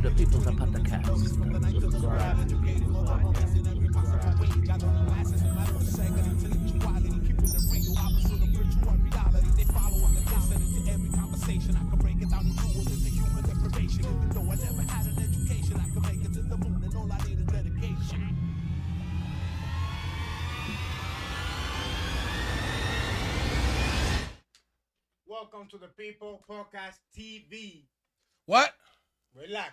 to the People's Podcast. Welcome to the People Podcast TV. What? Relax.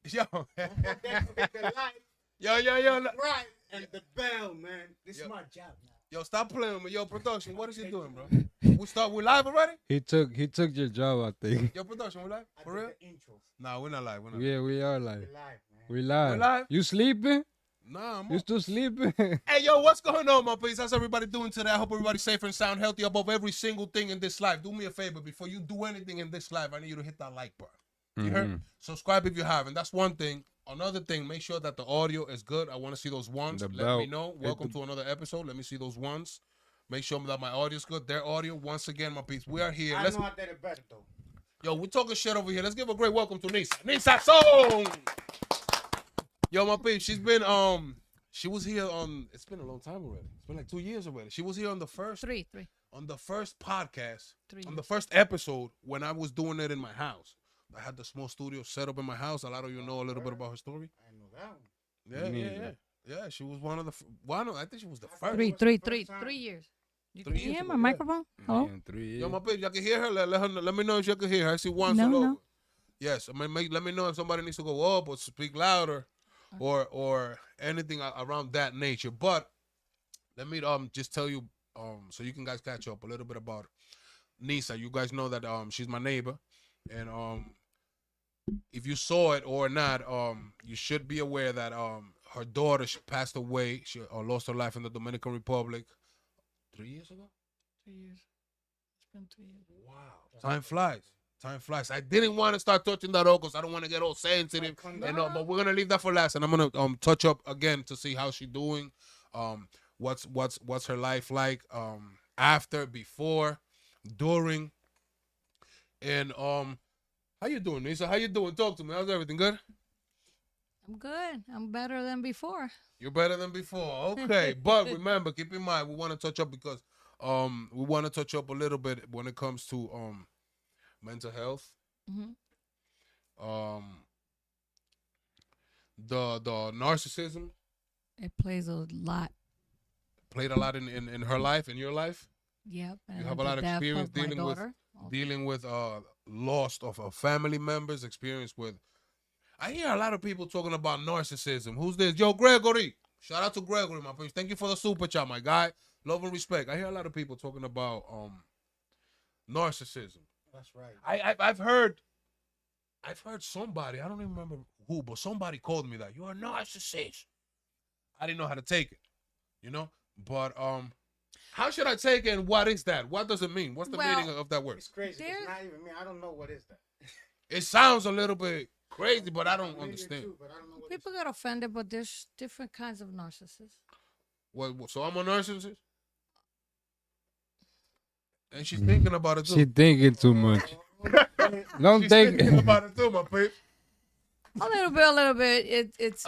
Yo. Don't forget to hit the like, Yo. subscribe, and the bell, man. This is my job now. Yo, stop playing with me. Yo, production, what is he doing, bro? We live already? He took your job, I think. Yo, production, we live? For real? The intros. Nah, we're not live. Yeah, we are live. We're live, man. We live. We live? You sleeping? Nah, I'm You still sleeping? Hey, yo, what's going on, my peeps? How's everybody doing today? I hope everybody's safe and sound, healthy above every single thing in this life. Do me a favor. Before you do anything in this life, I need you to hit that like button. You heard? Subscribe if you haven't. That's one thing. Another thing, make sure that the audio is good. I want to see those ones. Let me know. Welcome to another episode. Let me see those ones. Make sure that my audio is good. Their audio, once again, my peeps. We are here. I know I did it better, though. Yo, we're talking shit over here. Let's give a great welcome to Nisa. Nisa Song! Yo, my peeps, she was here on, it's been a long time already. It's been like 2 years already. She was here on the first. Three. On the first podcast. 3 On the first episode when I was doing it in my house. I had the small studio set up in my house. A lot of you know a little bit about her story. I know that one. Yeah. Yeah, she was one of the, I think she was the first. 3 years. You 3 can years hear ago, my yeah. microphone? Oh, In 3 years. Yo, my baby, y'all can hear her. Let her know, let me know if you can hear her. I see one No, all no. over. Yes, I mean, let me know if somebody needs to go up or speak louder, or anything around that nature. But let me just tell you so you can guys catch up a little bit about Nisa. You guys know that she's my neighbor, and if you saw it or not, you should be aware that her daughter, she passed away. She lost her life in the Dominican Republic 3 years ago. 3 years. It's been 3 years. Wow. Time flies. I didn't want to start touching that all because I don't want to get all sensitive. And, but we're going to leave that for last. And I'm going to touch up again to see how she's doing. What's her life like after, before, during. And how you doing, Nisa? How you doing? Talk to me. How's everything? Good? I'm good. I'm better than before. You're better than before. Okay. But remember, keep in mind, we want to touch up because we want to touch up a little bit when it comes to mental health. Mm-hmm. The narcissism It plays a lot. played a lot in her life, in your life. Yep. You have a lot of experience dealing with loss of family members, experience with. I hear a lot of people talking about narcissism. Who's this? Yo, Gregory. Shout out to Gregory, my friend. Thank you for the super chat, my guy. Love and respect. I hear a lot of people talking about narcissism. That's right. I've heard somebody, I don't even remember who, but somebody called me that. You're a narcissist. I didn't know how to take it, you know? But how should I take it and what is that? What does it mean? What's the meaning of that word? It's crazy. It's not even me. I don't know what is that. It sounds a little bit crazy, but I don't understand. Too, but I don't know what People get offended, but there's different kinds of narcissists. What, so I'm a narcissist? And she's thinking about it too. She thinking too much. Don't She's think. thinking about it too, my peep. A little bit. It's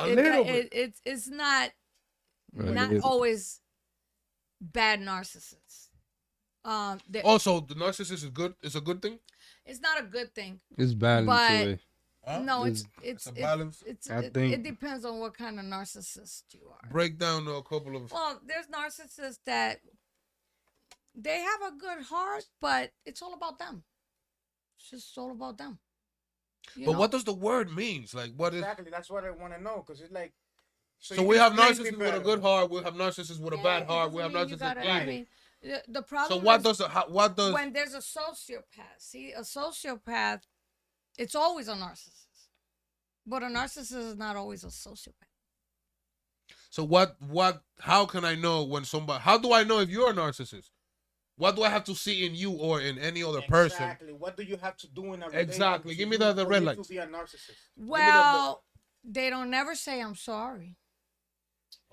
not always bad narcissists. Also, the narcissist is good. It's a good thing. It's not a good thing. It's balanced But- away. Huh? No, It's a balance. It depends on what kind of narcissist you are. Break down a couple of. Well, there's narcissists that they have a good heart, but it's all about them. It's just all about them. But what does the word means? Like, what is? exactly. That's what I want to know because it's like. So you we can have explain me narcissists with a better. good heart. We have narcissists with a bad heart. We have You narcissists. gotta- with I mean, the problem. So what is does when there's a sociopath? See, a sociopath, it's always a narcissist, but a narcissist is not always a sociopath. So how can I know when somebody? How do I know if you're a narcissist? What do I have to see in you or in any other person? Exactly. What do you have to do in a Exactly. Give me relationship the for red you lights. to be a narcissist? Well, they don't never say I'm sorry.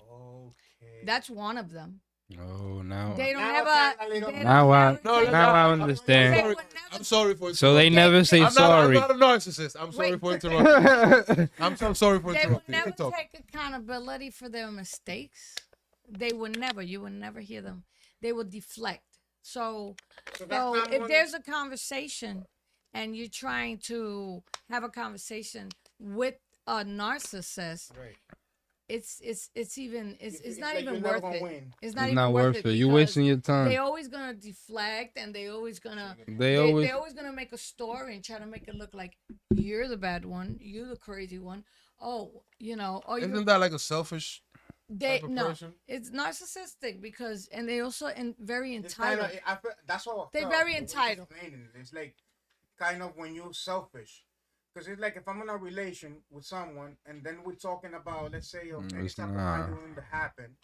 Okay. That's one of them. Oh, now. They don't Now have I a. kinda They little- don't Now I- have a- No, they now I don't- understand. they I'm would sorry. never- I'm sorry for So they interrupting. never say I'm sorry. not a narcissist. I'm sorry Wait. for interrupting. I'm so sorry for They would interrupting. never Keep talking. take accountability for their mistakes. They would never. You would never hear them. They would deflect. So So that's So not if one- there's a conversation and you're trying to have a conversation with a narcissist, Right. it's not like even you're never worth gonna it. win. It's not It's even not worth it. You because wasting your time. They always gonna deflect and they always gonna They always. they're always gonna make a story and try to make it look like you're the bad one, you're the crazy one. Oh, oh, Isn't that like a selfish they type of no, person? it's narcissistic because and they also very It's kinda, entitled. that's what I They're felt, very the way you're entitled. explaining it. It's like kind of when you're selfish. Because it's like if I'm in a relation with someone and then we're talking about, let's say, any it's type of not. arguing that happened,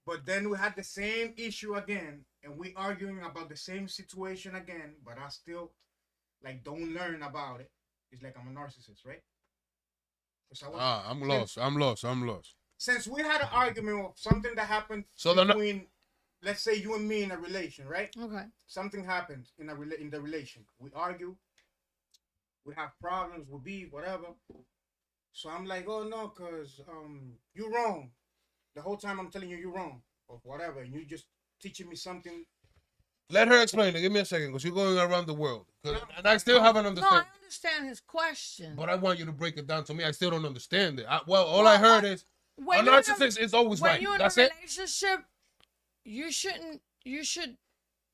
but then we had the same issue again and we arguing about the same situation again, but I still like don't learn about it. It's like I'm a narcissist, right? 'Cause I was- I'm lost. I'm lost. I'm lost. Since we had an argument of something that happened So they're not- between, let's say you and me in a relation, right? Okay. Something happens in in the relation. We argue. We have problems. We beef, whatever. So I'm like, oh no, cause you're wrong. The whole time I'm telling you you're wrong or whatever, and you just teaching me something. Let her explain it. Give me a second, because you're going around the world. And I still haven't No, understand. I understand his question. But I want you to break it down to me. I still don't understand it. All I heard is a When you're in narcissist is always when right. you're in That's a it. relationship, you should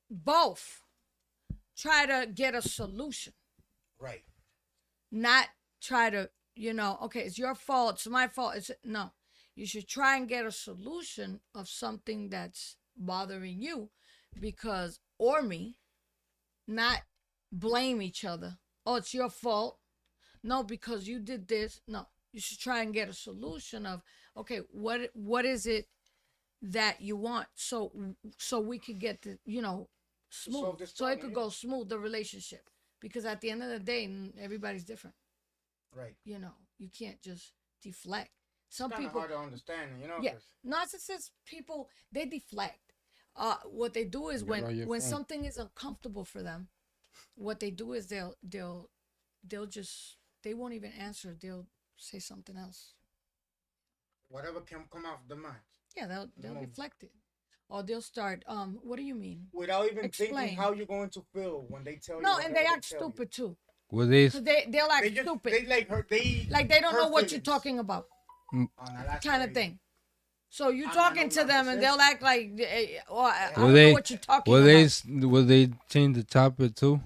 both try to get a solution, Right. not try to, okay, it's your fault, it's my fault. No. You should try and get a solution of something that's bothering you or me, not blame each other. Oh, it's your fault. No, because you did this. No. You should try and get a solution of, okay, what is it that you want, so we could get the smooth, solve this so it problem, could yeah. go smooth, the relationship, because at the end of the day, everybody's different. Right. You can't just deflect. Some Kind of people, hard to understand, yeah, 'cause- narcissist people, they deflect. What they do is Get on your when phone. something is uncomfortable for them, what they do is they'll just, they won't even answer. They'll say something else. whatever can come off the mind Yeah, they'll moment. deflect it, or they'll start. What do you mean? without even Explain. thinking how you're going to feel when they tell you. No, and they whatever act tell you. stupid too. Well, they. 'Cause they'll act They just stupid, they like her. They like they don't hurt know what you're feelings. talking about, Oh, now that's kind of crazy. thing. So you're I'm not talking no to them, and they'll narcissist. act like, I Will don't they? know what you're talking Will about. Will they change the topic too?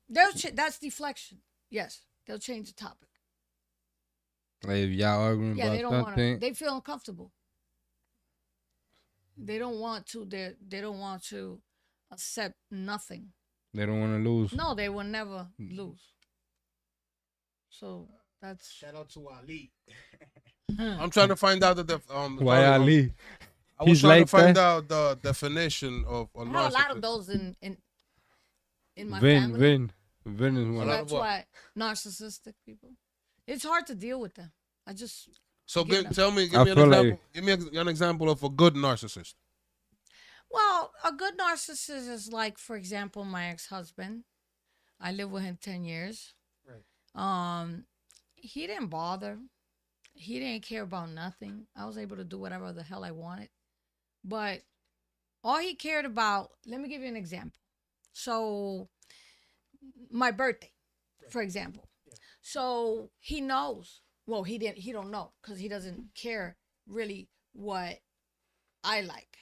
That's deflection. Yes, they'll change the topic. Like if y'all arguing Yeah, they about don't want to. something, They feel uncomfortable. They don't want to. They don't want to accept nothing. they don't want to lose. No, they will never lose. So that's Shout out to Ali. I'm trying to find out Why Ali? I was He's trying like to find that? out the definition of a I have a lot narcissist. of those in my Vin, family. Vin is So A one. lot that's of what? why narcissistic people. It's hard to deal with them. I just So Get them. tell me, I give me an feel like- example. Give me an example of a good narcissist. well, a good narcissist is like, for example, my ex-husband. I lived with him 10 years. Right. He didn't bother. He didn't care about nothing. I was able to do whatever the hell I wanted. But all he cared about, let me give you an example. So my birthday, for example. Yeah. So he knows. Well, he don't know because he doesn't care really what I like.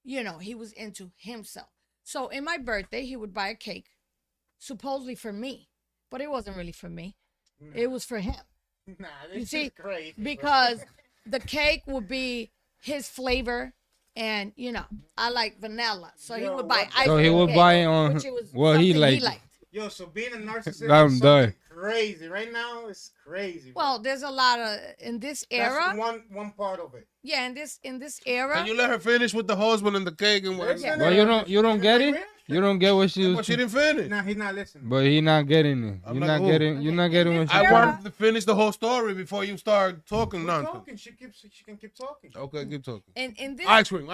He was into himself. So in my birthday, he would buy a cake, supposedly for me, but it wasn't really for me. It was for him. Nah, You this see, is crazy. bro. because the cake would be his flavor, and I like vanilla, so he Yo, would buy what the- ice So he cream would cake, buy it on which it was what he something liked. Yo, so being a narcissist I'm is done. something crazy right now. It's crazy. bro. Well, there's a lot of in this era. That's one part of it. Yeah, in this era. Can you let her finish with the husband and the cake and what? Listen, Well, you don't get it. You don't get what she But was. she didn't finish. Nah, he's not listening. But he not getting it. I'm You're like, not who? getting. You're not getting what she. I Yeah. wanted to finish the whole story before you start talking Keep nonsense. talking. She can keep talking. Okay, keep talking. in this Ice cream.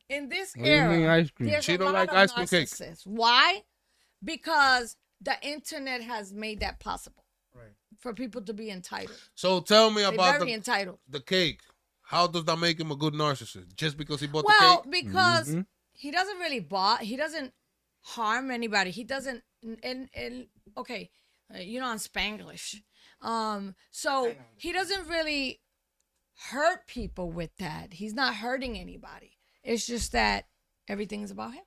in this What do you mean era, ice cream? there's She a don't lot like of ice cream cake. narcissists. Why? Because the internet has made that possible Right. for people to be entitled. So tell me They're about very entitled. the cake. How does that make him a good narcissist? Just because he bought the Well, cake? because he doesn't really he doesn't harm anybody. He doesn't, and okay, you know, I'm Spanglish. So he doesn't really hurt people with that. He's not hurting anybody. It's just that everything's about him.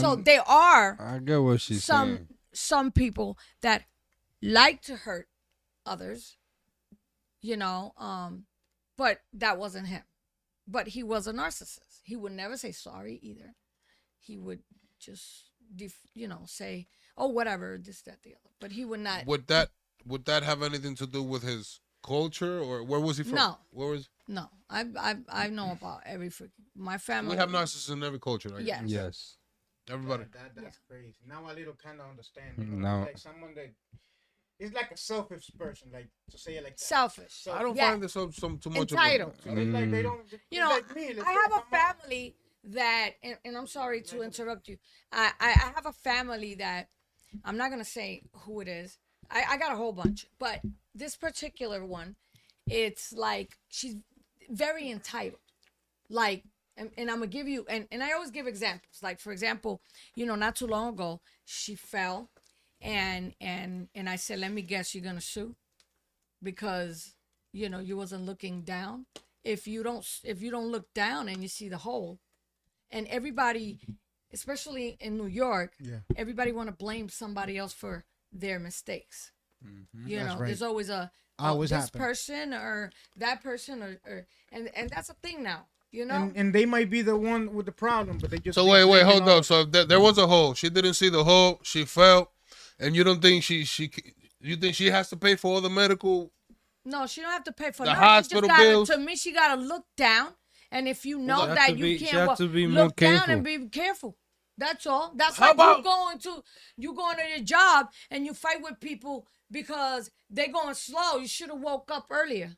So there are I get what she's saying. some people that like to hurt others, you know, but that wasn't him. But he was a narcissist. He would never say sorry either. He would just, say, oh, whatever, this, that, the other. But he would not. Would that have anything to do with his culture, or where was he from? No. Where was? No, I know about every freaking my family. We have narcissists in every culture, right? Yes. Yes. Everybody. That's crazy. Now I little kind of understand. No. Like someone that is like a selfish person, like to say it like that. Selfish. So, I don't Yeah. find this so too much Entitled. so it's like they don't. You know, like me. I have a family that, and I'm sorry to interrupt you. I have a family that I'm not gonna say who it is. I got a whole bunch, but this particular one, it's like she's very entitled. Like, and I'm gonna give you, and I always give examples. Like, for example, not too long ago, she fell, and I said, let me guess, you're gonna sue because you wasn't looking down. If you don't look down and you see the hole, and everybody, especially in New York, everybody want to blame somebody else for their mistakes. That's right. There's always Always this happen. person or that person or and that's a thing now. know? And they might be the one with the problem, but they just. So wait, hold up. So there was a hole. She didn't see the hole. She fell, and you don't think you think she has to pay for all the medical? No, she don't have to pay for The nothing. hospital bills? To me, she gotta look down, and if you know She that have to you be- she can't have to be more look down careful. and be careful. That's all. That's How like about- you going to your job and you fight with people because they're going slow. You should have woke up earlier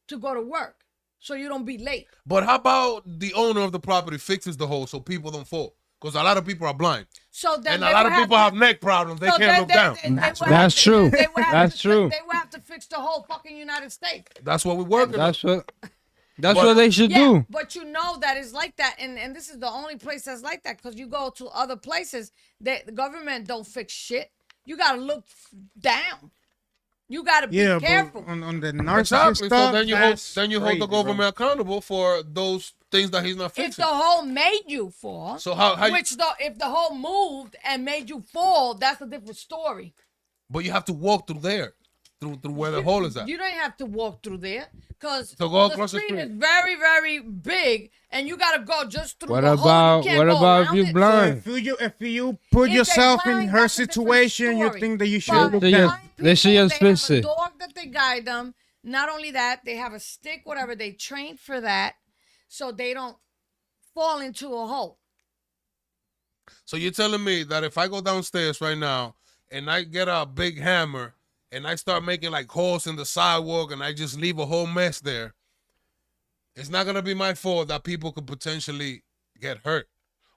to go to work so you don't be late. But how about the owner of the property fixes the hole so people don't fall? Because a lot of people are blind, So then and a they lot would of people to- have neck problems. They so can't look down. they would have That's to- true. they would have That's to true. They would have to fix the whole fucking United States. That's what we're working on. That's But- what they should Yeah, do. but you know that it's like that, and this is the only place that's like that, because you go to other places that the government don't fix shit. You gotta look down. You gotta be careful. But on the narcissist Exactly. stuff, So then you hold crazy, the government accountable for those things that he's not If fixing. the hole made you fall, So how you, if the hole moved and made you fall, that's a different story. but you have to walk through there, through where the hole is at. You don't have to walk through there, because So go the across the street street. is very, very big, and you gotta go just through What the hole. You can't about go if around you it. So blind? if you put If they yourself in blind, her that's a different situation, you story. think that you should But look They down. just- they should just they have fix a it. dog that they guide them. Not only that, they have a stick, whatever. They train for that, so they don't fall into a hole. So you're telling me that if I go downstairs right now and I get a big hammer and I start making like holes in the sidewalk and I just leave a whole mess there, it's not gonna be my fault that people could potentially get hurt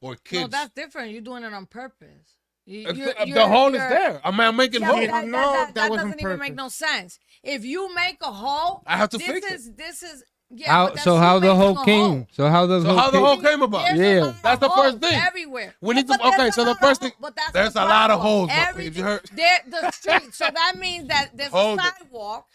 or kids. No, that's different. You're doing it on purpose. The hole is there. I'm making Yeah, holes. Yeah. that No, that doesn't wasn't even make purpose. no sense. If you make a hole, I have to this fix is this is yeah. How but that's so? you How the making whole a came? hole. So how the So how the whole came about? There's a Yeah. lot of That's the first holes thing. everywhere. We need Yeah, to- but there's okay, a so the lot first of thing- but that's there's the a lot of problem. holes, bro. Everything- You heard? The street. So that means that there's Hold a it. sidewalk,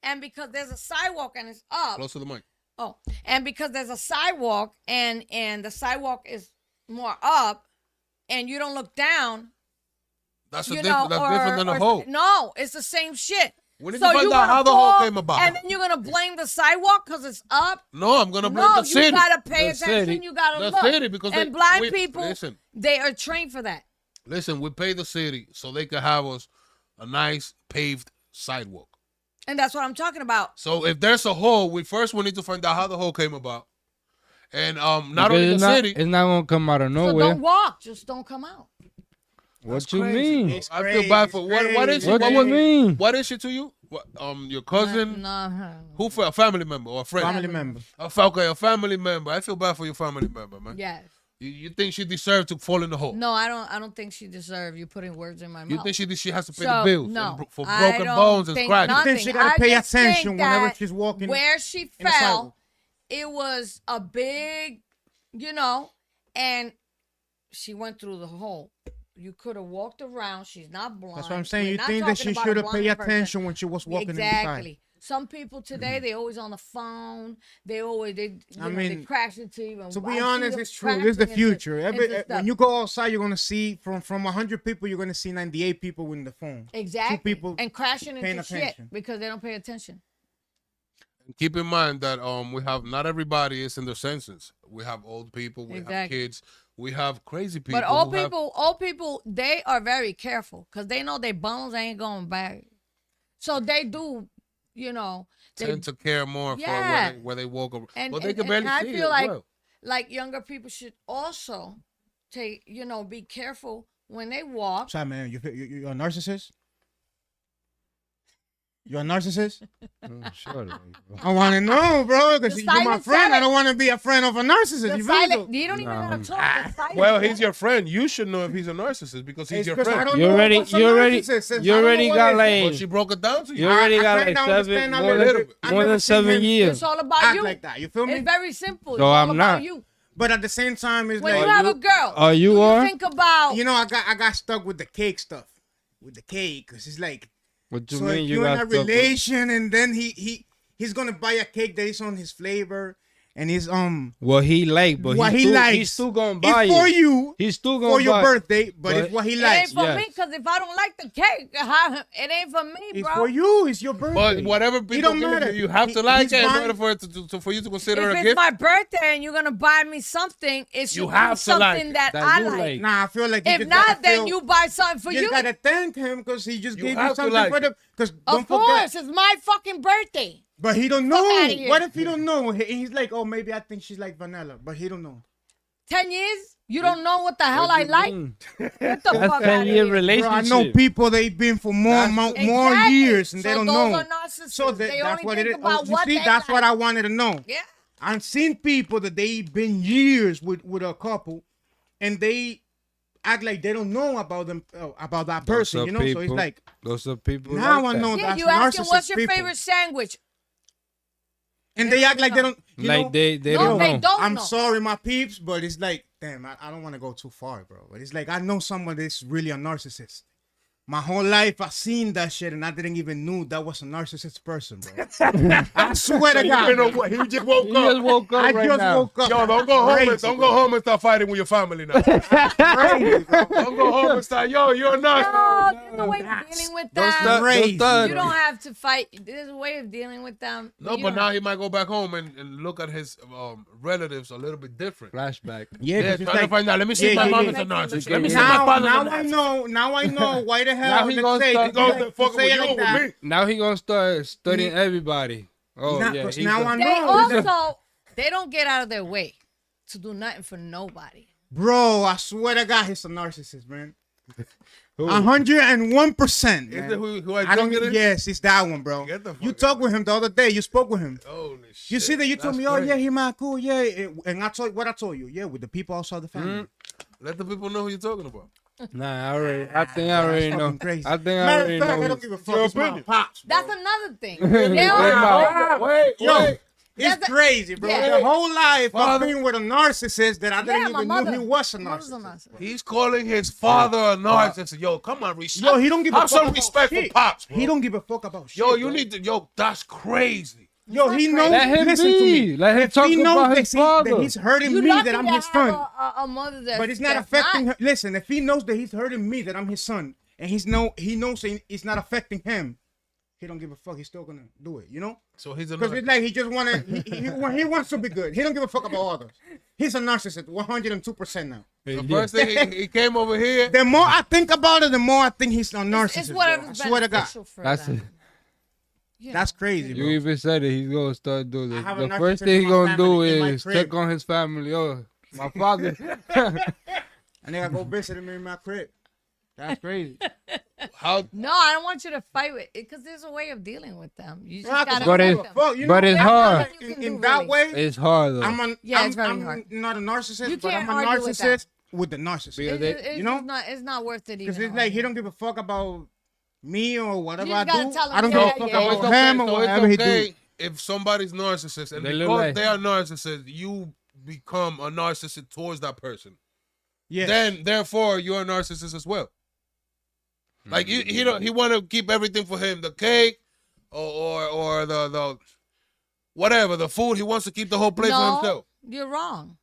and because there's a sidewalk and it's up. Close to the mic. Oh, and because there's a sidewalk and the sidewalk is more up, and you don't look down. That's You different. know, That's or, different than a or- hole. No, it's the same shit. We need So to find you out gonna how the hole fall, came about. and then you're gonna blame the sidewalk because it's up. No, I'm gonna blame No, the city. you gotta pay The attention. city. You gotta The look. city, because and they- blind we- people, listen. they are trained for that. Listen, we pay the city so they can have us a nice paved sidewalk. And that's what I'm talking about. So if there's a hole, we need to find out how the hole came about. And not Because only the city. it's not gonna come out of So nowhere. don't walk. Just don't come out. What you crazy. mean? It's I feel crazy, bad for it's what is crazy. it? What you mean? What is it to you? What, your cousin? No. Who for a family member or a friend? Family member. Okay, a family member. I feel bad for your family member, man. Yes. You think she deserved to fall in the hole? No, I don't think she deserves you putting words in my mouth. You think she has to pay So, the bills no, for I broken don't bones and think scratches? I think she gotta pay just attention think whenever that she's walking where she in the fell, sidewalk. it was a big, and she went through the hole. You could have walked around. She's not blind. That's what I'm saying. We're You not think that talking she about a should have blind paid person. attention when she was walking inside. Exactly. Some people today, they always on the phone. They I they mean, crash into you. And To I be see honest, them it's true. This is the crashing into- future. into stuff. When you go outside, you're gonna see from 100 people, you're gonna see 98 people with the phone. Exactly. people and crashing paying into shit attention. because they don't pay attention. Keep in mind that we have not everybody is in their senses. We have old people, we have Exactly. kids, we have crazy people. But old who have- people, they are very careful because they know their bones ain't going back. So they do, they tend to care more Yeah. for where they walk over. And, But they and, can barely and I see feel it like well. younger people should also be careful when they walk. Sorry, man. You're a narcissist. You're a narcissist. Sure. I want to know, bro, because The you're my silent friend. I said don't want to be a friend of a narcissist. The You feel silent, me? you don't even Nah. gotta talk. The silent Well, said he's your friend. You should know if he's a narcissist because he's It's your 'cause I friend. don't You know already- what's a you already- narcissist, since you I don't already know what got it is. like- But she broke it down to you. You already I got kinda like understand a more little than bit. I more never than seen 7 him years. It's all about act you. like that. You feel me? It's very simple. So It's all I'm about not. you. But at the same time, it's When like you have a girl, Are you do you are? think about I got stuck with the cake stuff, with the cake, because it's like, What you so mean if you you're in got a stuck with- relation and then he's gonna buy a cake that is on his flavor and he's What he like, but what he's he still, likes. he's still gonna buy It's for it. you He's still gonna for your buy birthday, but but it's what he it ain't likes. for Yes. me because if I don't like the cake, it ain't for me, It's bro. for you. It's your birthday. But whatever people don't give matter. you have to He- like he's it in buying- order for it for you to consider If a it's gift. my birthday and you're gonna buy me something, it should You be have to like something it, that that I you like. like. Nah, I feel like you If just not, gotta then feel- you buy something for you you. just gotta thank him because he just You gave have you to something like for it. the. Because don't Of course, forget. it's my fucking birthday. But he don't Fuck know. outta here. What if he don't know? He's like, oh, maybe I think she's like vanilla, but he don't know. 10 years, you don't know what the hell What I you like. mean? Get the That's fuck out of 10-year here. Bro, relationship. I know people they've been for more Exactly. years and they So don't those know. are narcissists. So They that's only what it think is. about You what see, they that's what like. I wanted to know. Yeah. I've seen people that they've been years with a couple, and they act like they don't know about them about that Those person. are You know, so it's people- like Those are people. now like I know that. Yeah, that's you ask him narcissist what's your people. favorite sandwich. And they act like they don't. You Like know, they No, don't they know. don't I'm know. sorry, my peeps, but it's like, damn, I don't want to go too far, bro. But it's like I know someone that's really a narcissist. My whole life I seen that shit, and I didn't even know that was a narcissist person, bro. I swear to You been God, on what? He just woke He up. just woke up I right just now. woke up. Yo, don't go home. Crazy, Don't bro. go home and start fighting with your family now. Crazy, bro. Don't go home and start. Yo, you're No, not. there's a way of dealing with Don't them. start. Crazy. Don't start. You don't have to fight. There's a way of dealing with them. No, you but don't now have- he might go back home and look at his relatives a little bit different. Flashback. Yeah, Yeah, 'cause it's trying to like, find out. Let me see if Yeah, my yeah, mom yeah. is a narcissist. Now- Let me see if my now, father's a now narcissist. I know why the hell. Now he let's gonna say, start to Go say- the fuck to say with it you like with that. me. Now he gonna start studying everybody. Oh Nah, yeah. 'cause he's now a- I They know. also they don't get out of their way to do nothing for nobody. Bro, I swear to God, he's a narcissist, man. Who? 101%. Is it man. who I I don't think it get is? Yes, it's that one, bro. Get the fuck You out. talked with him the other day. You spoke with him. Holy shit. You see that you told That's me, oh crazy. yeah, he might cool, yeah. And I told what I told you, yeah, with the people outside the family. Let the people know who you're talking about. Nah, I think I already That's know. fucking crazy. I think I Matter already of fact, I know. don't give a fuck. your It's my opinion. pops, bro. That's another thing. Wait, They all- Wait, Yo, it's That's a- crazy, bro. Yeah. The whole life Father- I've been with a narcissist that I didn't Yeah, my even know mother. he was a Mother's a narcissist. narcissist. He's calling his father a narcissist. Yo, come on, respect. Yo, he don't give a Have fuck some about respect for shit. pops, bro. He don't give a fuck about shit. Yo, you bro. need to. Yo, that's crazy. Yo, he not knows. crazy. Let him listen be. to me. Let him If talk he knows about that his that father. he's hurting You me, lucky that I'm to his have son. a mother that's, But it's not that's affecting her. Listen, if he knows that he's hurting me, that I'm his son, and he knows that it's not affecting him, he don't give a fuck. He's still gonna do it, you know? So he's a Because it's narcissist. like he just wanna. He wants to be good. He don't give a fuck about others. He's a narcissist, 102% now. The first thing he came over here. The more I think about it, the more I think he's a narcissist. It's bro. whatever's I swear to God, beneficial for That's them. it. You that's know. crazy, You bro. even said it. He's gonna start doing I it. have a The first narcissist thing in he's my gonna do family, in my is crib. check on his family. Oh, my father. And they gotta go visit him in my crib. That's crazy. How? No, I don't want you to fight with it because there's a way of dealing with them. You just Nah, 'cause gotta But let it- them. fuck, you but know, it's I'm hard. not- You can In do that really. way, It's hard though. Yeah, I'm, it's very I'm hard. not a narcissist, You but can't I'm a argue with that. narcissist with the narcissist. Yeah, It's you know? just not, it's not worth it even. Because it's to like he argue. don't give a fuck about me or whatever You I just gotta do. tell him, I don't yeah, give a yeah, fuck yeah, about yeah. him or whatever he do. If somebody's narcissist and They look because like- they are narcissist, you become a narcissist towards that person. Yes. Then, therefore, you're a narcissist as well. Like he don't, he want to keep everything for him, the cake or the whatever, the food. He wants to keep the whole plate for himself. You're wrong.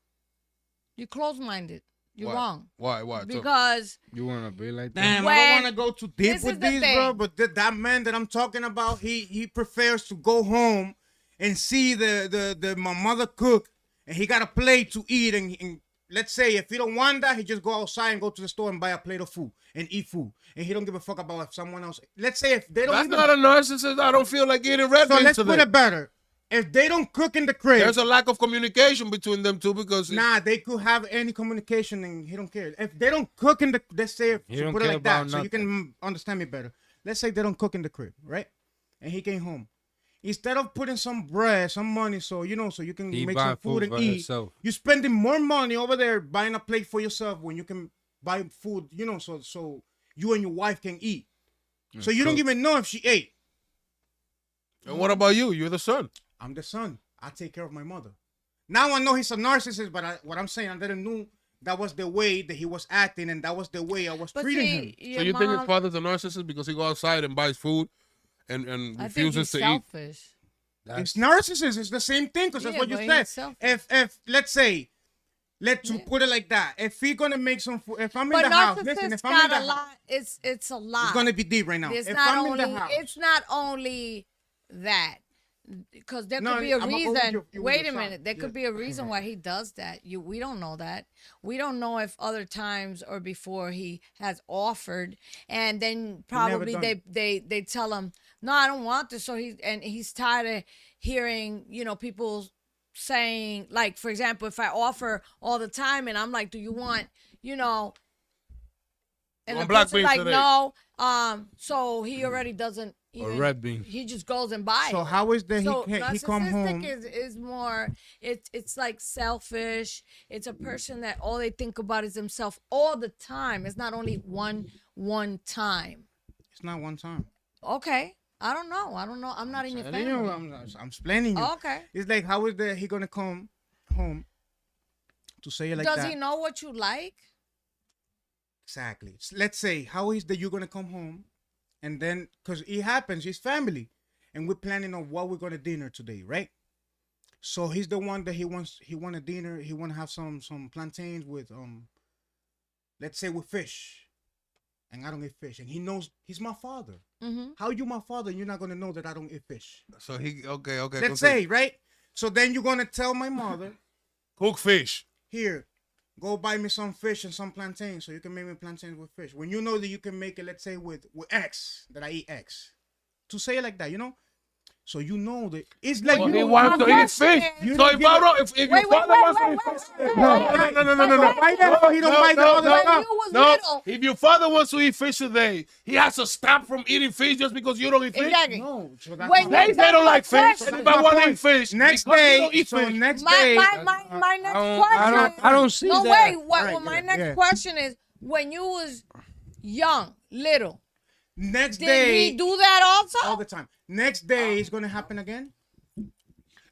You're close-minded. You're Why? wrong. Why? Tell me. Because You wanna be like that? Damn, I When- don't want to go too deep this with is the these, bro. thing. But that man that I'm talking about, he prefers to go home and see the my mother cook, and he got a plate to eat. And let's say if he don't want that, he just go outside and go to the store and buy a plate of food and eat food, and he don't give a fuck about if someone else. Let's say if they don't. That's even- not a narcissist. I don't feel like eating red so beans let's today. put it better. If they don't cook in the crib, There's a lack of communication between them two because nah, they could have any communication and he don't care. If they don't cook in the, let's say, He so don't put it care like that, about so you can understand me better. Let's say they don't cook in the crib, right? And he came home. Instead of putting some bread, some money, so you can He make buy some food and for eat, himself. you're spending more money over there buying a plate for yourself when you can buy food, so you and your wife can eat. So you don't cook. even know if she ate. And what about you? You're the son. I'm the son. I take care of my mother. Now I know he's a narcissist, but what I'm saying, I didn't know that was the way that he was acting, and that was the way I was but treating see, him. your So you think his mom- father's a narcissist because he goes outside and buys food and I think refuses he's to eat? selfish. It's narcissist. It's the same thing because that's Yeah, what you but said. he's selfish. If let's say, let's Yeah. put it like that. If he's gonna make some food, if I'm in But the house, narcissists listen. If I'm in got the a house, lot. It's a lot. it's gonna be deep right now. It's If not I'm only. in the house, It's not only that. Because there No, could be a I'm gonna go with reason. you with Wait your a side. minute. There Yeah. could be a reason why he does that. We don't know that. We don't know if other times or before he has offered, and then probably done they tell him, no, I don't want this. So he's tired of hearing people saying, like, for example, if I offer all the time and I'm like, do you want and Want the black person's beans like, today? no. So he already doesn't Or even. red beans. He just goes and buys. so it. how is that So he come home? narcissistic is more. It's like selfish. It's a person that all they think about is themselves all the time. It's not only one time. It's not one time. Okay, I don't know. I'm not in your Telling you, family. I'm explaining you. Okay. It's like how is that he gonna come home to say it like Does that? he know what you like? Exactly. Let's say, how is that you're gonna come home, and then because it happens, it's family, and we're planning on what we're gonna dinner today, right? So he's the one that he want a dinner. He want to have some plantains with let's say with fish, and I don't eat fish, and he knows he's my father. Mm-hmm. How you my father? And you're not gonna know that I don't eat fish. So he okay. Let's continue. say, right? So then you're gonna tell my mother, Cook fish. here, go buy me some fish and some plantains so you can make me plantains with fish. When you know that you can make it, let's say with X, that I eat X. To say it like that, So you know that it's like Well, you he don't wants to eat question fish. is- You So don't if give I a- don't, if your Wait, father wants to eat fish, no. Why the hell he don't buy the other When stuff? you was No, little, if your father wants to eat fish today, he has to stop from eating fish just because you don't eat fish. exactly. No, so that's When my- They don't like fish. Question. And if I want to eat fish, next because you day, don't eat so fish. next My day, my next question. I don't see No that. wait. What? Alright, Well, my yeah, next yeah. question is: when you was young, little, next did day, he do that also? all the time. Next day is gonna happen again.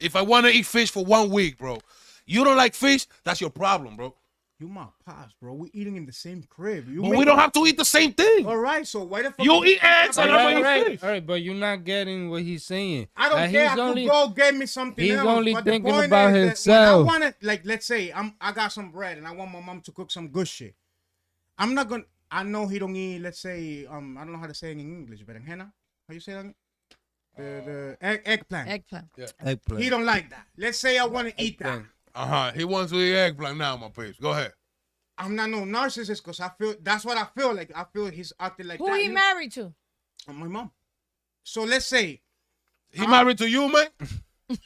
If I want to eat fish for 1 week, bro, you don't like fish, that's your problem, bro. You my pops, bro. We eating in the same crib. You But make we don't it- have to eat the same thing. All right, so why the fuck? You eat eggs and I'm All gonna eat right, fish. all right, but you're not getting what he's saying. I don't Like, care. he's I could only- go get me something he's else. only but the thinking point about is that himself. When I want it, like, let's say I got some bread and I want my mom to cook some good shit. I'm not gonna. I know he don't eat. Let's say I don't know how to say it in English. Berenjena. How you say that? The eggplant. Eggplant. Eggplant. He don't like that. Let's say I want to eat that. He wants to eat eggplant now, my peeps. Go ahead. I'm not no narcissist because I feel that's what I feel like. I feel he's acting like Who that. he married to? My mom. So let's say, He married to you, man?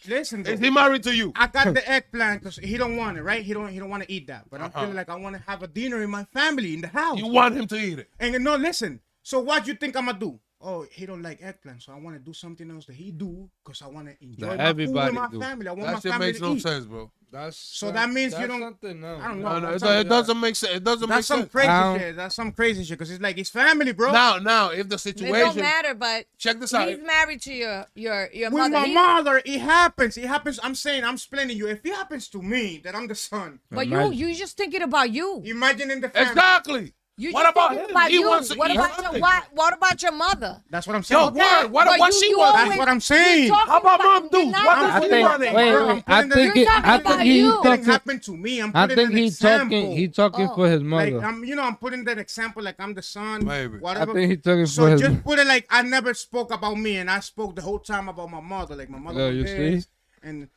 listen. Though, Is he married to you? I got the eggplant because he don't want it, right? He don't want to eat that. But I'm feeling like I want to have a dinner in my family in the house. You want him to eat it. And no, listen. So what you think I'm gonna do? Oh, he don't like eggplant, so I want to do something else that he do because I want to enjoy That my food with everybody my do. family. I want That my shit family makes to no eat. sense, bro. So that means you that's don't. something, no. I don't know. No, I'm it, telling it you, doesn't make sense. It doesn't make That's some sense. crazy Now- shit. That's some crazy shit because it's like it's family, bro. Now, if the It don't situation, matter, but check this out. he's married to your With mother. my mother, it happens. It happens. I'm saying, I'm explaining you. If it happens to me, that I'm the son. But Imagine. you just thinking about you. Imagine in the family. Exactly. You What just about thinking him? about He you. wants to What eat about something. what about your mother? That's what I'm saying. Yo, word. What But she you was? always- That's what I'm saying. talking How about about- mom do? you're not What just does I she thinking think. want? Wait, Wait, bro, wait. I I'm think You're it. talking I about think he you. It talking. happened to me. I'm I putting think an he example. talking. He talking Oh. for his Like mother. I'm putting that example like I'm the son. Maybe. I Whatever. think he talking So for his. just put it like I never spoke about me, and I spoke the whole time about my mother. Like my mother Yeah, was you this, see? and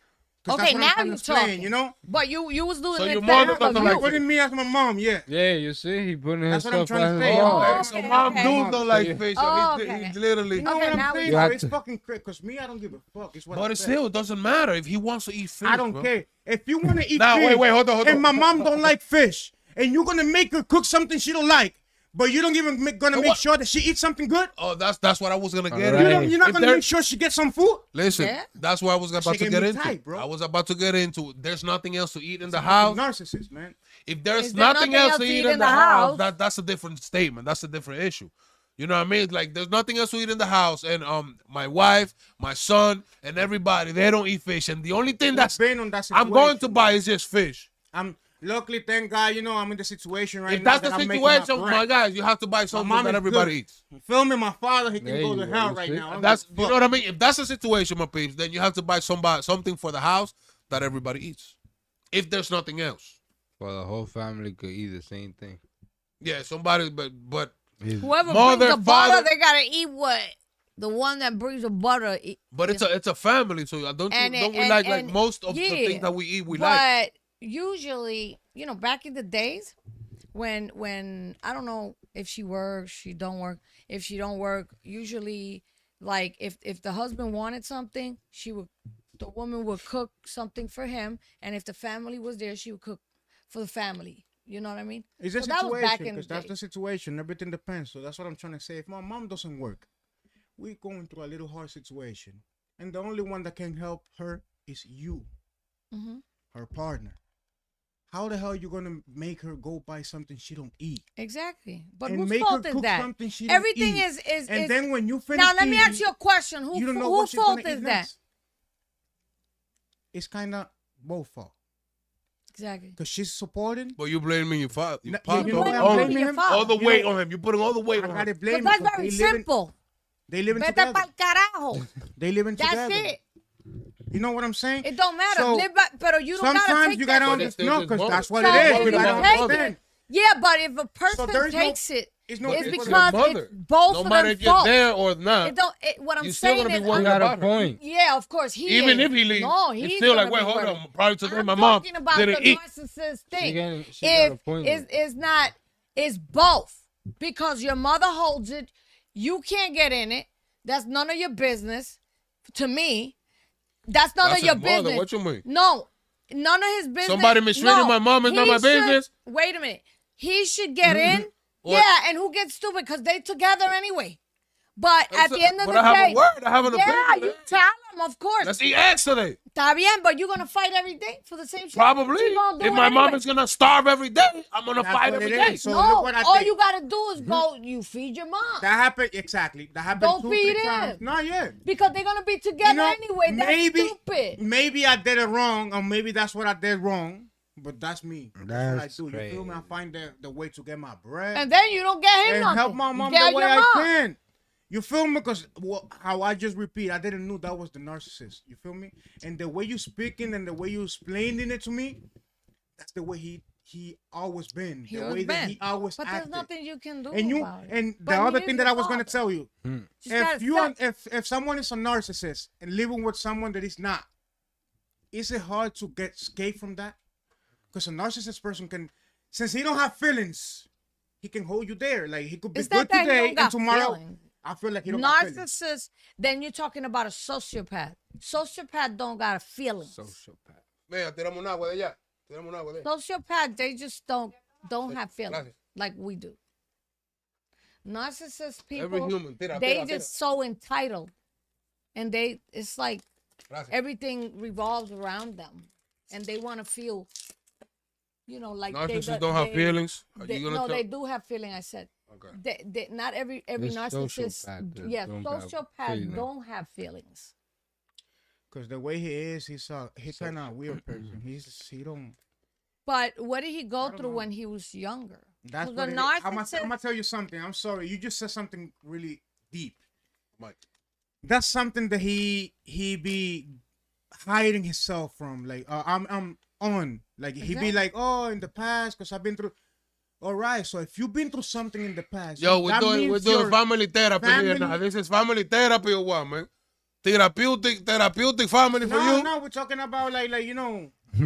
'cause Okay, that's what now I'm trying to you explain, talking. you know. But you was doing So it your for mother you. doesn't like Putting me as my mom, yeah. Yeah, you see, he putting That's what himself I'm trying to as say. his Oh, mom. Okay, okay, so mom okay. dudes don't like So you- fish. Oh, He okay. literally. You know Okay, what now I'm we saying? You Bro? have It's to- fucking crazy. Cause me, I don't give a fuck. It's what But I it said. still doesn't matter if he wants to eat fish. I don't bro. care. If you want to eat Now, fish, wait, hold on. and my mom don't like fish, and you're gonna make her cook something she don't like, but you don't even gonna make what? sure that she eats something good. Oh, that's what I was gonna get. Alright. at. You're not If gonna there- make sure she gets some food. Listen, Yeah. that's what I was about shit to get get me into. tight, bro. I was about to get into. There's nothing else to eat in the house. Narcissist, man. If there's Is there nothing else to eat in the house? house, that's a different statement. That's a different issue. You know what I mean? Like there's nothing else to eat in the house, and my wife, my son, and everybody they don't eat fish, and the only thing that's been on that I'm going to situation, buy is just fish. I'm luckily, thank God, you know, I'm in the situation right If now. that's the that I'm making my situation, bread. my guys, you have to buy something mom that is everybody good. eats. You feel me? My father, he can There go you to go, hell you right see? now. I don't That's give you a know fuck. what I mean. If that's the situation, my peeps, then you have to buy something for the house that everybody eats. If there's nothing else, Well, the whole family could eat the same thing. yeah, somebody. But Whoever Mother, brings the butter, father- they gotta eat what the one that brings the butter. it's a family, so don't And- we and- like and- most of the yeah, things that we eat we but like. usually, back in the days, when I don't know if she works, she don't work. If she don't work, usually, like if the husband wanted something, the woman would cook something for him, and if the family was there, she would cook for the family. You know what I mean? It's a So that was back situation, in the because that's day. the situation. Everything depends. So that's what I'm trying to say. If my mom doesn't work, we're going through a little hard situation. And the only one that can help her is you, Hmm. her partner. How the hell you going to make her go buy something she don't eat? Exactly. But And whose make fault her is cook that? something she don't Everything eat. is And then when you finish now let me ask eating, you a question. you don't know Whose what she's gonna fault eat is that? next. It's kind of both fault. Exactly. Because she's supporting. But you blaming your father. You No, put you know what I'm all, blaming him? all the You weight know- on him. You're putting all the weight I on got to him. blame But him. that's very simple. They living Vete together. pa'l carajo. They living That's together. it. You know what I'm saying? It don't matter. So, Live back, pero you don't gotta Sometimes take you that. gotta But it's understand. still No, his because mother. that's what So it is. if You you gotta take understand. it, yeah, but if a person there is no- takes it, It's no it's difference. because Your mother. it's both No of matter them if you're fault. there or not, It don't. What I'm you're still saying gonna be is, You worried got a about her. point. yeah, of course he Even is. if he leaves, no, it's he's still gonna like, wait, be hold worried. on. Probably today I'm my mom talking about didn't the eat. narcissist She thing. got a point. It's not. It's both because your mother holds it. You can't get in it. That's none of your business. To me, that's none That's of your his mother. business. What you mean? No, none of his business. Somebody mistreating my mom is not he my business? should- Wait a minute. He should get in. What? Yeah, and who gets stupid? Because they together anyway. But at the end of But the I have day, a word. I have an yeah, opinion. you tell him, of course. Let's eat eggs today. Está bien, but you're gonna fight every day for the same shit. Probably. She gonna do If it my mom anyway. is gonna starve every day, I'm gonna That's fight what every it day. is. So no, look what I all did. you gotta do is go. You feed your mom That happened exactly. That happened Don't 2-3 feed times. him. Not yet. because they're gonna be together You know, anyway. That's stupid. Maybe I did it wrong, or maybe that's what I did wrong. But that's me. That's what I do. You feel me? I crazy. find the way to get my bread And then you don't get him and nothing. help my You mom get the way your I mom. can. You feel me? Because how I just repeat, I didn't know that was the narcissist. You feel me? And the way you speaking and the way you explaining it to me, that's the way he always been. He the always way that been. he always But acted. there's nothing you can do And you about it. and But the he other is thing your that I was gonna father. tell you, Just gotta if you stop. if someone is a narcissist and living with someone that is not, is it hard to get escape from that? Because a narcissist person can, since he don't have feelings, he can hold you there. Like he could be It's good not that he today don't and got tomorrow. feelings. I feel like he don't got feelings. Narcissist, then you're talking about a sociopath. Sociopath don't got a feeling. Sociopath. Vea, tiramos un agua de allá. Tiramos un agua de allá. Sociopath, they just don't have feelings Gracias. like we do. Narcissist Every people, human. Tira, they tira, just so entitled, and it's like Gracias. everything revolves around them, and they want to feel, like Narcissists don't have feelings. Are you gonna no, tell? they do have feeling. I said, Okay. they not every There's narcissist, sociopaths that yeah, don't have sociopaths feelings. don't have feelings. Because the way he is, he's kind of weird person. He don't. But what did he go don't through know. when he was younger? That's So what the it is. I'm narcissist. gonna tell you something. I'm sorry. You just said something really deep. Mike. That's something that he be hiding himself from. Like I'm on. Like he be Exactly. like, oh, in the past, because I've been through. All right. So if you've been through something in the past, Yo, we're that doing means family your therapy here family- now. This is family therapy or what, man? Therapeutic family for No, you. no, we're talking about like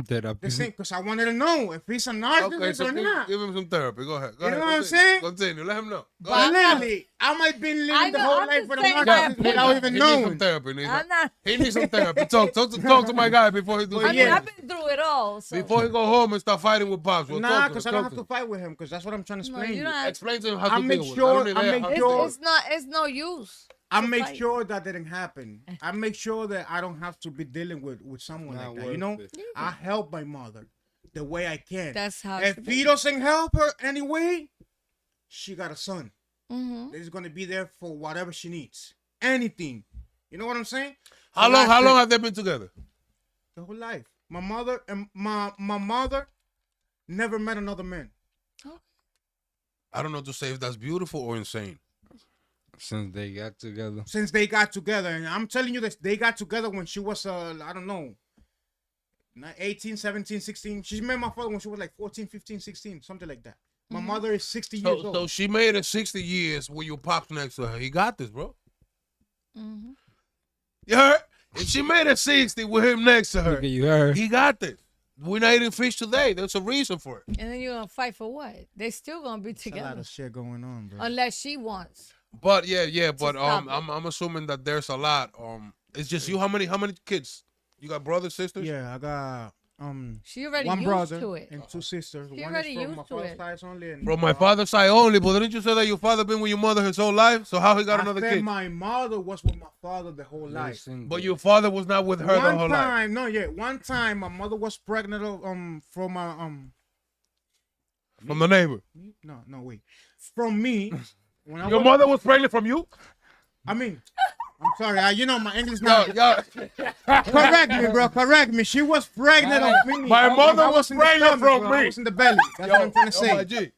Therapy. the same. Because I wanted to know if he's a narcissist Okay, so or not. give him some therapy. Go ahead. Go You know ahead. what I'm Continue. saying? Continue. Let him know. Go But- ahead. Literally, I might be I living the know, whole I'm life just with a saying narcissist that- without even He needs some knowing. therapy. I'm not. He needs some therapy. Talk to my guy before he do Well, I some mean, yeah. I've been through it all. So. Before he go home and start fighting with pops. Well, Nah, talk to because him, I don't talk have to to fight with him. Because that's what I'm trying to No, explain. you you. don't. Explain to him how I to make deal with it. sure- I don't I need make how to sure- deal with It's not. It's no use. I to make fight. sure that didn't happen. I make sure that I don't have to be dealing with someone Not like that. You worth know, it. I help my mother the way I can. That's how. If he doesn't help her anyway, she got a son. Mm-hmm. He's gonna be there for whatever she needs. Anything. You know what I'm saying? How So long? that's How it. long have they been together? The whole life. My mother and my mother never met another man. I don't know to say if that's beautiful or insane. Since they got together. Since they got together. And I'm telling you this, they got together when she was I don't know, 18, 17, 16. She met my father when she was like 14, 15, 16, something like that. My mother is 60 years So, old. so she made it 60 years with your pops next to her. He got this, bro. Mm-hmm. You heard? If she made it 60 with him next to her, Look at you, her. he got this. We're not eating fish today. There's a reason for it. And then you're gonna fight for what? They still gonna be There's a lot together of shit going on, bro. unless she wants. But yeah, but stop it. I'm assuming that there's a lot. It's just you. How many kids? You got brothers, sisters? Yeah, I got She already one used brother to it. and two sisters. She One already is from used my to father's it. side only. And, From my father's side only, but didn't you say that your father been with your mother his whole life? So how he got I another said kid? my mother was with my father the whole life. But your father was not with her the whole One life. time, no, yeah, one time my mother was pregnant from my From the neighbor. no wait, from me. When I Your was, mother was pregnant from you? I mean, I'm sorry, you know my English Yo, not. yo. Correct me, bro. Correct me. She was pregnant of me. My mother I was in the pregnant stomach, from bro. I me. was in the belly. That's what I'm trying to Yo, my say. G.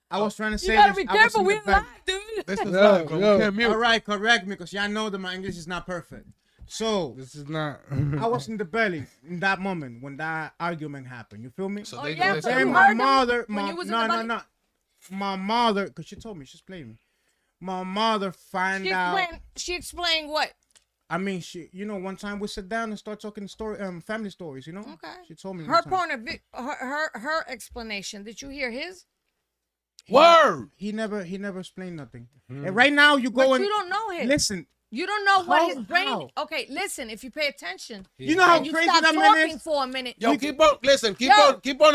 I was trying to say You gotta this. be I was careful. in We the belly. live, dude. This is Yo, live, bro. yo. We can't mute. All right, correct me, because y'all know that my English is not perfect. So This is not. I was in the belly in that moment when that argument happened. You feel me? So Oh, they yeah, they so said, Then you my heard them mother, when you was in no, the no, belly? no. My mother, because she told me, she's playing me. My mother find out. She explained what? I mean, one time we sat down and start talking family stories, Okay. She told me Her one time. point of view, her explanation. Did you hear his? word. He never explained nothing. And right now you But go you and don't know his. listen. You don't know what his brain. How? Okay, listen. If you pay attention, You know how and you crazy stop that man talking is? for a minute. Yo, keep on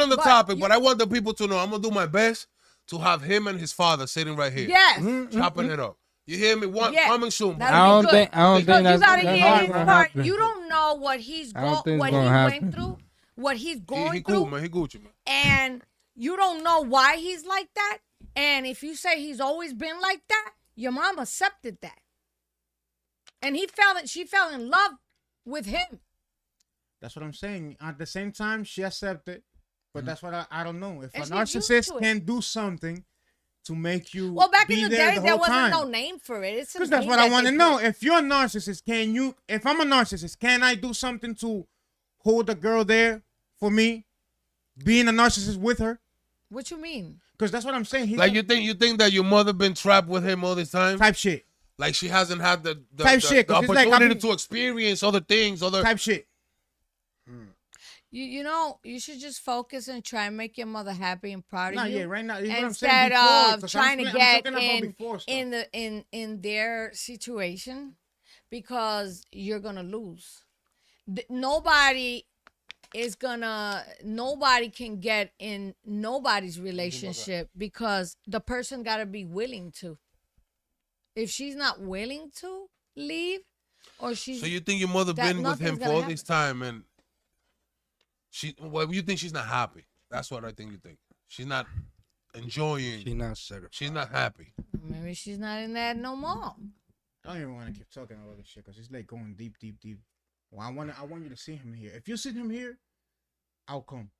on the but topic, you- but I want the people to know I'm gonna do my best to have him and his father sitting right here. Yes. Chopping it up. You hear me? Yeah. Coming soon. That'll I don't be good. think. I don't Because think you that's gotta that's hear not his gonna part. happen. You don't know what he's I don't think it's what he gonna happen. went through, what he's He going cool, through, man. He Gucci, man. and you don't know why he's like that. And if you say he's always been like that, your mom accepted that, and she fell in love with him. That's what I'm saying. At the same time, she accepted, but that's what I don't know. If And a she's used narcissist to it. can do something to make you Well, back be in the there day, the there whole wasn't time. no name for it. It's a Because that's name what I that want to they know. put. If you're a narcissist, if I'm a narcissist, can I do something to hold a girl there for me? Being a narcissist with her? What you mean? Because that's what I'm saying. He's Like a- you think that your mother been trapped with him all this time? type shit. Like she hasn't had the Type shit, the 'cause it's like opportunity I've been- to experience other things, other Type shit. You know, you should just focus and try and make your mother happy and proud of Nah, you. yeah, right now. It's what I'm Instead saying before, of 'cause trying to I'm get talking about before stuff. in their situation, because you're gonna lose. Nobody is gonna, nobody can get in nobody's relationship because the person gotta be willing to. If she's not willing to leave, or she's So you think your mother that been with him nothing's for gonna all happen. this time and you think she's not happy? That's what I think you think. She's not enjoying. She not certified. She's not happy. Maybe she's not in that no more. I don't even want to keep talking about this shit because it's like going deep, deep, deep. Well, I want you to see him here. If you see him here, I'll come.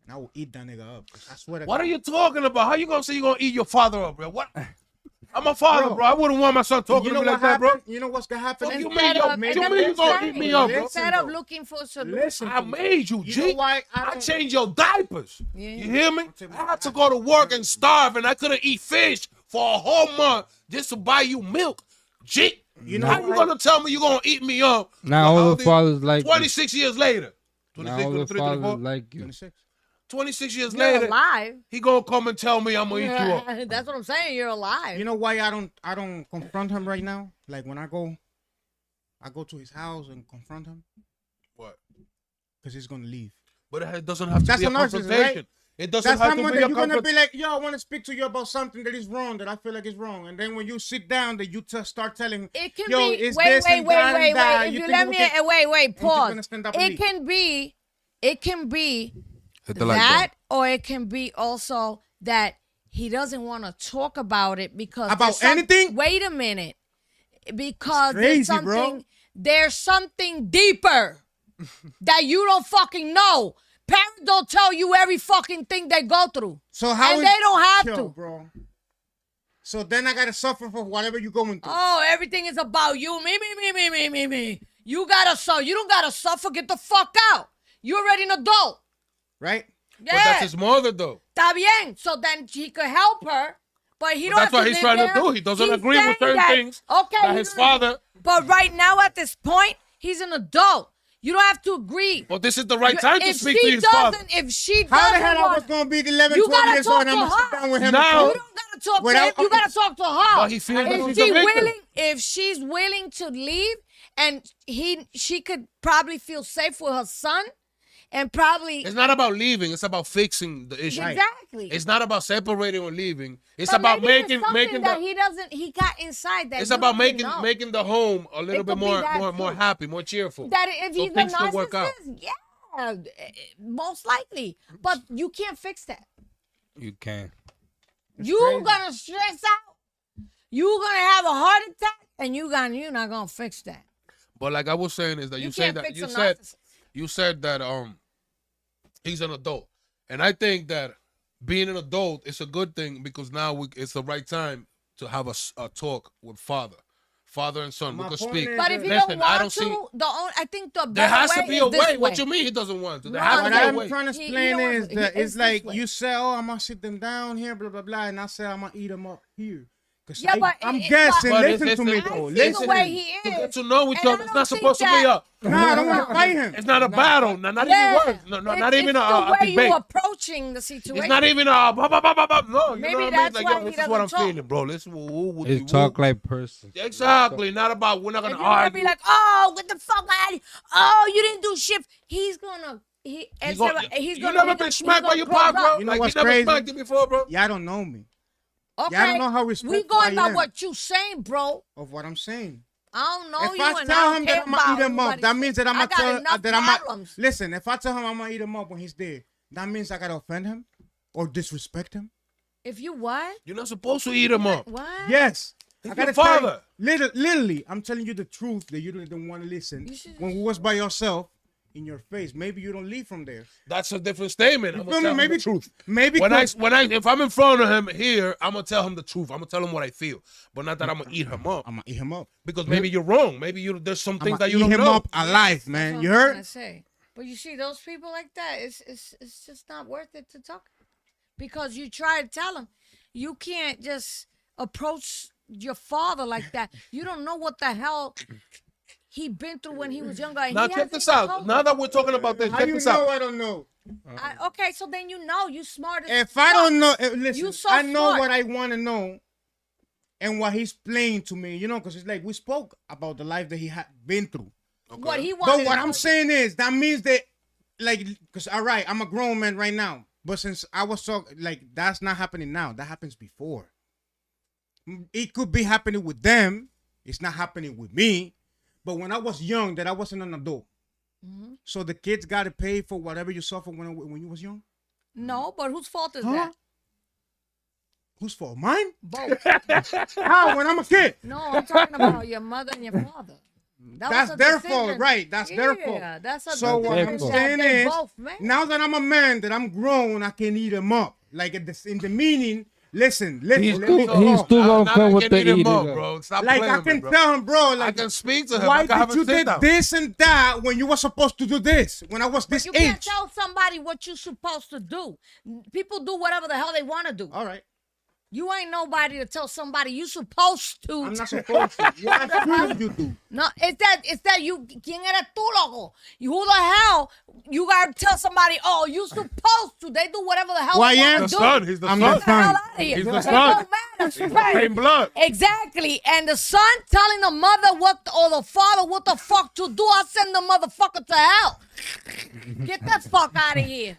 And I will eat that nigga up. I swear to What God. are you talking about? How you gonna say you gonna eat your father up, bro? What? I'm a father, bro. I wouldn't want my son talking to me like that, bro. You know what's gonna happen? Fuck you mean, Instead yo? of- You and mean then you gonna saying, eat me up, bro? Instead of though. looking for a solution. Listen I to me. made you, You G. know why I don't- changed your diapers. Yeah. You hear me? tell you I had to go to work and starve, and I couldn't eat fish for a whole month just to buy you milk. G. You know How you why? gonna tell me you gonna eat me up? Now for all how the fathers like you. 26 years later. Now 26, all the 23, fathers 24. like you. 26. 26 years You're later, alive. he gonna come and tell me I'm gonna eat you up. That's what I'm saying. You're alive. You know why I don't confront him right now? Like when I go to his house and confront him What? because he's gonna leave. But it doesn't have to That's be a a narcissist, confrontation. right? It doesn't That's have to someone be that a you're gonna confrontation. be like, yo, I want to speak to you about something that is wrong, that I feel like is wrong. And then when you sit down, that you start telling, It can yo, be. is Wait, this wait, and wait, that wait, and that. wait. If You you think let we me, can- wait, you're pause. gonna stand up and It leave. can be. It can be Hit the like that, button. or it can be also that he doesn't want to talk about it because About there's anything? Wait a minute, because crazy, there's bro. something. There's something deeper that you don't fucking know. Parents don't tell you every fucking thing they go through. So how And is- they don't have Yo, to. bro. So then I gotta suffer for whatever you're going through. Oh, everything is about you. Me. You gotta suffer. You don't gotta suffer. Get the fuck out. You're already an adult. Right? But that's Yeah. his mother, though. Está bien. So then he could help her. But he But don't that's have what to he's live trying to there. do. He doesn't He's agree with saying certain that, things Okay. that he his doesn't- father. But right now at this point, he's an adult. You don't have to agree. Well, this is the right time to If speak she to his father. doesn't, if she How the doesn't hell I was want, gonna be 11, You 12 gotta years old and talk I'm to gonna sit her. down with him? Now- you don't gotta talk to Without- him. You gotta talk to her. But he feels that If she's she a victim. willing, if she's willing to leave, and she could probably feel safe with her son, and probably It's not about leaving. It's about fixing the issue. exactly. It's not about separating or leaving. It's But about maybe making there's something that the. he got inside that It's you about don't even know. making the home a little It bit could be more that more too. happy, more cheerful. That if So he's a things can work out. narcissist, yeah, most likely. But you can't fix that. You can. You crazy. gonna stress out. You gonna have a heart attack, and you're not gonna fix that. But like I was saying is that you say can't that fix you a said narcissist. you said that he's an adult, and I think that being an adult is a good thing because now it's the right time to have a talk with father and son. My We could point speak. is- But if you Listen, don't I want don't to, see- I think the There better has to way be is a this way. What you mean he doesn't want to? There No, has to What be a I'm way. trying to He explain don't is want- that he- it's it's like this way. you say, "Oh, I'm gonna sit them down here, blah blah blah," and I say, "I'm gonna eat them up here." Cause Yeah, but I'm it- guessing. but Listen it's- to me, it's- though. I see Listen. the way he To get is. to know each And I other. It's don't not think supposed to be that- a. Nah, I don't want to fight him. It's not a battle. Not even words. No, not even it's a the way debate. you approaching the situation. It's not even a blah, blah, blah, blah, blah. No, you Maybe know what I mean? that's Like, why yo, he this is what I'm doesn't talk. feeling, bro. Listen, It's talk like person. Exactly. Not about we're not If gonna you're gonna argue. be like, oh, what the fuck, man? Oh, you didn't do shit. He's gonna. You He's never been smacked by your pop, bro. You know Like what's you never crazy? smacked it before, bro. Y'all don't know me. Okay. Y'all don't know how We respectful going I by am what you saying, bro. of what I'm saying. I don't know If you, I and tell I him don't care that I'm gonna about eat him up, everybody's that means that I'm I gonna got tell enough that I'm problems. listen. If I tell him I'm gonna eat him up when he's dead, that means I gotta offend him or disrespect him. If you what? You're not supposed to eat him up. What? Yes. He's I gotta your tell you- father. literally, I'm telling you the truth that you don't want to listen. You should- When we was by yourself, in your face, maybe you don't leave from there. That's a different statement. You I'm feel gonna me? tell him Maybe the truth. Maybe If I'm in front of him here, I'm gonna tell him the truth. I'm gonna tell him what I feel, but not that I'm gonna eat him up. I'm gonna eat him up. Because maybe you're wrong. Maybe there's some I'm things gonna that you eat don't him know. up alive, That's man. what You I'm trying heard? to say. But you see, those people like that, it's just not worth it to talk. Because you try to tell them, you can't just approach your father like that. You don't know what the hell he been through when he was younger. And Now he check hasn't this even out. told Now you. that we're talking about this, How check you this know out. I don't know? Okay, so then you know you smart as If I fuck. don't know, listen, You so I know smart. what I want to know and what he's playing to me, you know, because it's like we spoke about the life that he had been through. what he But wanted. what I'm saying is that means that, like, because all right, I'm a grown man right now, but since I was talking, like, that's not happening now. That happens before. It could be happening with them. It's not happening with me. But when I was young, that I wasn't an adult. Mm-hmm. So the kids got to pay for whatever you suffered when you was young. No, but whose fault is Huh? that? Whose fault? Mine? Both. How? When I'm a kid? No, I'm talking about your mother and your father. That That's was a their decision. fault, right? That's their fault. Yeah, that's a So what their I'm fault. saying they is, both made. now that I'm a man, that I'm grown, I can eat them up. Like in the meaning, listen, He's let me too, he's talk. too Now gonna come I with can the eat him eating. up, bro. Stop Like playing I with me, can bro. tell him, bro. I Like, can speak to him. why I can have did a you sit did down. this and that when you were supposed to do this? When I was But this you can't age. tell somebody what you're supposed to do. People do whatever the hell they want to do. All right, You ain't nobody to tell somebody you supposed to. I'm not supposed to. What should you do? No, it's that you. ¿Quién eres tú, loco? Who the hell? You gotta tell somebody. Oh, you supposed to. They do whatever the hell Why they am want The to do. son. He's the I'm son. the Get the hell son. out of here. He's the It son. don't matter. He's the same blood. Exactly. And the son telling the mother or the father what the fuck to do. I send the motherfucker to hell. Get that fuck out of here.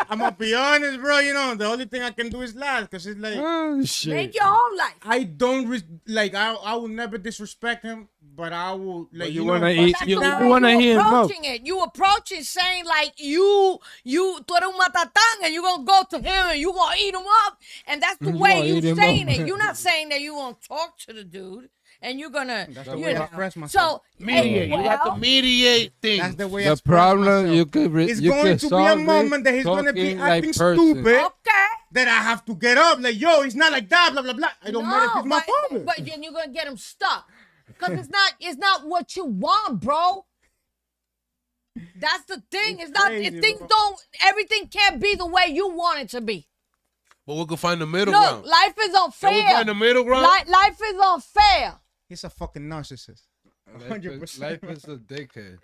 I'm gonna be honest, bro. You know, the only thing I can do is laugh because it's like Oh shit! Make your own life. I don't like. I will never disrespect him, but I will like. But you know, wanna if I eat- sit you down- You wanna hear him out. approaching it. You approaching saying like tú eres un matatán and you gonna go to him and you gonna eat him up. And that's the You way gonna you eat him saying up. it. You're not saying that you gonna talk to the dude and you're gonna That's the you way I know. express myself. So Mediate. You got to well, mediate things. That's the way I The express problem myself. you could It's you going could to be a solve it moment that he's gonna be talking like acting person. stupid. okay. That I have to get up. Like, yo, it's not like that. Blah blah blah. I don't matter if it's my father. But then you're gonna get him stuck. Cause it's not what you want, bro. That's the thing. It's not crazy, if things bro. don't everything can't be the way you want it to be. But we could find the middle Look, ground. life is Can we unfair. find the middle ground? Life is unfair. He's a fucking narcissist. Life is 100%. life is a dickhead.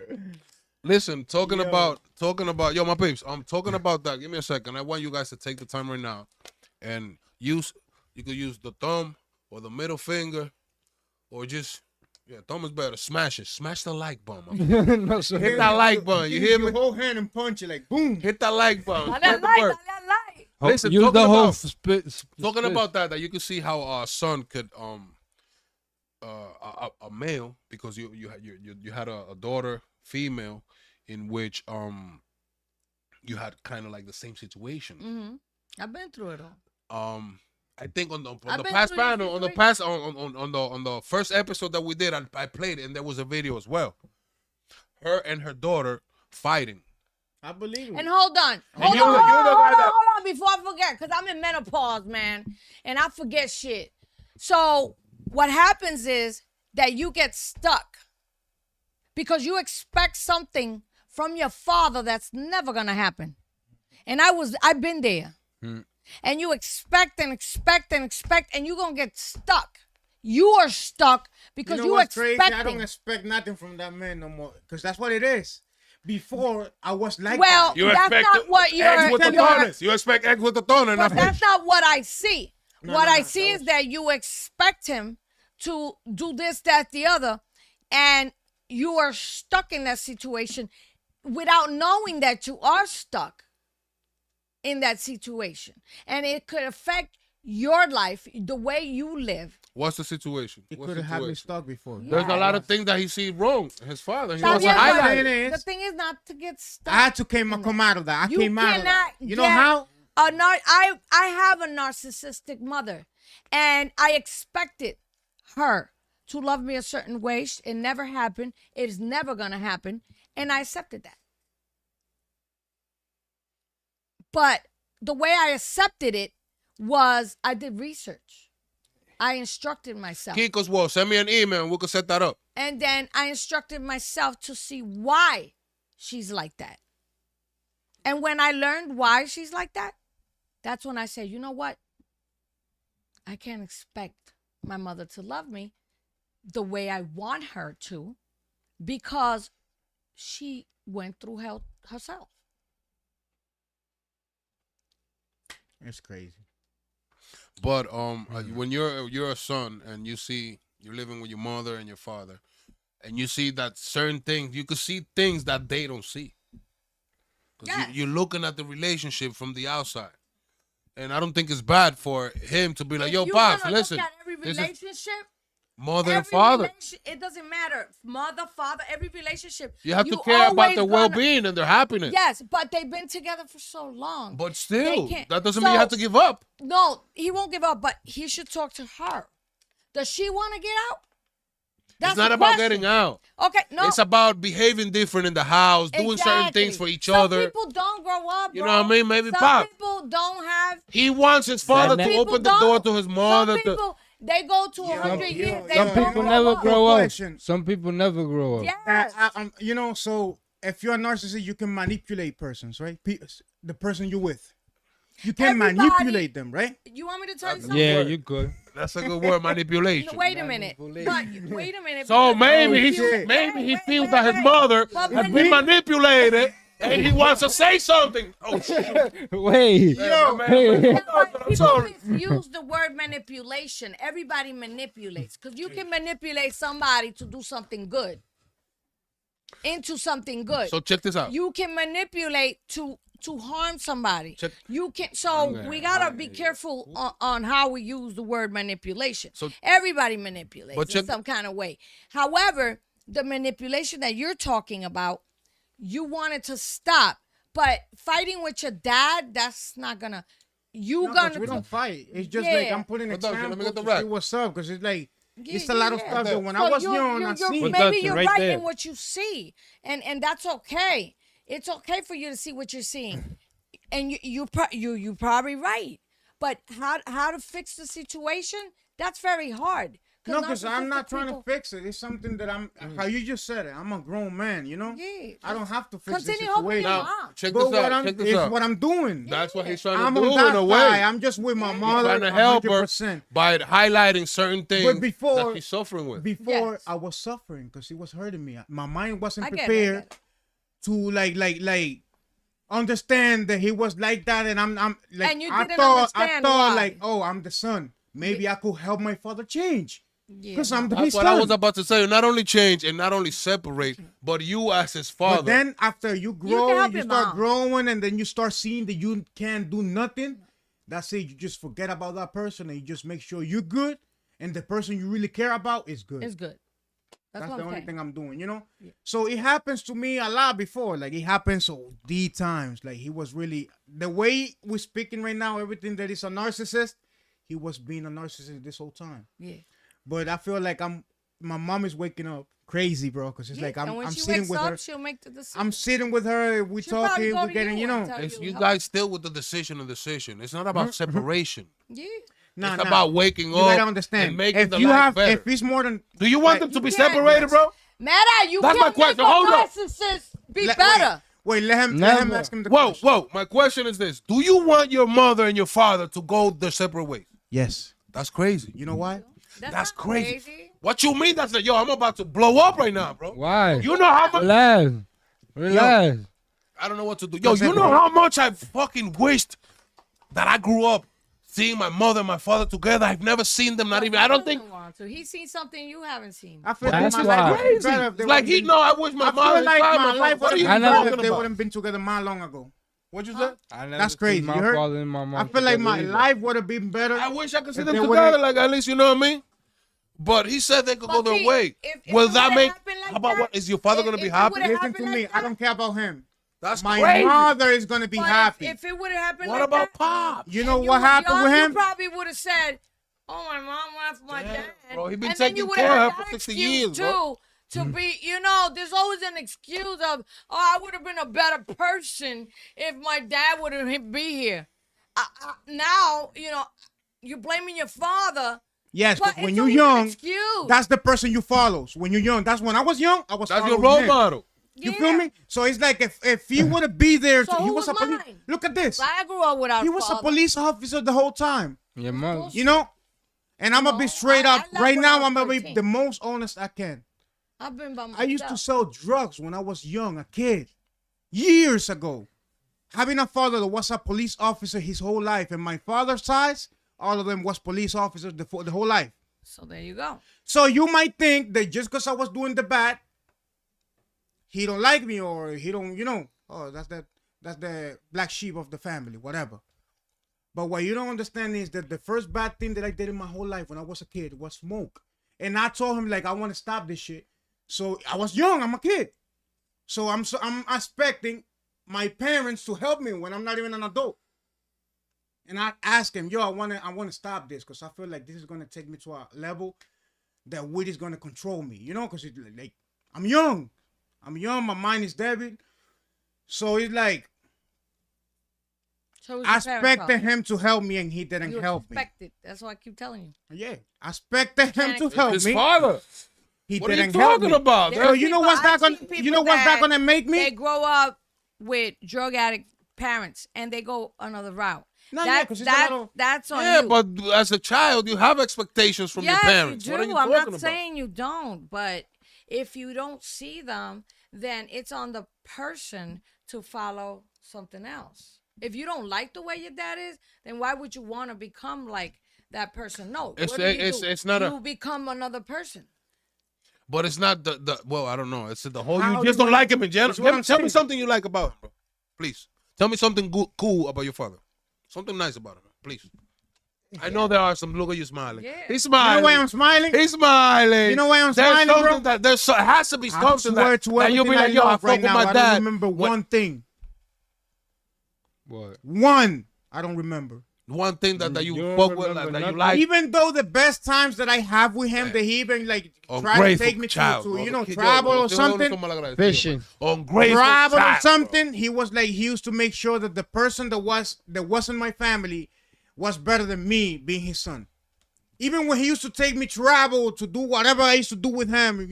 Listen, talking Yo. about yo, my peeps. I'm talking about that. Give me a second. I want you guys to take the time right now and you could use the thumb or the middle finger or just thumb is better. Smash it. Smash the like button. No, so Hit that like button. You hear Your me? whole hand and punch it like boom. Hit that like button. Dale Spread the like, word. dale like. Listen, use talking the whole about- spit. Talking about that you can see how a son could a male, because you had a daughter, female, in which you had kind of like the same situation. Mm-hmm. I've been through it all. I think on the I've been past through this panel, on the past on the first episode that we did, I played it and there was a video as well. Her and her daughter fighting. I believe it. And hold on. And Hold you're on, the guy that- hold on before I forget, because I'm in menopause, man. And I forget shit. So what happens is that you get stuck because you expect something from your father that's never gonna happen. And I've been there. And you expect and expect and expect, and you're gonna get stuck. You are stuck because You you know what's crazy? I don't expecting. expect nothing from that man no more. Because that's what it is. Before, I was like Well, that. You that's expect not what eggs with the you're toners. You expect eggs with the toner, but not that's fish. not what I see. No, What no, I no, see that is was- that you expect him to do this, that, the other, and you are stuck in that situation without knowing that you are stuck in that situation. And it could affect your life, the way you live. What's the situation? He What's could the have had me situation? stuck before. There's a Yeah. lot of things that he sees wrong. His father. He Está wants to bien, but highlight it it. is. The thing is not to get stuck. I had to come out of that. I You came out of that. cannot You know get how? I have a narcissistic mother, and I expected her to love me a certain way. It never happened. It is never gonna happen, and I accepted that. But the way I accepted it was I did research. I instructed myself. Kiko's Wall. Send me an email and we can set that up. And then I instructed myself to see why she's like that. And when I learned why she's like that, that's when I said, you know what? I can't expect my mother to love me the way I want her to because she went through hell herself. It's crazy. But when you're a son and you see you're living with your mother and your father, and you see that certain things, you could see things that they don't see. 'Cause Yes. you're looking at the relationship from the outside. And I don't think it's bad for him to be like, If yo, you're Pops, gonna listen, look at every this is relationship, mother and every father. it doesn't matter. Mother, father, every relationship. You have to care about always their gonna- well-being and their happiness. Yes, but they've been together for so long. But still, can't- that doesn't mean you have to so- give up. No, he won't give up, but he should talk to her. Does she want to get out? That's It's not the about question. getting out. Okay, no. It's about behaving different in the house, doing certain Exactly. things for each Some other. people don't grow up. You know bro. what I mean? Maybe Some Pop. people don't have. He wants his father Some to people open the door don't. to his mother. Some people they go to 100 yo, years. They Some yo, don't people yo, never up. grow up. Question. Some people never grow up. Yes. You know, so if you're a narcissist, you can manipulate persons, right? The person you're with, you can Everybody- manipulate them, right? You want me to tell you something? Yeah, you good. That's a good word, manipulation. No, wait a minute. But wait a minute. So because- maybe Oh, he shit. maybe he Wait, feels wait, that his wait. mother But has been manipulated and he wants to say something. Oh shit. Wait. Yo, That's why I'm people sorry. misuse the word manipulation. Everybody manipulates because you can manipulate somebody to do something good into something good. So check this out. You can manipulate to harm somebody. Check- You can. So Okay, we gotta be careful on how we use the word manipulation. So- Everybody manipulates But in check- some kind of way. However, the manipulation that you're talking about, you wanted to stop. But fighting with your dad, that's not gonna. You No, 'cause gonna. we don't fight. It's just like Yeah. I'm putting an Hold on, let me example get the to see rap. what's up, because it's like it's Yeah, a lot of yeah. stuff that when So I was you're- young, I you're- seen. But maybe that's you're right right there. in what you see, and that's okay. It's okay for you to see what you're seeing, and you're probably right. But how to fix the situation? That's very hard. No, because I'm not narcissistic trying people- to fix it. It's something that I'm. How you just said it. I'm a grown man. You know. Yeah, I don't have to fix the continue helping situation. your Now, mom. check But this what out. I'm, Check this it's out. what I'm doing. That's what he's trying to I'm do on in that a side. way. I'm just with my He's mother. trying to help her 100%. by highlighting certain things But before- that she's suffering with. Before Yes. I was suffering because he was hurting me. My mind wasn't I get it, I prepared get it. to like understand that he was like that, and I'm like And you I didn't thought understand why. why. Like, oh, I'm the son. Maybe I could help my father change Yeah, because I'm no. his That's what son. I was about to say. Not only change and not only separate, but you as his father. But then after you can grow, help you your start mom. growing, and then you start seeing that you can't do nothing. That's it. You just forget about that person, and you just make sure you're good, and the person you really care about is good. It's good. That's, That's what the I'm only saying. thing I'm doing, you know? So it happens to me a lot before. Like, it happens OD times. Like, he was really... The way we're speaking right now, everything that is a narcissist, he was being a narcissist this whole time. Yeah. But I feel like my mom is waking up crazy, bro, because it's like and I'm when she sitting wakes with up, her. she'll make the decision. I'm sitting with her, we She'll probably talking, go we're to getting, you and know... tell It's you help. guys still with the decision. It's not about separation. Yeah. Nah, It's nah. about waking You up gotta understand. and making If the you life have, better. if it's more than... Do you want like, them to be you can't- separated, bro? Meta, you That's my can't question. make a Hold up. narcissist be Let- better. Wait, let him Never. ask him the Whoa, question. whoa. My question is this. Do you want your mother and your father to go their separate ways? Yes. That's crazy. You know why? That's not crazy. What you mean? That's like, yo, I'm about to blow up right now, bro. Why? You know how much... Relax. Relax. I don't know what to do. Yo, you know how much I fucking wished that I grew up seeing my mother and my father together. I've never seen them, not even... I don't think... So he's seen something you haven't seen. I feel That's like my life why. would be Crazy. better if they It's like would've he been- know I wish my I mom feel and like father... my life What would are you have been I know. better talking if they about? wouldn't been together my long ago. What you said? I never That's seen crazy. My You heard? father and my mom I feel like my together either. life would have been better. I wish I could see If them they together, would've- like at least, you know what I mean? But he said they could go But their see, way. if Will it that would've make... happened like How about that, what? Is your father going to if be it happy? would've Listen to happened me. like I that. don't care about him. That's My crazy. mother is gonna be But happy. If it would have happened What like about that, Pop? You know and what were happened young, with you him? probably would have said, "Oh, my mom left my Damn, dad." bro, he been and then taking you would care of have her that for 60 excuse years, bro. too, to be, you know, there's always an excuse of, "Oh, I would have been a better person if my dad would have be here." Now, you know, you're blaming your father. Yes, but when it's you're only an young, excuse. that's the person you follow. So when you're young, that's when I was young. I was. That's your following role him. model. You Yeah. feel me? So it's like if he would have be there, So he who was a was police. mine? Look at this. I grew up without He was a father. police officer the whole time. Your mom. You know. And I'm gonna be No, straight I up left right when I now. was I'm gonna be 13. the most honest I can. I've been by myself. I used to sell drugs when I was young, a kid, years ago. Having a father that was a police officer his whole life, and my father's side, all of them was police officers the whole life. So there you go. So you might think that just because I was doing the bad, he don't like me or he don't, oh, that's the black sheep of the family, whatever. But what you don't understand is that the first bad thing that I did in my whole life when I was a kid was smoke. And I told him, like, I want to stop this shit. So I was young, I'm a kid. So I'm expecting my parents to help me when I'm not even an adult. And I asked him, yo, I want to stop this because I feel like this is going to take me to a level that weed is going to control me, because like I'm young, my mind is dead. So it's like I expected him to help me and he didn't help me. That's why I keep telling you. Yeah, I expected him to help me. His father. He what didn't are you talking help me. about? So you know what's that gonna make me? They grow up with drug addict parents and they go another route. No, that's on yeah, you. but as a child, you have expectations from your parents. You do. What are you I'm talking not saying you don't, but if you don't see them, then it's on the person to follow something else. If you don't like the way your dad is, then why would you want to become like that person? No, it's not you become another person. But it's not the well, I don't know. It's the whole. How You just don't like him in general. Tell me saying. something you like about him, bro. Please tell me something cool about your father. Something nice about him, please. I know there are some. Look at you smiling. Yeah. He's smiling. You know why I'm smiling? He's smiling. You know why I'm There's smiling, bro? something that it has to be something that you'll be like, yo, I fuck with my I dad. don't remember one thing. What? One. I don't remember. One thing that you don't fuck with, remember that you nothing? like. Even though the best times that I have with him, that he even like try to take me to travel or something, Fishing. Ungrateful travel or child, something, he was like, he used to make sure that the person that wasn't my family was better than me being his son. Even when he used to take me travel to do whatever I used to do with him,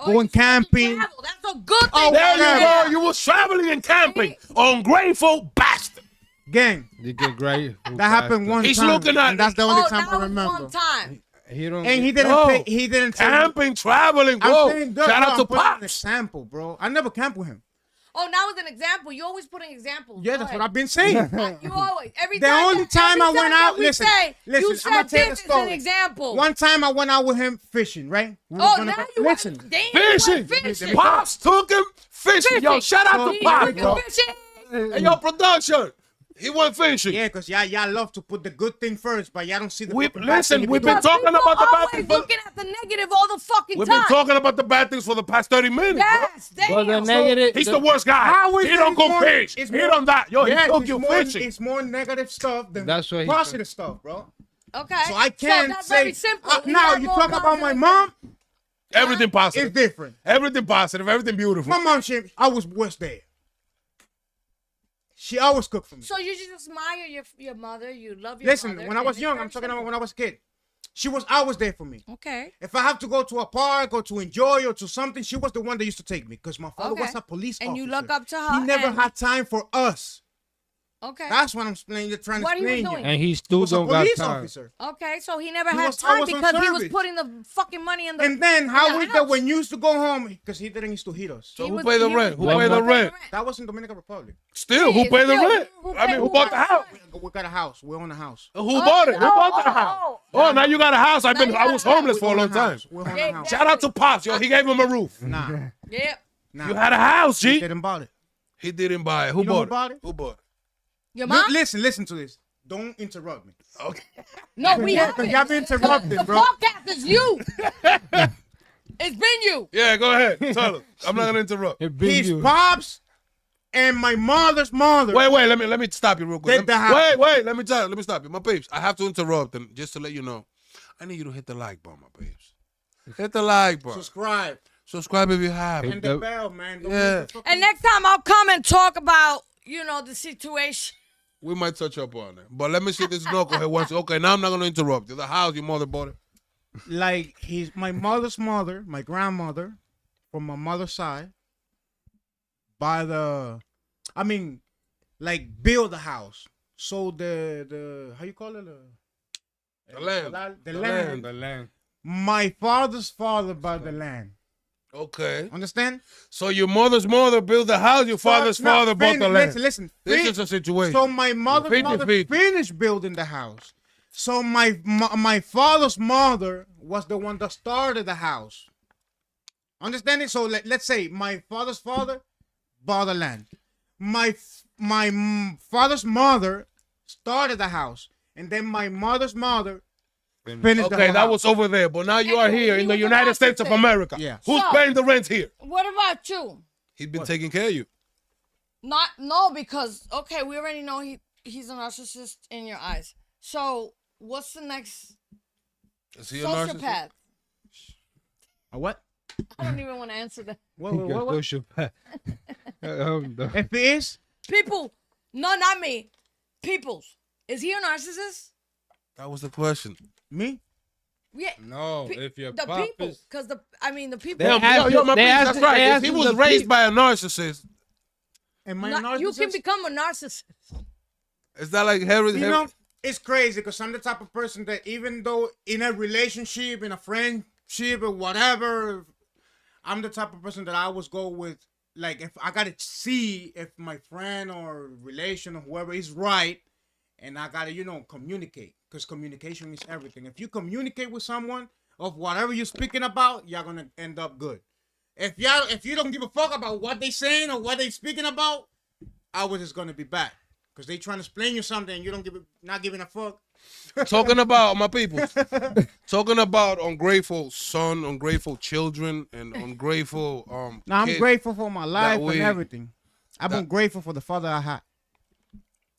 going camping. That's a good thing. Oh, There you go. You was traveling and camping. Ungrateful bastard. Gang, You get great. that happened one He's time. looking at and that's the only Oh, time that I was remember. one time. He don't. And he didn't. No. He didn't. Take me. Camping, traveling, I'm bro. saying, Shout out to I'm putting an Pops. example, bro. I never camped with him. Oh, now it's an example. You're always putting examples. Yeah, Go that's ahead. what I've been saying. You always. Every The time. only time I went out, that we listen, say, you I'm said gonna tell you the this is an story. example. One time I went out with him fishing, right? We was Oh, gonna now go- you listen. Fishing. Pops took him fishing. Yo, shout out to Pops, bro. Hey, yo, production. He went fishing. Yeah, because y'all love to put the good thing first, but y'all don't see the. We've fucking bad thing been doing. talking about the bad things. Looking at the negative all the fucking We've time. been talking about the bad things for the past 30 minutes. Yes, But the damn. negative. He's the worst guy. How is He don't it go more- fish. it's He more- don't that. Yo, Yes, he took it's you more, fishing. It's more negative stuff than That's what he positive stuff, bro. Okay. So I can't that's say. very simple. He Now got you more talk about my positive mom. Everything It's positive. different. Everything positive. Everything beautiful. My mom, I was there. She always cooked for me. So you just admire your mother. You love your Listen, mother. when I was and young, it's I'm very talking about simple. when I was a kid. She was always there for me. Okay. If I have to go to a park or to enjoy or to something, she was the one that used to take me because my father Okay. was a police officer. And you look up to her. He never and- had time for us. Okay. That's what I'm trying to What he was explain you. doing? And he He still was a don't got police time. officer. Okay, so he never He had was time always on because he was service. putting the fucking money in the. And then in how the is that house. when you used to go home, because he didn't used to hit us. So He who was- paid the he rent? was- Who paid the rent? That was in Dominican Republic. Still, who Yeah, paid the still, rent? I mean, who bought the house? We got a house. We own a house. Who bought it? Who bought the house? oh. Oh, now you got a house. Now you I got was a house. homeless for a We own long time. We own Yeah, a house. Shout out to Pops, yo. He gave him a roof. Nah, Yep. nah. You had a house, He G. didn't buy it. He didn't buy it. Who You know who bought bought it? it? Who bought it? Your mom? Listen to this. Don't interrupt me. Okay. No, we Yeah, haven't. y'all been interrupted, bro. Podcast is you. It's been you. Yeah, go ahead. Tell him. I'm not gonna interrupt. It been His you. pops and my mother's mother. Wait. Let me stop you real quick. Did the house. Wait. Let me stop you, my babes. I have to interrupt and just to let you know. I need you to hit the like button, my babes. Hit the like button. Subscribe. Subscribe if you have. And the bell, man. Don't Yeah. miss the fucking- And next time I'll come and talk about, the situation. We might touch up on it. But let me see this knuckle here once. Okay, now I'm not gonna interrupt you. The house your mother bought it. Like my mother's mother, my grandmother, from my mother's side, build the house. So the how you call it? The land. The The land. The land. My father's father bought the land. Okay. Understand? So your mother's mother built the house, your father's No, father bought the land. Listen. This is a situation. So my mother's mother 50-50. finished building the house. So my father's mother was the one that started the house. Understand it? So let's say my father's father bought the land. My father's mother started the house, and then my mother's mother finished the Okay, whole that house. was over there, but now you are Anyway, here he in the was a United States of narcissist. America. Yeah. Who's So- paying the rent here? What about you? He's been taking care of you. No, because okay, we already know he's a narcissist in your eyes. So what's the next Is he a narcissist? sociopath? A what? I don't even want to answer that. What? Sociopath. If it is, People, no, not me. Peoples, is he a narcissist? That was the question. me? Yeah. No, Pe- if your the pop people, is... because the people. They ask you- my they piece, ask- that's they right. If ask he you was the raised pe- by a narcissist, Am I a narcissist? You can become a narcissist. is that like Harry? You know, it's crazy because I'm the type of person that even though in a relationship, in a friendship or whatever, I'm the type of person that I always go with, like, if I gotta see if my friend or relation or whoever is right, and I gotta, communicate, because communication is everything. If you communicate with someone of whatever you're speaking about, you're gonna end up good. If you don't give a fuck about what they saying or what they speaking about, ours is gonna be bad. Because they trying to explain you something and you don't not giving a fuck. Talking about my people, talking about ungrateful son, ungrateful children, and ungrateful Now I'm kids. grateful for my life we- and everything. I've been grateful for the father I had.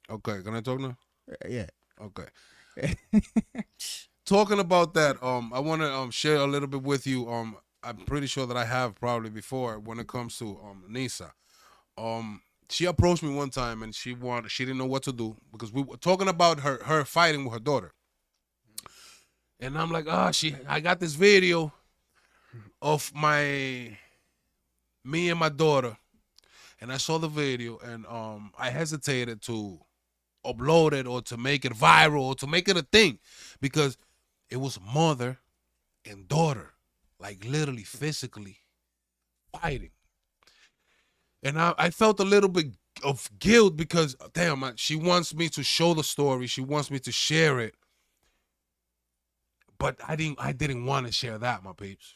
Okay, can I talk now? Yeah. Okay. Talking about that, I want to share a little bit with you. I'm pretty sure that I have probably before when it comes to Nisa. She approached me one time and she didn't know what to do because we were talking about her fighting with her daughter. And I'm like, I got this video of me and my daughter, and I saw the video and I hesitated to upload it or to make it viral or to make it a thing because it was mother and daughter, like literally physically fighting. And I felt a little bit of guilt because, damn, she wants me to show the story. She wants me to share it. But I didn't want to share that, my peeps.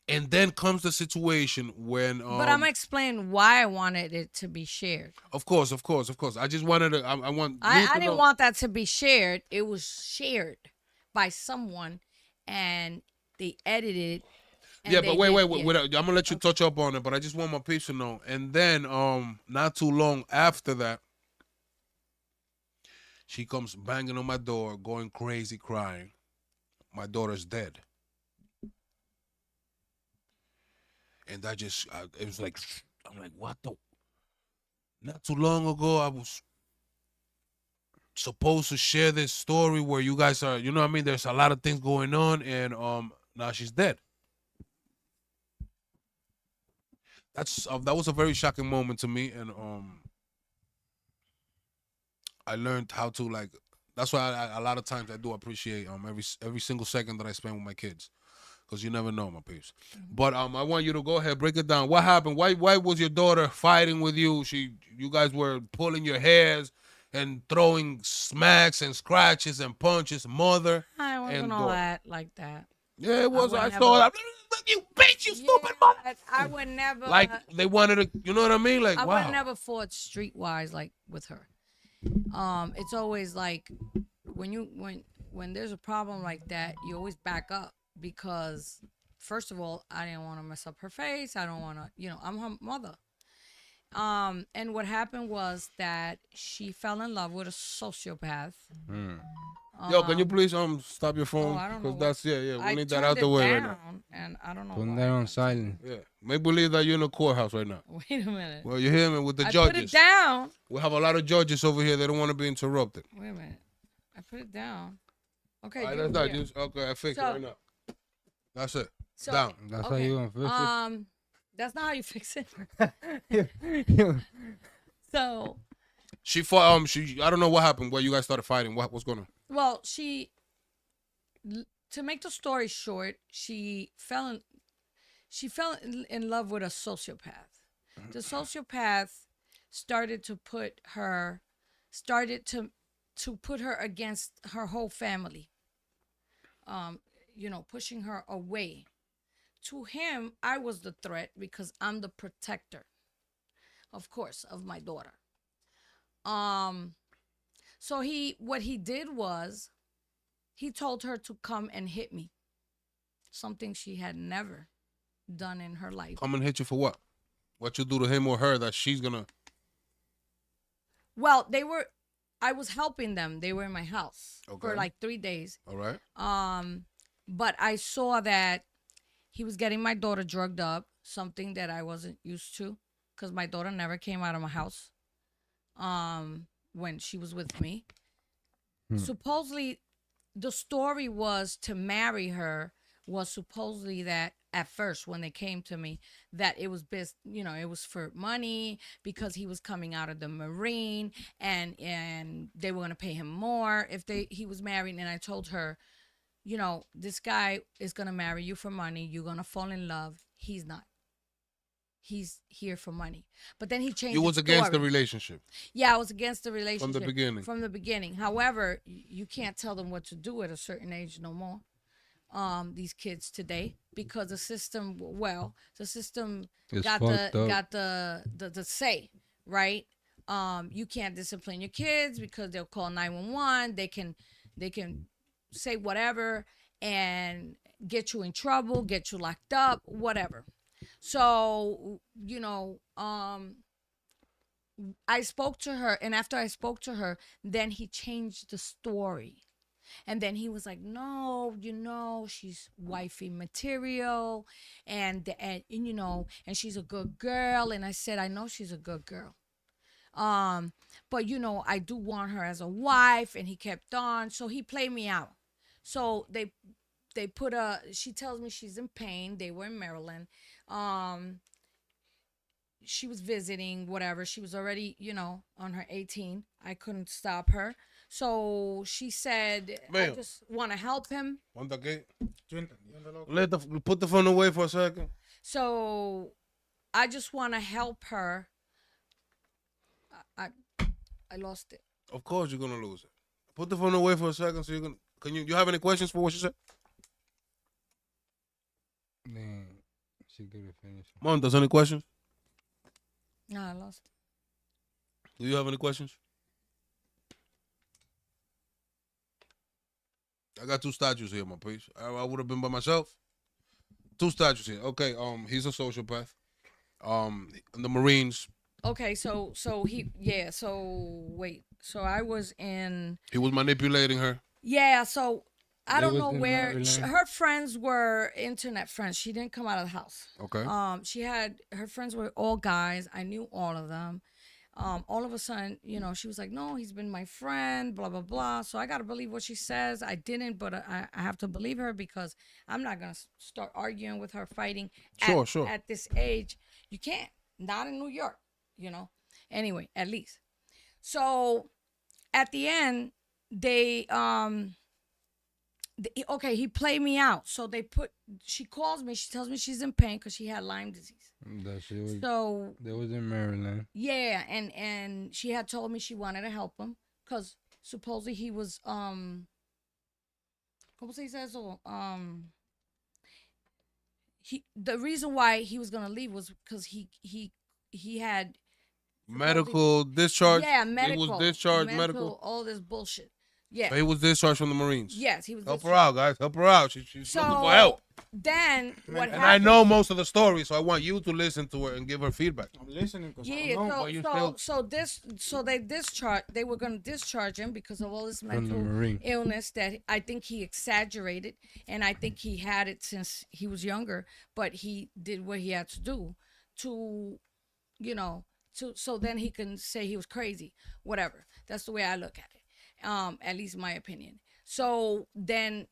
And then comes the situation when... But I'm going to explain why I wanted it to be shared. Of course. I just wanted to... I want you I to didn't know. want that to be shared. It was shared by someone and they edited. And Yeah, they but wait. did- I'm gonna let you touch up on it, but I just want my peeps to know. And then, not too long after that, she comes banging on my door, going crazy, crying. My daughter's dead, and it was like, I'm like, what the? Not too long ago, I was supposed to share this story where you guys are, you know what I mean? There's a lot of things going on, and now she's dead. That was a very shocking moment to me, and I learned how to like. That's why a lot of times I do appreciate every single second that I spend with my kids, because you never know, my peeps. But I want you to go ahead, break it down. What happened? Why was your daughter fighting with you? You guys were pulling your hairs and throwing smacks and scratches and punches. Mother I wasn't and all daughter. that like that. Yeah, it was. would I never- saw that. You bitch, you stupid mother. but I would never. Like they wanted to, you know what I mean? Like I wow. would never fought streetwise like with her. It's always like when there's a problem like that, you always back up because first of all, I didn't want to mess up her face. I don't want to, I'm her mother. And what happened was that she fell in love with a sociopath. Yo, can you please stop your phone? I don't know Because what- we I need that turned out the it way down, right now. and I don't know Putting why. that on silent. Yeah, make believe that you're in a courthouse right now. Wait a minute. Well, you hear me with the I judges. put it down. We have a lot of judges over here. They don't want to be interrupted. Wait a minute. I put it down. Okay. All right, you that's not here. just okay. I fixed it So- right now. That's it. So- Down. That's Okay. how you gonna fix That's not how you fix it. it. So, She fought. I don't know what happened. Where you guys started fighting. What's going on? well, to make the story short, she fell in love with a sociopath. The sociopath started to put her against her whole family. pushing her away. To him, I was the threat because I'm the protector, of course, of my daughter. So what he did was he told her to come and hit me, something she had never done in her life. Come and hit you for what? What you do to him or her that she's gonna? Well, I was helping them. They were in my house for Okay. like 3 days. All right. But I saw that he was getting my daughter drugged up, something that I wasn't used to, because my daughter never came out of my house when she was with me. Supposedly, the story was to marry her was supposedly that at first when they came to me that it was it was for money because he was coming out of the Marine and they were going to pay him more if he was married. And I told her, this guy is going to marry you for money. You're going to fall in love. He's not. He's here for money. But then he changed. You was the against the story. relationship Yeah, I was against the relationship from the beginning. From the beginning. However, you can't tell them what to do at a certain age no more. These kids today, because the system It's got fucked up. the say, right? You can't discipline your kids because they'll call 911. They can say whatever and get you in trouble, get you locked up, whatever. So, I spoke to her, and after I spoke to her, then he changed the story. And then he was like, no, she's wifey material and she's a good girl. And I said, I know she's a good girl. But I do want her as a wife. And he kept on. So he played me out. So they she tells me she's in pain. They were in Maryland. She was visiting, whatever. She was already, on her 18. I couldn't stop her. So she said, I just want to help him. Put the phone away for a second. So I just want to help her. I lost it. Of course you're gonna lose it. Put the phone away for a second so you have any questions for what she said? Man, she could have finished. Montas, any questions? No, I lost it. Do you have any questions? I got 2 statues here, my piece. I would have been by myself. 2 statues here. Okay, he's a sociopath. In the Marines. Okay, so wait. So I was in. He was manipulating her. Yeah, so I don't was know in where Maryland. her friends were internet friends. She didn't come out of the house. Okay. Her friends were all guys. I knew all of them. All of a sudden, she was like, no, he's been my friend, blah, blah, blah. So I got to believe what she says. I didn't, but I have to believe her because I'm not going to start arguing with her, fighting. Sure. At this age, you can't. Not in New York, Anyway, at least. So at the end, he played me out. So she calls me. She tells me she's in pain because she had Lyme disease. That shit was. So That was in Maryland. yeah, and she had told me she wanted to help him because supposedly he was ¿cómo se dice eso? The reason why he was gonna leave was because he had Medical discharge. yeah, He medical, was discharged medical. all this bullshit. Yeah. He was discharged from the Marines. Yes, he was. Help her out, guys. Help her out. She's So looking for help. then what happened? And I know most of the story, so I want you to listen to her and give her feedback. I'm listening because I Yeah, don't know. but you still- they were gonna discharge him because of all this From the mental Marine. illness that I think he exaggerated, and I think he had it since he was younger, but he did what he had to do to so then he can say he was crazy, whatever. That's the way I look at it, at least my opinion. So then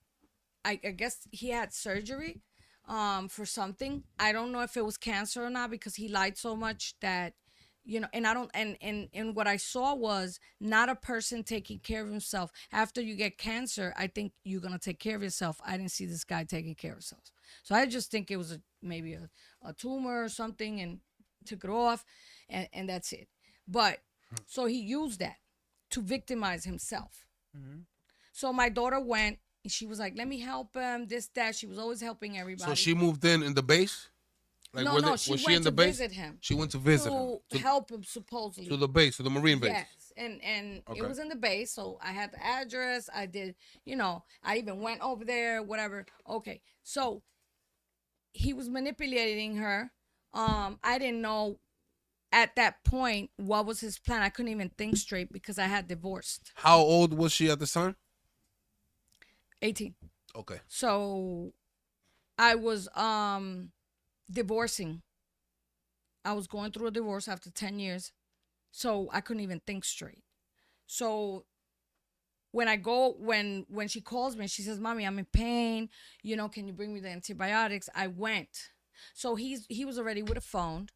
I guess he had surgery for something. I don't know if it was cancer or not because he lied so much that and I don't and what I saw was not a person taking care of himself. After you get cancer, I think you're gonna take care of yourself. I didn't see this guy taking care of himself. So I just think it was maybe a tumor or something and took it off and that's it. But so he used that to victimize himself. So my daughter went she was like, let me help him, this, that. She was always helping everybody. So she moved in the base? No, were no, they- she was went in the to base? visit him. She went to visit to him. help him, supposedly. To the base, to the Marine base. Yes, and Okay. it was in the base, so I had the address. I did, I even went over there, whatever. Okay, so he was manipulating her. I didn't know at that point what was his plan. I couldn't even think straight because I had divorced. How old was she at the time? 18. Okay. So I was divorcing. I was going through a divorce after 10 years. So I couldn't even think straight. So when she calls me, she says, Mommy, I'm in pain. Can you bring me the antibiotics? I went. So he was already with a phone,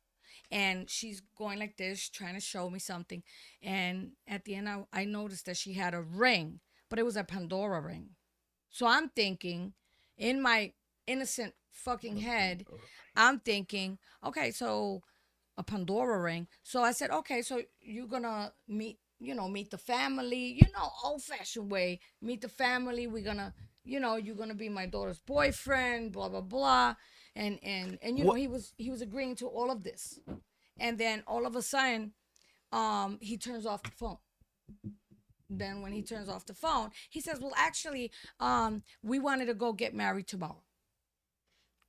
and she's going like this, trying to show me something. And at the end, I noticed that she had a ring, but it was a Pandora ring. So I'm thinking, in my innocent fucking head, I'm thinking, okay, so a Pandora ring. So I said, okay, so you're gonna meet the family, old-fashioned way, meet the family. We're gonna, you're gonna be my daughter's boyfriend, blah blah blah, and he was agreeing to all of this, and then all of a sudden, he turns off the phone. Then when he turns off the phone, he says, well, actually, we wanted to go get married tomorrow.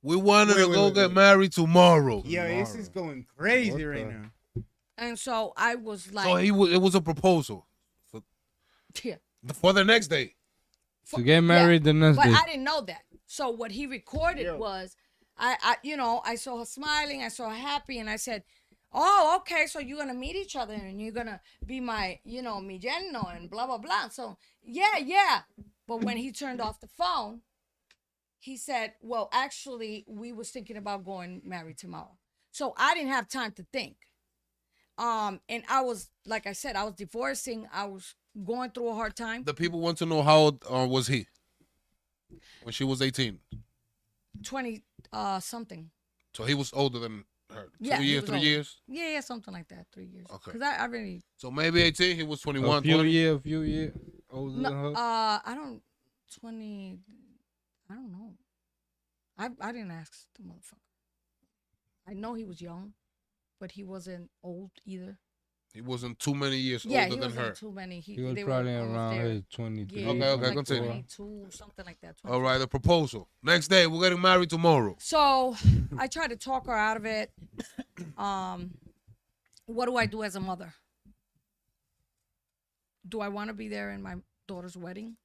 We wanted to go get married tomorrow. Yeah, this is going crazy What right the- now. And so I was like, So it was a proposal yeah. for the next day. To get married the next But day. I didn't know that. So what he recorded Yo. was, I saw her smiling, I saw her happy, and I said, oh, okay, so you're gonna meet each other and you're gonna be my, mi yerno and blah blah blah. So yeah. But when he turned off the phone, he said, well, actually, we was thinking about going married tomorrow. So I didn't have time to think. And I was, like I said, I was divorcing. I was going through a hard time. The people want to know how old was he when she was 18. 20 something. So he was older than her. Yeah, 2 he years, was 3 older. years. Yeah, something like that. 3 years. Okay. Because I really So maybe 18. He was 21, A few 20. years older no, than her. I don't 20. I don't know. I didn't ask the motherfucker. I know he was young, but he wasn't old either. He wasn't too many years Yeah, older he than wasn't her. too many. He was they probably were almost around there. his 23. Yeah, Okay, like continue. 22, something like that. All right, the proposal. Next day, we're getting married tomorrow. So I tried to talk her out of it. What do I do as a mother? Do I want to be there in my daughter's wedding?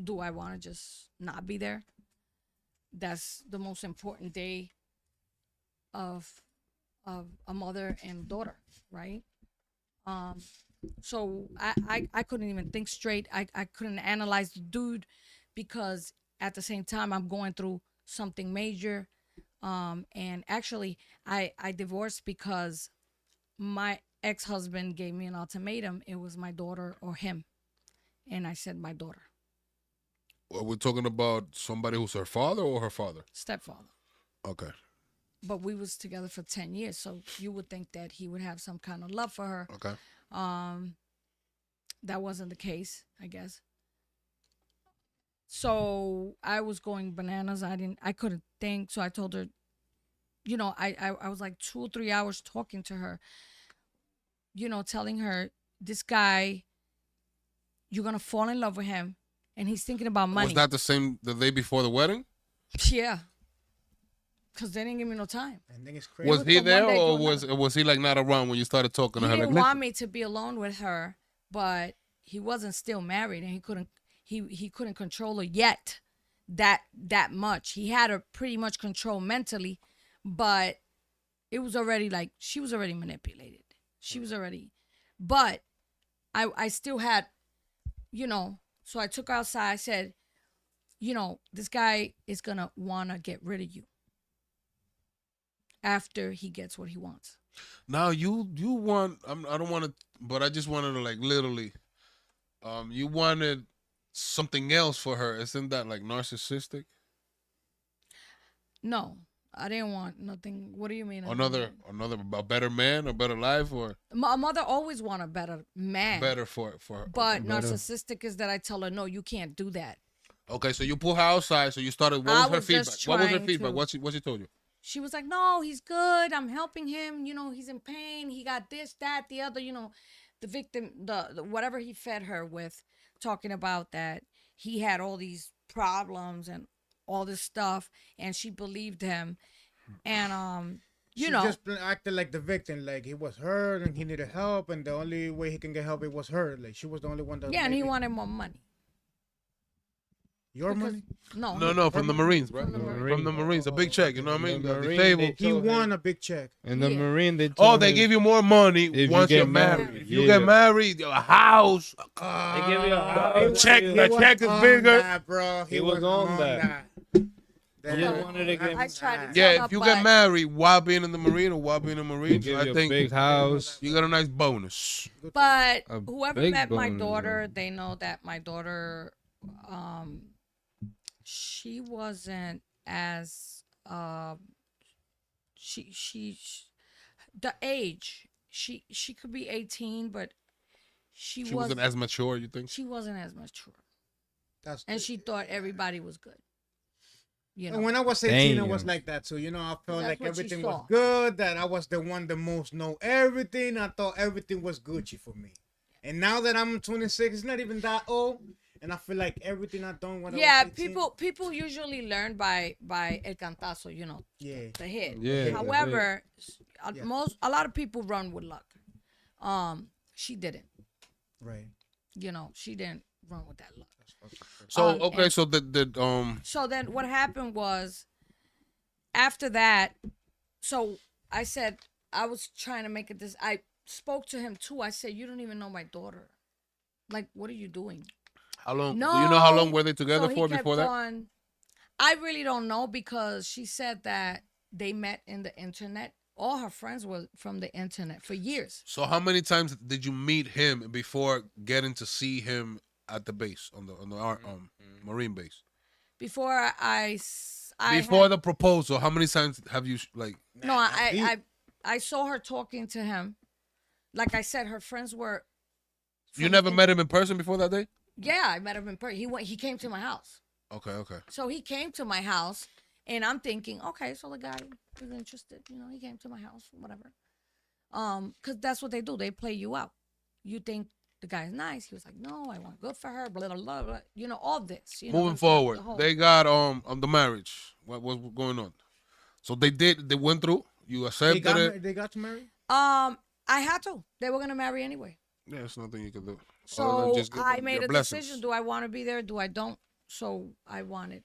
Do I want to just not be there? That's the most important day of a mother and daughter, right? So I couldn't even think straight. I couldn't analyze the dude because at the same time I'm going through something major. And actually I divorced because my ex-husband gave me an ultimatum. It was my daughter or him. And I said my daughter. Are we talking about somebody who's her father or her father? Stepfather. Okay. But we was together for 10 years, so you would think that he would have some kind of love for her. Okay. That wasn't the case, I guess. So I was going bananas. I couldn't think. So I told her, I was like 2 or 3 hours talking to her, telling her, this guy, you're going to fall in love with him. And he's thinking about money. Was that the day before the wedding? Yeah. Because they didn't give me no time. I think it's crazy. Was he from there one day or to was he like not around when you started talking to He her? didn't Like, want me to be alone with her, but he wasn't still married, and he couldn't control her yet that much. He had her pretty much controlled mentally, but it was already like she was already manipulated. She was already, but I still had, So I took her outside. I said, this guy is gonna wanna get rid of you after he gets what he wants. now you want. I don't want to, but I just wanted to like literally. You wanted something else for her. Isn't that like narcissistic? No, I didn't want nothing. What do you mean? Another a better man, a better life, or A mother always want a better man. better for her. But Better. narcissistic is that I tell her, no, you can't do that. Okay, so you pull her outside. So you started. What I was her was feedback? just What was her trying feedback? to- What's she told you? She was like, no, he's good. I'm helping him. You know, he's in pain. He got this, that, the other. You know, the victim, the whatever he fed her with, talking about that he had all these problems and all this stuff, and she believed him. And you She know, just acted like the victim, like he was hurt and he needed help, and the only way he can get help it was her. Like she was the only one that. yeah, and he maybe- wanted more money. your Because- money. No, From the Marines, right? From the From the Marines, a big check. You know what I mean? The The Marine, table. they He told won him- a big check. In the Yeah. Marine, they Oh, told they him give you more money if you once get you're married. married, If you yeah. get married, a house. They give you a house. He The check was is on bigger. that, bro. He was on that. That- He wanted to get- I tried to Yeah, tell if you her, get but married while being in the Marine or while being in the They Marines, give I you a think big house. you got a nice bonus. But A whoever big met my bonus, daughter, though. they know that my daughter, she wasn't as she the age she could be 18, but She wasn't as mature, you think? she wasn't as mature, That's and she thought everybody was good. You know, And when I was 18, it was Damn. like that. So, you know, I felt That's like what she everything saw. was good, that I was the one that most know everything. I thought everything was Gucci for me. And now that I'm 26, it's not even that old. And I feel like everything I done when I yeah, was 18. people usually learn by el cantazo, you know, Yeah. the hit. Yeah, the However, Yeah. a lot of people run with luck. She didn't. Right. You know, she didn't run with that luck. So okay, and- so the So then what happened was, after that, so I said, I was trying to make it this. I spoke to him too. I said, you don't even know my daughter. Like, what are you doing? how long? No. Do you know how long were they together So he for kept before that? on- I really don't know, because she said that they met in the internet. All her friends were from the internet for years. So how many times did you meet him before getting to see him at the base on the Marine base? Before I Before had- the proposal, how many times have you like? no, I saw her talking to him. Like I said, her friends were. You from never the- met him in person before that day? Yeah, I met him in person. He came to my house. Okay. So he came to my house, and I'm thinking, okay, so the guy was interested. You know, he came to my house, whatever. Because that's what they do. They play you out. You think the guy's nice. He was like, no, I want good for her. Blah blah blah. Blah. You know, all this. You know, Moving the forward, whole- they got the marriage. What was going on? So they went through. You They accepted got, it. they got married? I had to. They were gonna marry anyway. Yeah, there's nothing you can do. other So than just give I them made your a blessings. decision. Do I want to be there? Do I don't? So I wanted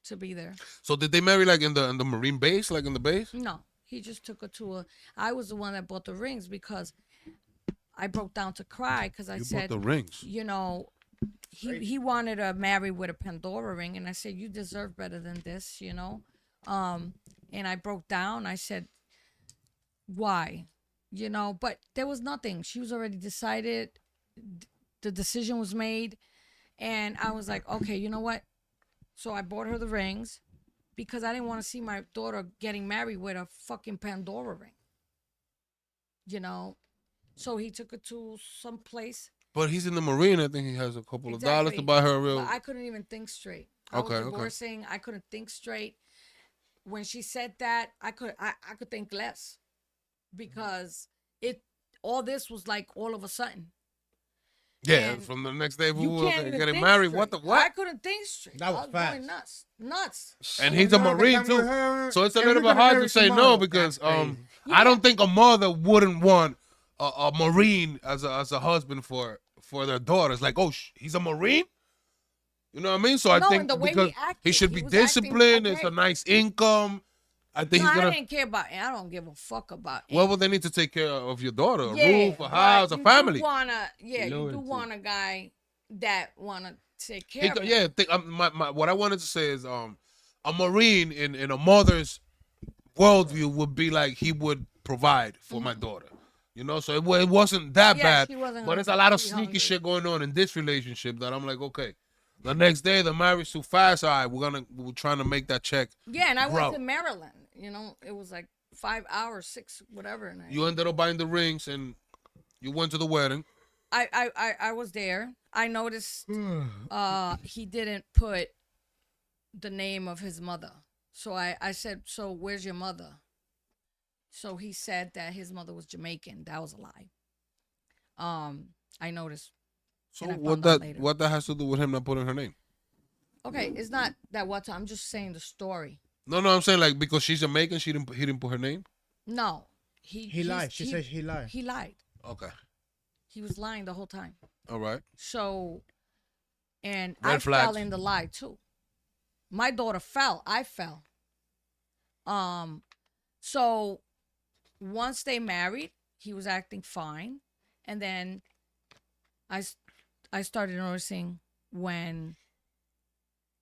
to be there. So did they marry like in the Marine base, like in the base? No, he just took her to a. I was the one that bought the rings, because I broke down to cry, because I You said, bought the rings. you know, he wanted to marry with a Pandora ring, and I said, you deserve better than this, you know. And I broke down. I said, why, you know? But there was nothing. She was already decided. The decision was made, and I was like, okay, you know what? So I bought her the rings, because I didn't want to see my daughter getting married with a fucking Pandora ring, you know. So he took her to some place. But he's in the Marine. I think he has a couple of dollars to Exactly. buy her a real. But I couldn't even think straight. I Okay, was okay. divorcing. I couldn't think straight. When she said that, I could think less, because all this was like all of a sudden. Yeah, and from the next day, You we can't even getting think married. straight. What the I what? couldn't think straight. That was I was fast. going nuts. And he's a Marine too, so it's a little bit hard to say no, because I don't think a mother wouldn't want a Marine as a husband for their daughters. Like, oh, he's a Marine. You know what I mean? So I No, think and the way he because acted, he should he be was acting disciplined. It's okay. a nice income. I think No, he's I gonna. didn't care about. I don't give a fuck about. Well, would they need to take care of your daughter, a Yeah, roof, a but house, a you family? do wanna, you do Loyalty. want a guy that wanna take care He of could- it. yeah, what I wanted to say is, a Marine in a mother's worldview would be like he would provide for my daughter, you know. So it wasn't that Yeah, bad, she wasn't but gonna it's a lot of be sneaky hungry. shit going on in this relationship that I'm like, okay, the next day the marriage too fast. All right, we're trying to make that check. Yeah, and I Bro. went to Maryland. You know, it was like 5 hours, 6, whatever. And You ended up buying the rings and you went to the wedding. I was there. I noticed he didn't put the name of his mother. So I said, so where's your mother? So he said that his mother was Jamaican. That was a lie. I noticed. So And I what found out that later. what that has to do with him not putting her name? Okay, it's not that what I'm just saying the story. No, I'm saying like because she's Jamaican, he didn't put her name. No, He lied. She said he lied. He lied. Okay, He was lying the whole time. all right. So, and Red I flags. fell in the lie too. My daughter fell. I fell. So once they married, he was acting fine, and then I started noticing when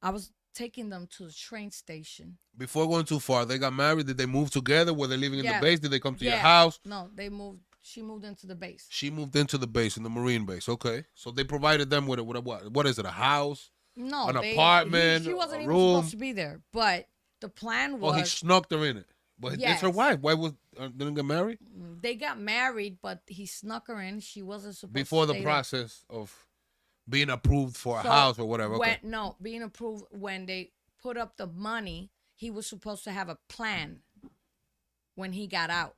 I was taking them to the train station. Before going too far, they got married. Did they move together? Were they living in Yeah. the base? Did they come to your Yeah. house? No, they moved. She moved into the base. She moved into the base, in the Marine base. Okay, so they provided them with what? What is it? A house? No, An apartment? She wasn't a even room? supposed to be there, but the plan Oh, he was snuck her in it. But it's her Yes. wife. Why didn't get married they got married, but he snuck her in. She wasn't supposed before to the stay process of being approved for a So, house or whatever? Okay. being approved when they put up the money, he was supposed to have a plan when he got out.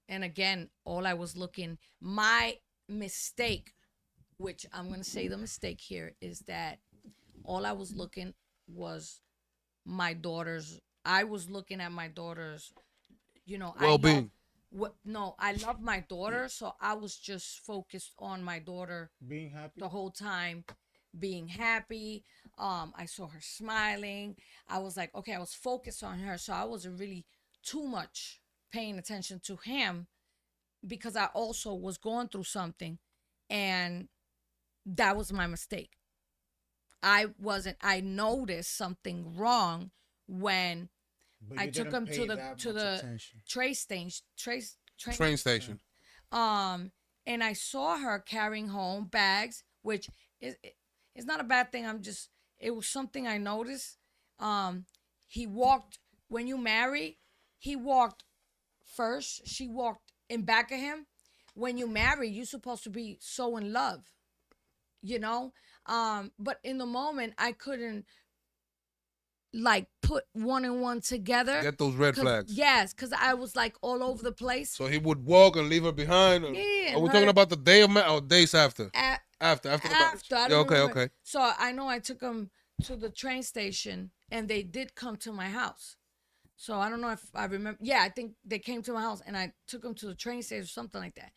And again, all I was looking, my mistake, which I'm going to say the mistake here, is that all I was looking was my daughter's. I was looking at my daughter's, Well-being. I love my daughter, so I was just focused on my daughter Being happy. the whole time, being happy. I saw her smiling. I was like, okay, I was focused on her, so I wasn't really too much paying attention to him because I also was going through something, and that was my mistake. I noticed something wrong when But I you took didn't him pay to that the much attention. train station. Train station. And I saw her carrying home bags, which is not a bad thing. It was something I noticed. He walked, when you marry, he walked first. She walked in back of him. When you marry, you're supposed to be so in love, but in the moment, I couldn't like put one and one together. Get those red flags. Yes, because I was like all over the place. So he would walk and leave her behind. Or, Yeah, are we her- talking about the day of or days after? After the After, marriage. I Yeah, don't okay, remember. okay. So I know I took them to the train station, and they did come to my house. So I don't know if I remember. Yeah, I think they came to my house, and I took them to the train station or something like that.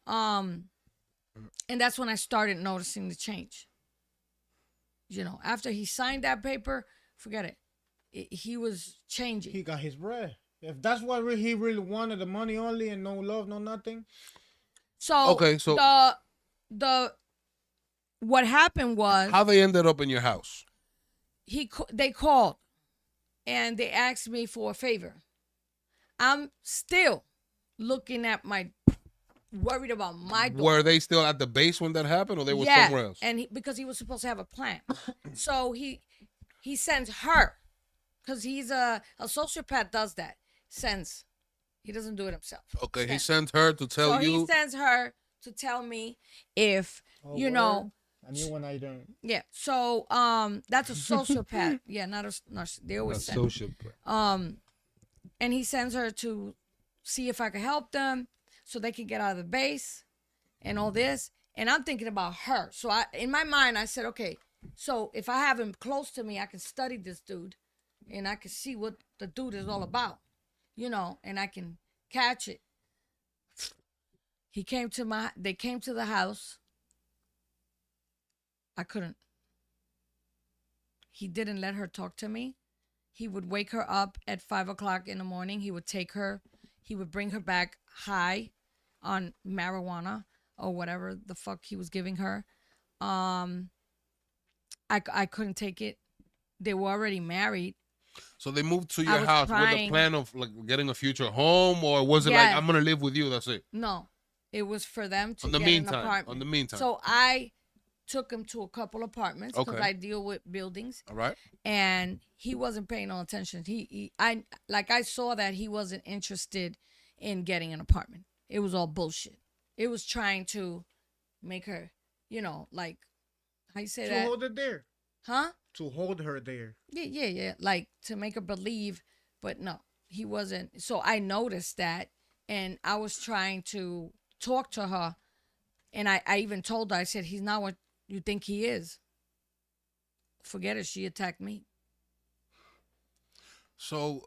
And that's when I started noticing the change. After he signed that paper, forget it. He was changing. He got his bread. If that's what he really wanted, the money only and no love, no nothing. So Okay, so- the what happened was How they ended up in your house? they called and they asked me for a favor. I'm still looking at worried about my daughter. Were they still at the base when that happened, or they were Yeah, somewhere else? and because he was supposed to have a plan, so he sends her, because he's a sociopath. Does that? He doesn't do it himself. Okay, he Sends. sent her to tell So you. he sends her to tell me if Oh, you word? know. I knew when I didn't. Yeah. So that's a sociopath. Yeah, not a. They always send. And he sends her to see if I could help them so they can get out of the base and all this. And I'm thinking about her. So in my mind, I said, okay, so if I have him close to me, I can study this dude and I can see what the dude is all about, and I can catch it. They came to the house. I couldn't. He didn't let her talk to me. He would wake her up at 5 o'clock in the morning. He would take her. He would bring her back high on marijuana or whatever the fuck he was giving her. I couldn't take it. They were already married. So they moved to I your was house with the trying- plan of like getting a future home, or was it like Yes. I'm gonna live with you? That's it. No, it was for them to On the get meantime. an apartment. On the meantime. So I took him to a couple apartments because Okay. I deal with buildings. All right. And he wasn't paying no attention. I saw that he wasn't interested in getting an apartment. It was all bullshit. It was trying to make her, like, how you say To that? hold it there. Huh? To hold her there. Yeah. Like to make her believe, but no, he wasn't. So I noticed that, and I was trying to talk to her, and I even told her, I said, he's not what you think he is. Forget it. She attacked me. So,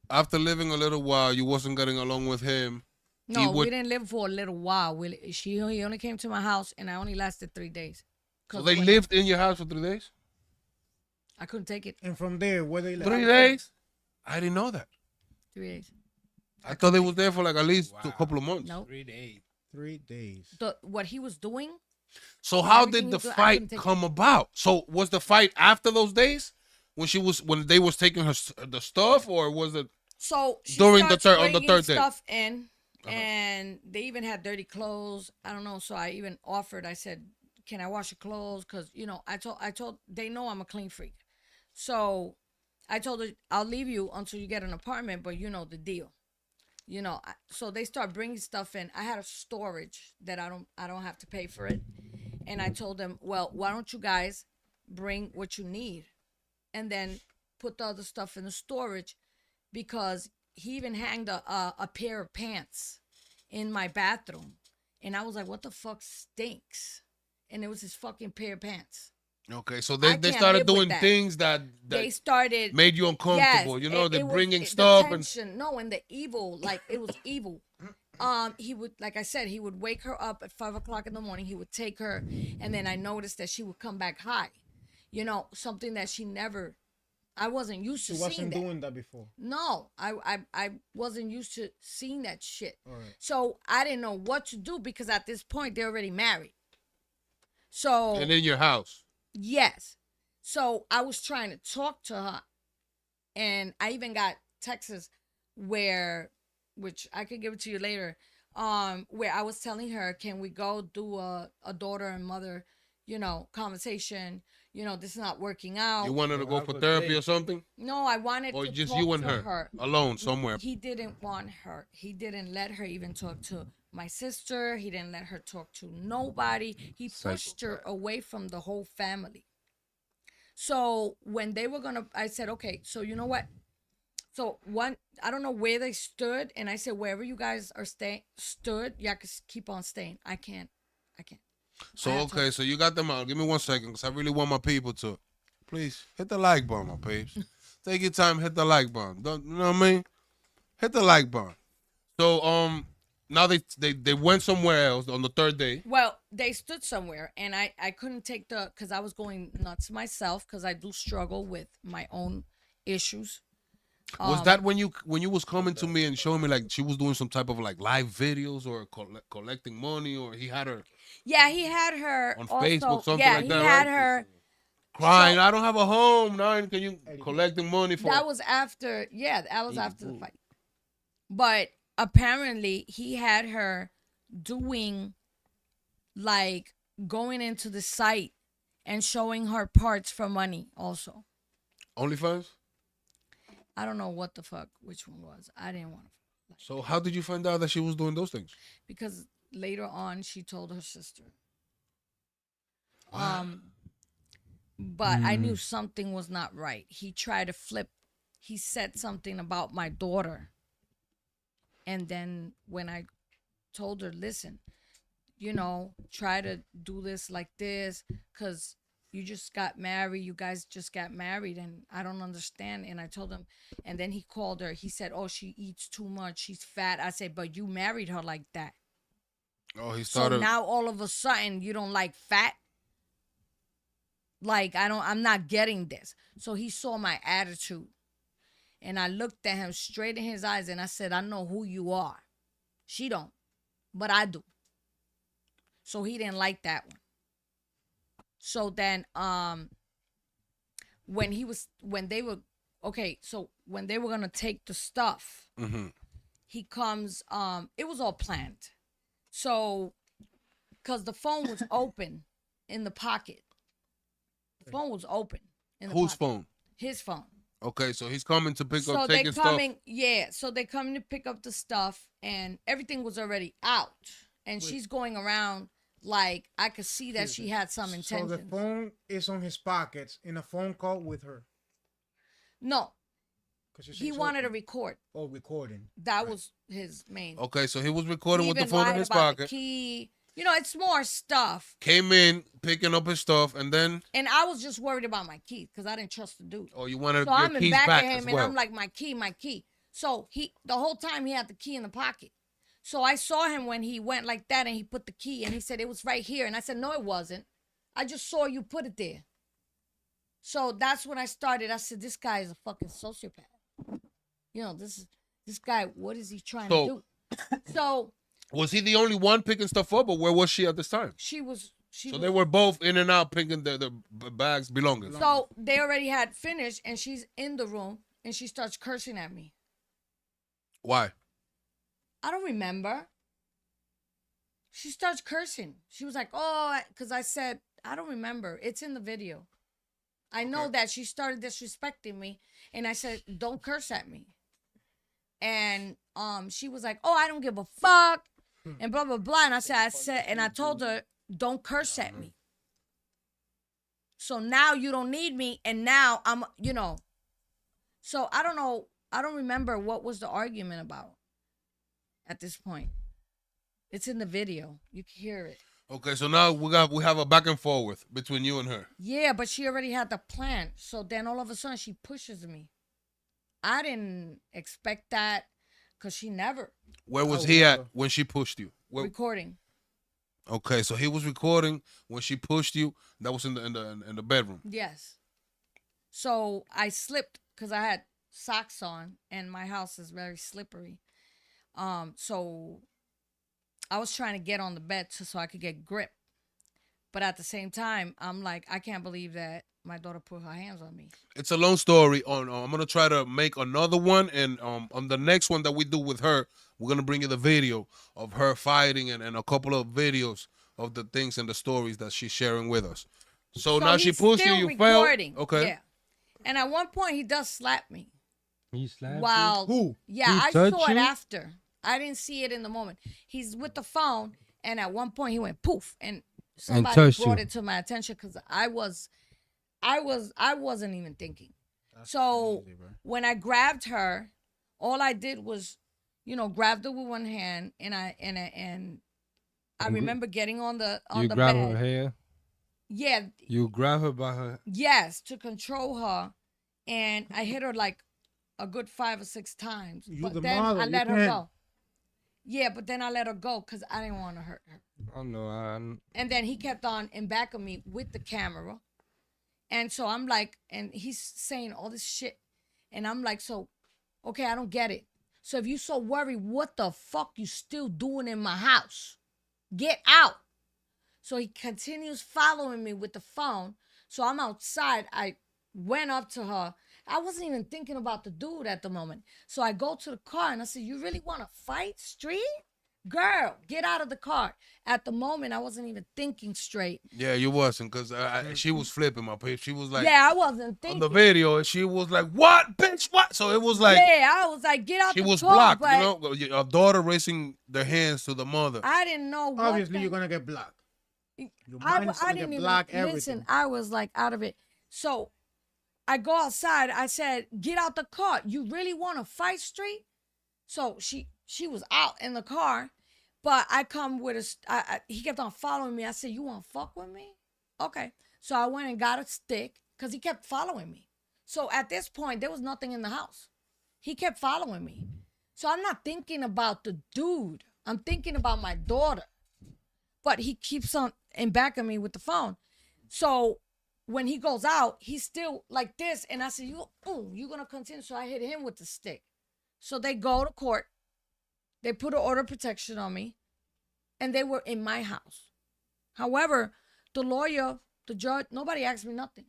after living a little while, you wasn't getting along with him. He No, would- we didn't live for a little while. He only came to my house, and I only lasted 3 days. So 'Cause they when lived in your house for 3 days? I couldn't take it. And from there, where they 3 days? I didn't know that. 3 days. I thought they was there for like at least a couple of months. No. 3 days. 3 days. What he was doing. So how Everything did the was good. I fight couldn't take come about? So was the fight after those days when they was taking the stuff, or was it? So she During the starts on the bringing third day. stuff in, and they even had dirty clothes. I don't know. So I even offered. I said, "Can I wash your clothes?" Because I told they know I'm a clean freak. So I told her, "I'll leave you until you get an apartment, but you know the deal." So they start bringing stuff in. I had a storage that I don't have to pay for it, and I told them, "Well, why don't you guys bring what you need, and then put the other stuff in the storage." Because he even hanged a pair of pants in my bathroom. And I was like, what the fuck stinks? And it was his fucking pair of pants. Okay, so I they can't started live with doing that. thing that They started. made you uncomfortable. Yes, They're was bringing the stuff and tension. No, and the evil, like it was evil. He would, like I said, he would wake her up at 5 o'clock in the morning. He would take her, and then I noticed that she would come back high. Something that she never. I wasn't used to She seeing wasn't that. doing that before. No, I wasn't used to seeing that shit. All right. So I didn't know what to do because at this point they're already married. So and in your house. yes. So I was trying to talk to her, and I even got texts which I could give it to you later, where I was telling her, can we go do a daughter and mother, conversation? This is not working out. You wanted to go I for would therapy think- or something, No, I wanted or to just talk you and to her alone somewhere? He didn't want her. He didn't let her even talk to my sister. He didn't let her talk to nobody. He pushed her away from the whole family. So when they were gonna, I said, okay, so you know what? So I don't know where they stood, and I said, wherever you guys are stood, y'all can keep on staying. I can't. So I have to- okay, so you got them out. Give me 1 second, because I really want my people to, please hit the like button, my peeps. Take your time, hit the like button. You know what I mean? Hit the like button. So now they went somewhere else on the third day. Well, they stood somewhere, and I couldn't take because I was going nuts myself because I do struggle with my own issues. Was that when you was coming to me and showing me like she was doing some type of like live videos or collecting money, or he had her Yeah, he had her on also, Facebook, something yeah, like he that, had right? her. crying, I don't have a home now? Can you collecting money for? That was after. Yeah, that was after the fight. But apparently, he had her doing like going into the site and showing her parts for money. Also, OnlyFans. I don't know what the fuck which one was. I didn't want to. So how did you find out that she was doing those things? Because later on she told her sister. But I knew something was not right. He tried to flip. He said something about my daughter. And then when I told her, listen, try to do this like this, because you just got married. You guys just got married, and I don't understand. And I told him, and then he called her. He said, oh, she eats too much. She's fat. I said, but you married her like that. Oh, he started. So now all of a sudden you don't like fat? Like, I'm not getting this. So he saw my attitude. And I looked at him straight in his eyes and I said, I know who you are. She don't, but I do. So he didn't like that one. So then when they were gonna take the stuff, he comes, it was all planned. So, because the phone was open in the pocket. The phone was open in the Whose pocket. phone? His phone. Okay, so he's coming to pick So up, they're taking coming, stuff. yeah. So they're coming to pick up the stuff, and everything was already out. And she's going around like I could see that she had some So intentions. the phone is on his pockets in a phone call with her. No, 'Cause you said he it's wanted to open. record. Oh, recording. That was his main. Okay, so he was recording He with the even phone in lied his about the pocket. key. You know, it's more stuff. Came in, picking up his stuff, and then And I was just worried about my keys because I didn't trust the dude. you wanted So your I'm in keys back back of him as and well. I'm like, my key. So the whole time he had the key in the pocket. So I saw him when he went like that and he put the key and he said it was right here. And I said, no, it wasn't. I just saw you put it there. So that's when I started. I said, this guy is a fucking sociopath. You know, this guy, what is he trying to do? So was he the only one picking stuff up, or where was she at this time? she was. So they were both in and out picking the bags belongings. So they already had finished and she's in the room and she starts cursing at me. Why? I don't remember. She starts cursing. She was like, oh, because I said, I don't remember. It's in the video. I know that she started disrespecting me. And I said, don't curse at me. And she was like, oh, I don't give a fuck. And blah, blah, blah. And I told her, don't curse at me. So now you don't need me. And now I'm, you know. So I don't know. I don't remember what was the argument about at this point. It's in the video. You can hear it. Okay, so now we have a back and forth between you and her. Yeah, but she already had the plan. So then all of a sudden she pushes me. I didn't expect that because she never Where was he at when she pushed you? recording. Okay, so he was recording when she pushed you. That was in the bedroom. Yes. So I slipped because I had socks on and my house is very slippery. So I was trying to get on the bed so I could get grip. But at the same time, I'm like, I can't believe that my daughter put her hands on me. It's a long story. I'm gonna try to make another one, and on the next one that we do with her, we're gonna bring you the video of her fighting and a couple of videos of the things and the stories that she's sharing with us. So now she he's pushed you. still You fell. recording. Okay. Yeah. And at one point, he does slap me. He slapped you? Wow. Who? Yeah, He I saw touched it you? after. I didn't see it in the moment. He's with the phone, and at one point he went poof, and somebody touched brought you. it to my attention because I wasn't even thinking. So crazy, bro. when I grabbed her, all I did was, grabbed her with one hand, and I remember getting on the You the grab bed. her hair. Yeah, You grab her by her. yes, to control her, and I hit her like a good 5 or 6 times. You But the then mother, I you let her can't. go. Yeah, but then I let her go because I didn't want to hurt her. I know. And then he kept on in back of me with the camera. And so I'm like, and he's saying all this shit. And I'm like, so, okay, I don't get it. So if you so worried, what the fuck you still doing in my house? Get out. So he continues following me with the phone. So I'm outside. I went up to her. I wasn't even thinking about the dude at the moment. So I go to the car and I said, you really want to fight street? Girl, get out of the car. At the moment, I wasn't even thinking straight. Yeah, you wasn't, because she was flipping my page. She was like, Yeah, I wasn't on thinking. the video, and she was like, what, bitch, what? So it was like, Yeah, I was like, get out she the was car. blocked, But a daughter raising their hands to the mother. I didn't know what Obviously, the- you're gonna get blocked. Your I mind's gonna didn't get even blocked, listen. everything. I was like out of it. So I go outside. I said, "Get out the car. You really want to fight street?" So she was out in the car, but I come with he kept on following me. I said, "You want to fuck with me?" Okay. So I went and got a stick because he kept following me. So at this point, there was nothing in the house. He kept following me. So I'm not thinking about the dude. I'm thinking about my daughter. But he keeps on in back of me with the phone. So when he goes out, he's still like this. And I said, you're going to continue. So I hit him with the stick. So they go to court. They put an order of protection on me. And they were in my house. However, the lawyer, the judge, nobody asked me nothing.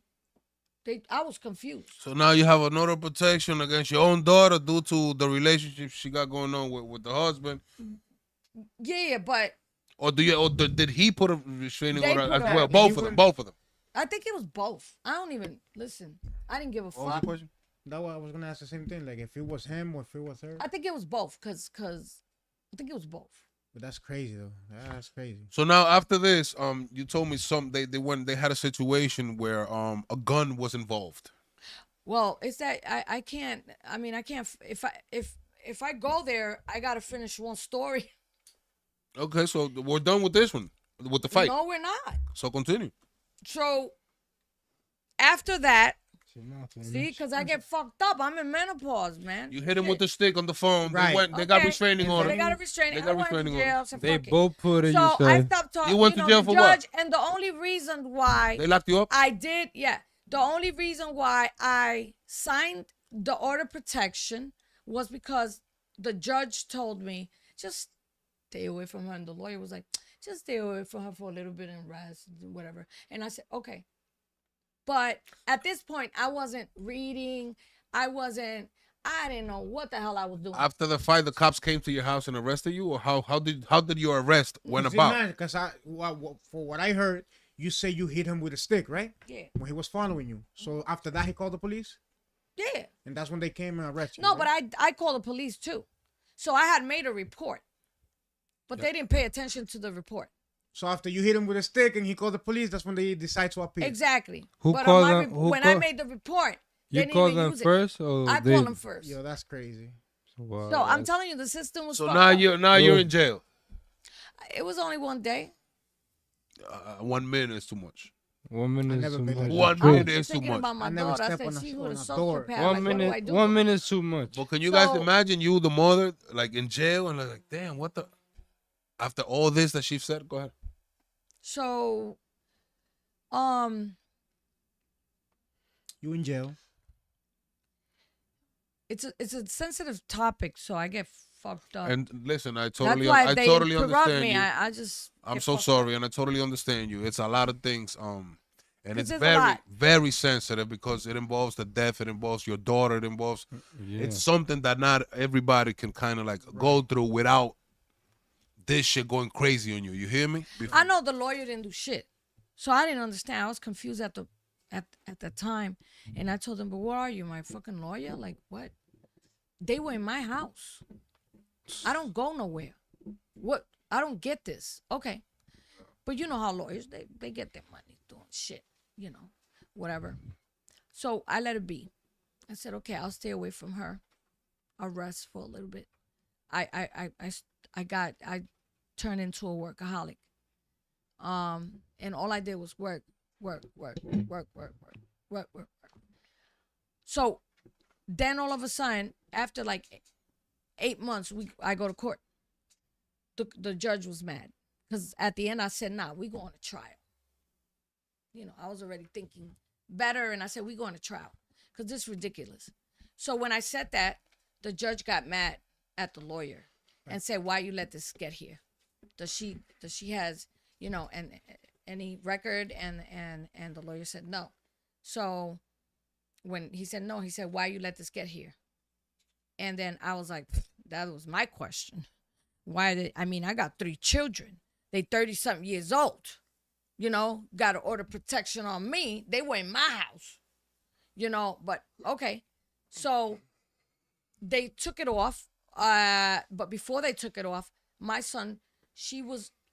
I was confused. So now you have another protection against your own daughter due to the relationship she got going on with the husband. Yeah, but Or did he put a restraining They order put as a- well? he Both of would- them. Both of them. I think it was both. I don't even listen. I didn't give a What was your fuck. question? That's why I was gonna ask the same thing. Like if it was him or if it was her. I think it was both, cause I think it was both. But that's crazy though. That's crazy. So now after this, you told me they had a situation where a gun was involved. Well, it's that I can't. I mean, I can't. If I go there, I gotta finish one story. Okay, so we're done with this one, with the fight. No, we're not. So continue. So after that, see, because I get fucked up. I'm in menopause, man. You hit him with the stick on the phone. Right. They got Okay. restraining So order. they got a restraining. They I got went to restraining jail. orders. So They fuck it. both put it. So You I say. stopped talking. You went to jail the for what? judge, and the only reason why They locked you up. I did, the only reason why I signed the order of protection was because the judge told me just stay away from her, and the lawyer was like, just stay away from her for a little bit and rest, whatever. And I said, okay. But at this point, I wasn't reading. I didn't know what the hell I was doing. After the fight, the cops came to your house and arrested you, or how did your arrest went about? Because for what I heard, you say you hit him with a stick, right? Yeah. When he was following you. So after that, he called the police, Yeah. and that's when they came and arrested you. No, right? but I called the police too. So I had made a report. But they didn't pay attention to the report. So after you hit him with a stick and he called the police, that's when they decide to appeal. Exactly. Who But called on them- who when I called- made the report, they You didn't called even them use it. first, or I they? called them first. Yo, that's crazy. Wow, So I'm that's- telling you, the system was So fucked now up. you're in jail. It was only one day. 1 minute is too much. 1 minute. never is too been like much. that. 1 I was minute is just too thinking much. about my I never daughter. I step said, on a- she on would a have door. sociopath. Like, 1 what do I minute. do? 1 minute is too much. But can you guys So- imagine you, the mother, like in jail, and like, damn, what the? After all this that she said, go ahead. So, You in jail. it's a sensitive topic, so I get fucked up. And listen, I That's totally, why I they totally interrupt understand me. you. I just I'm get so fucked sorry, and I totally understand you. It's a lot of things, and it's It's a very, lot. very sensitive because it involves the death, it involves your daughter, it involves. Yeah. It's something that not everybody can kind of like go through without this shit going crazy on you. You hear me? I know the lawyer didn't do shit, so I didn't understand. I was confused at the time, and I told them, "But what are you, my fucking lawyer? Like what? They were in my house. I don't go nowhere. What? I don't get this. Okay, but you know how lawyers they get their money doing shit, whatever. So I let it be. I said, okay, I'll stay away from her. I'll rest for a little bit. I turned into a workaholic. And all I did was work. So then all of a sudden, after like 8 months, I go to court. The judge was mad because at the end I said, nah, we going to trial. I was already thinking better, and I said, we going to trial because this is ridiculous. So when I said that, the judge got mad at the lawyer and said, why you let this get here? Does she has, any record? And the lawyer said no. So when he said no, he said, why you let this get here? And then I was like, that was my question. I got 3 children. They 30-something years old. Got to order protection on me. They were in my house. But okay. So they took it off. But before they took it off, my son,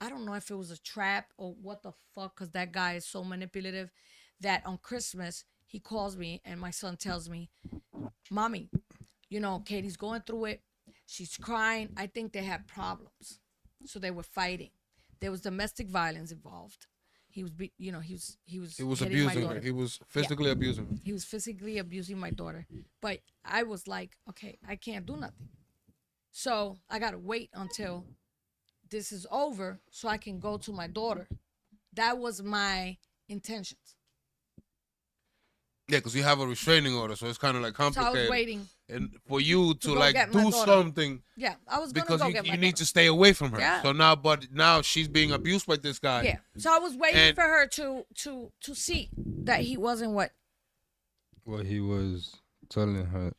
I don't know if it was a trap or what the fuck, because that guy is so manipulative that on Christmas, he calls me and my son tells me, Mommy, Katie's going through it. She's crying. I think they had problems. So they were fighting. There was domestic violence involved. He was hitting my abusing her. daughter. He was physically abusing her. He was physically abusing my daughter. But I was like, okay, I can't do nothing. So I got to wait until this is over so I can go to my daughter. That was my intentions. Yeah, because you have a restraining order, so it's kind of like So I complicated. was waiting. And for you to go like get my do daughter. something Yeah, I was going to because go you get my need daughter. to stay away from her. Yeah. So now she's being abused by this guy. Yeah. So I was waiting And- for her to see that he wasn't what he was telling her.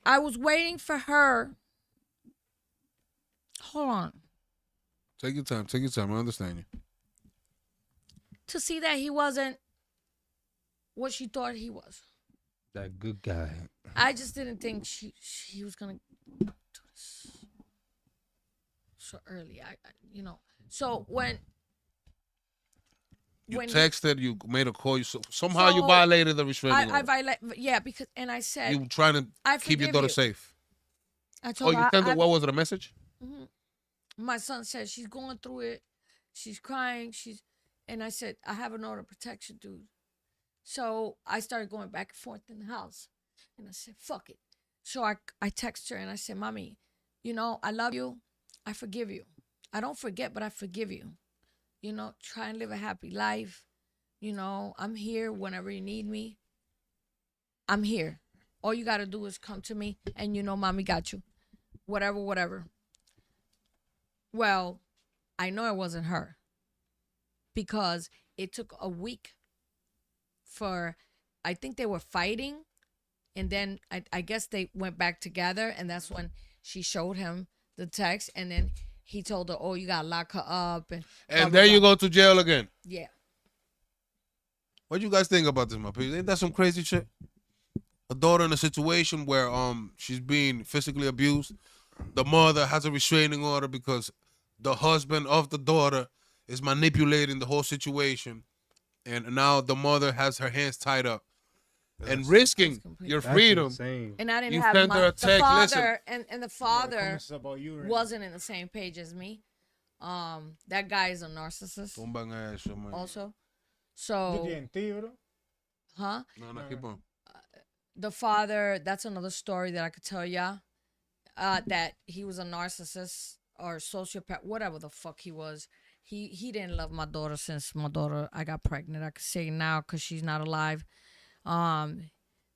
I was waiting for her. Hold on. Take your time. Take your time. I understand you. To see that he wasn't what she thought he was. That good guy. I just didn't think he was gonna do this. so early. So when You when texted, you made a call, somehow you So, violated the restraining I order. violate, yeah, because and I said You trying to I keep your forgive daughter you. safe. I Oh, told you her sent it. What was it? A message? my son said she's going through it, she's crying, and I said I have an order of protection, dude. So I started going back and forth in the house, and I said fuck it. So I text her and I said, mommy, I love you, I forgive you. I don't forget, but I forgive you. Try and live a happy life. I'm here whenever you need me. I'm here. All you got to do is come to me, and mommy got you. Whatever. Well, I know it wasn't her because it took a week I think they were fighting, and then I guess they went back together, and that's when she showed him the text, and then he told her, oh, you got to lock her up. And blah, there blah, you blah. go to jail again. Yeah. What do you guys think about this, my people? Ain't that some crazy shit? A daughter in a situation where she's being physically abused. The mother has a restraining order because the husband of the daughter is manipulating the whole situation, and now the mother has her hands tied up and risking your That's freedom. insane. And I didn't You have sent her a the text, listen. father, and the father Comments about you right wasn't in the same page as me. That guy is a narcissist Tumban a eso, man. also. now. So, ¿Quién? ¿Ti, bro? huh? No, keep on. The father, that's another story that I could tell ya. That he was a narcissist or sociopath, whatever the fuck he was. He didn't love my daughter since I got pregnant. I could say now because she's not alive.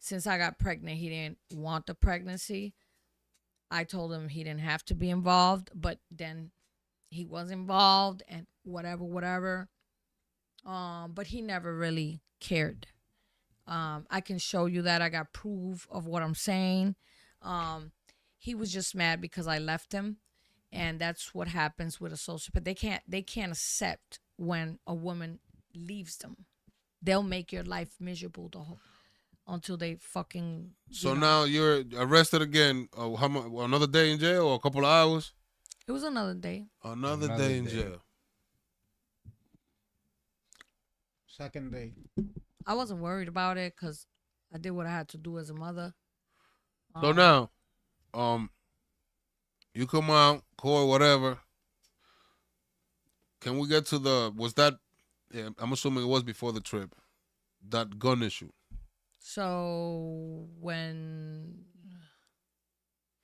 Since I got pregnant, he didn't want the pregnancy. I told him he didn't have to be involved, but then he was involved and whatever. But he never really cared. I can show you that. I got proof of what I'm saying. He was just mad because I left him, and that's what happens with a sociopath. They can't accept when a woman leaves them. They'll make your life miserable until they fucking. So now you're arrested again. How much? Another day in jail or a couple of hours? It was another day. Another Another day in day. jail. Second day. I wasn't worried about it because I did what I had to do as a mother. So now, you come out, court, whatever. Can we get to was that, yeah, I'm assuming it was before the trip, that gun issue. So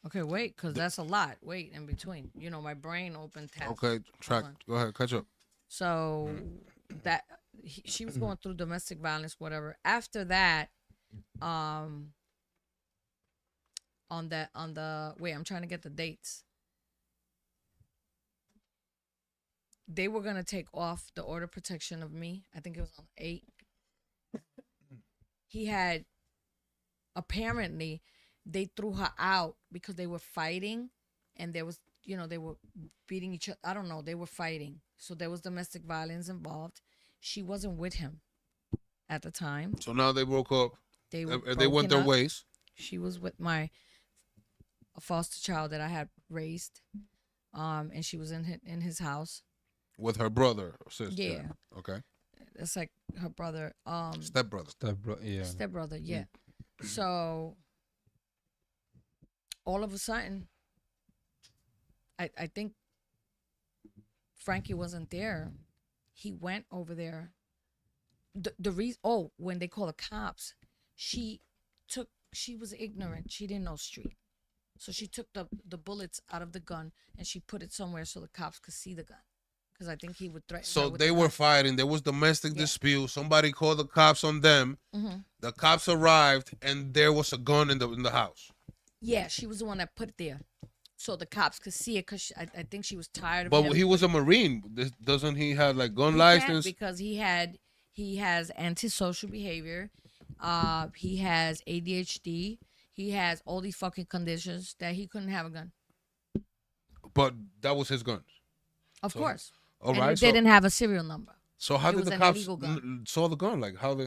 okay, wait, because that's a lot. Wait, in between. My brain opened tabs. Okay, track. on. Go ahead, catch up. So that she was going through domestic violence, whatever. After that, on the wait, I'm trying to get the dates. They were gonna take off the order of protection of me. I think it was on 8. He had apparently they threw her out because they were fighting, and there was they were beating each other. I don't know. They were fighting, so there was domestic violence involved. She wasn't with him at the time. So now they broke up. They They went their up. ways. She was with a foster child that I had raised, and she was in his house. With her brother or sister. Yeah. Okay. That's like her brother. Stepbrother. Yeah. Stepbrother. Yeah. So all of a sudden, I think Frankie wasn't there. He went over there. The reason, when they called the cops, she was ignorant. She didn't know street. So she took the bullets out of the gun and she put it somewhere so the cops could see the gun. Because I think he would threaten her So with they the were gun. fighting. There was domestic dispute. Somebody called the cops on them. Mm-hmm. The cops arrived, and there was a gun in the house. Yeah, she was the one that put it there. So the cops could see it because I think she was tired of But him. he was a Marine. Doesn't he have like gun He license? can't because he has antisocial behavior. He has ADHD. He has all these fucking conditions that he couldn't have a gun. But that was his gun. Of course. All And right. it didn't have a serial number. So how it did was the an cops illegal gun. saw the gun? Like how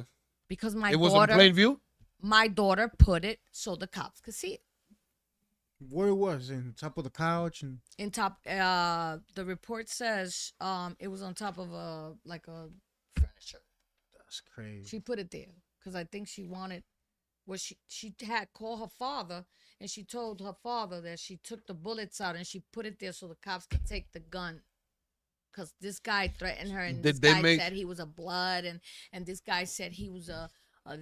Because it was in plain view? my daughter put it so the cops could see it. Where it was in top of the couch and In top, the report says it was on top of a furniture. that's crazy. She put it there because I think she wanted. Well, she had called her father and she told her father that she took the bullets out and she put it there so the cops could take the gun. Because this guy threatened her and this guy said he was a blood and this guy said he was a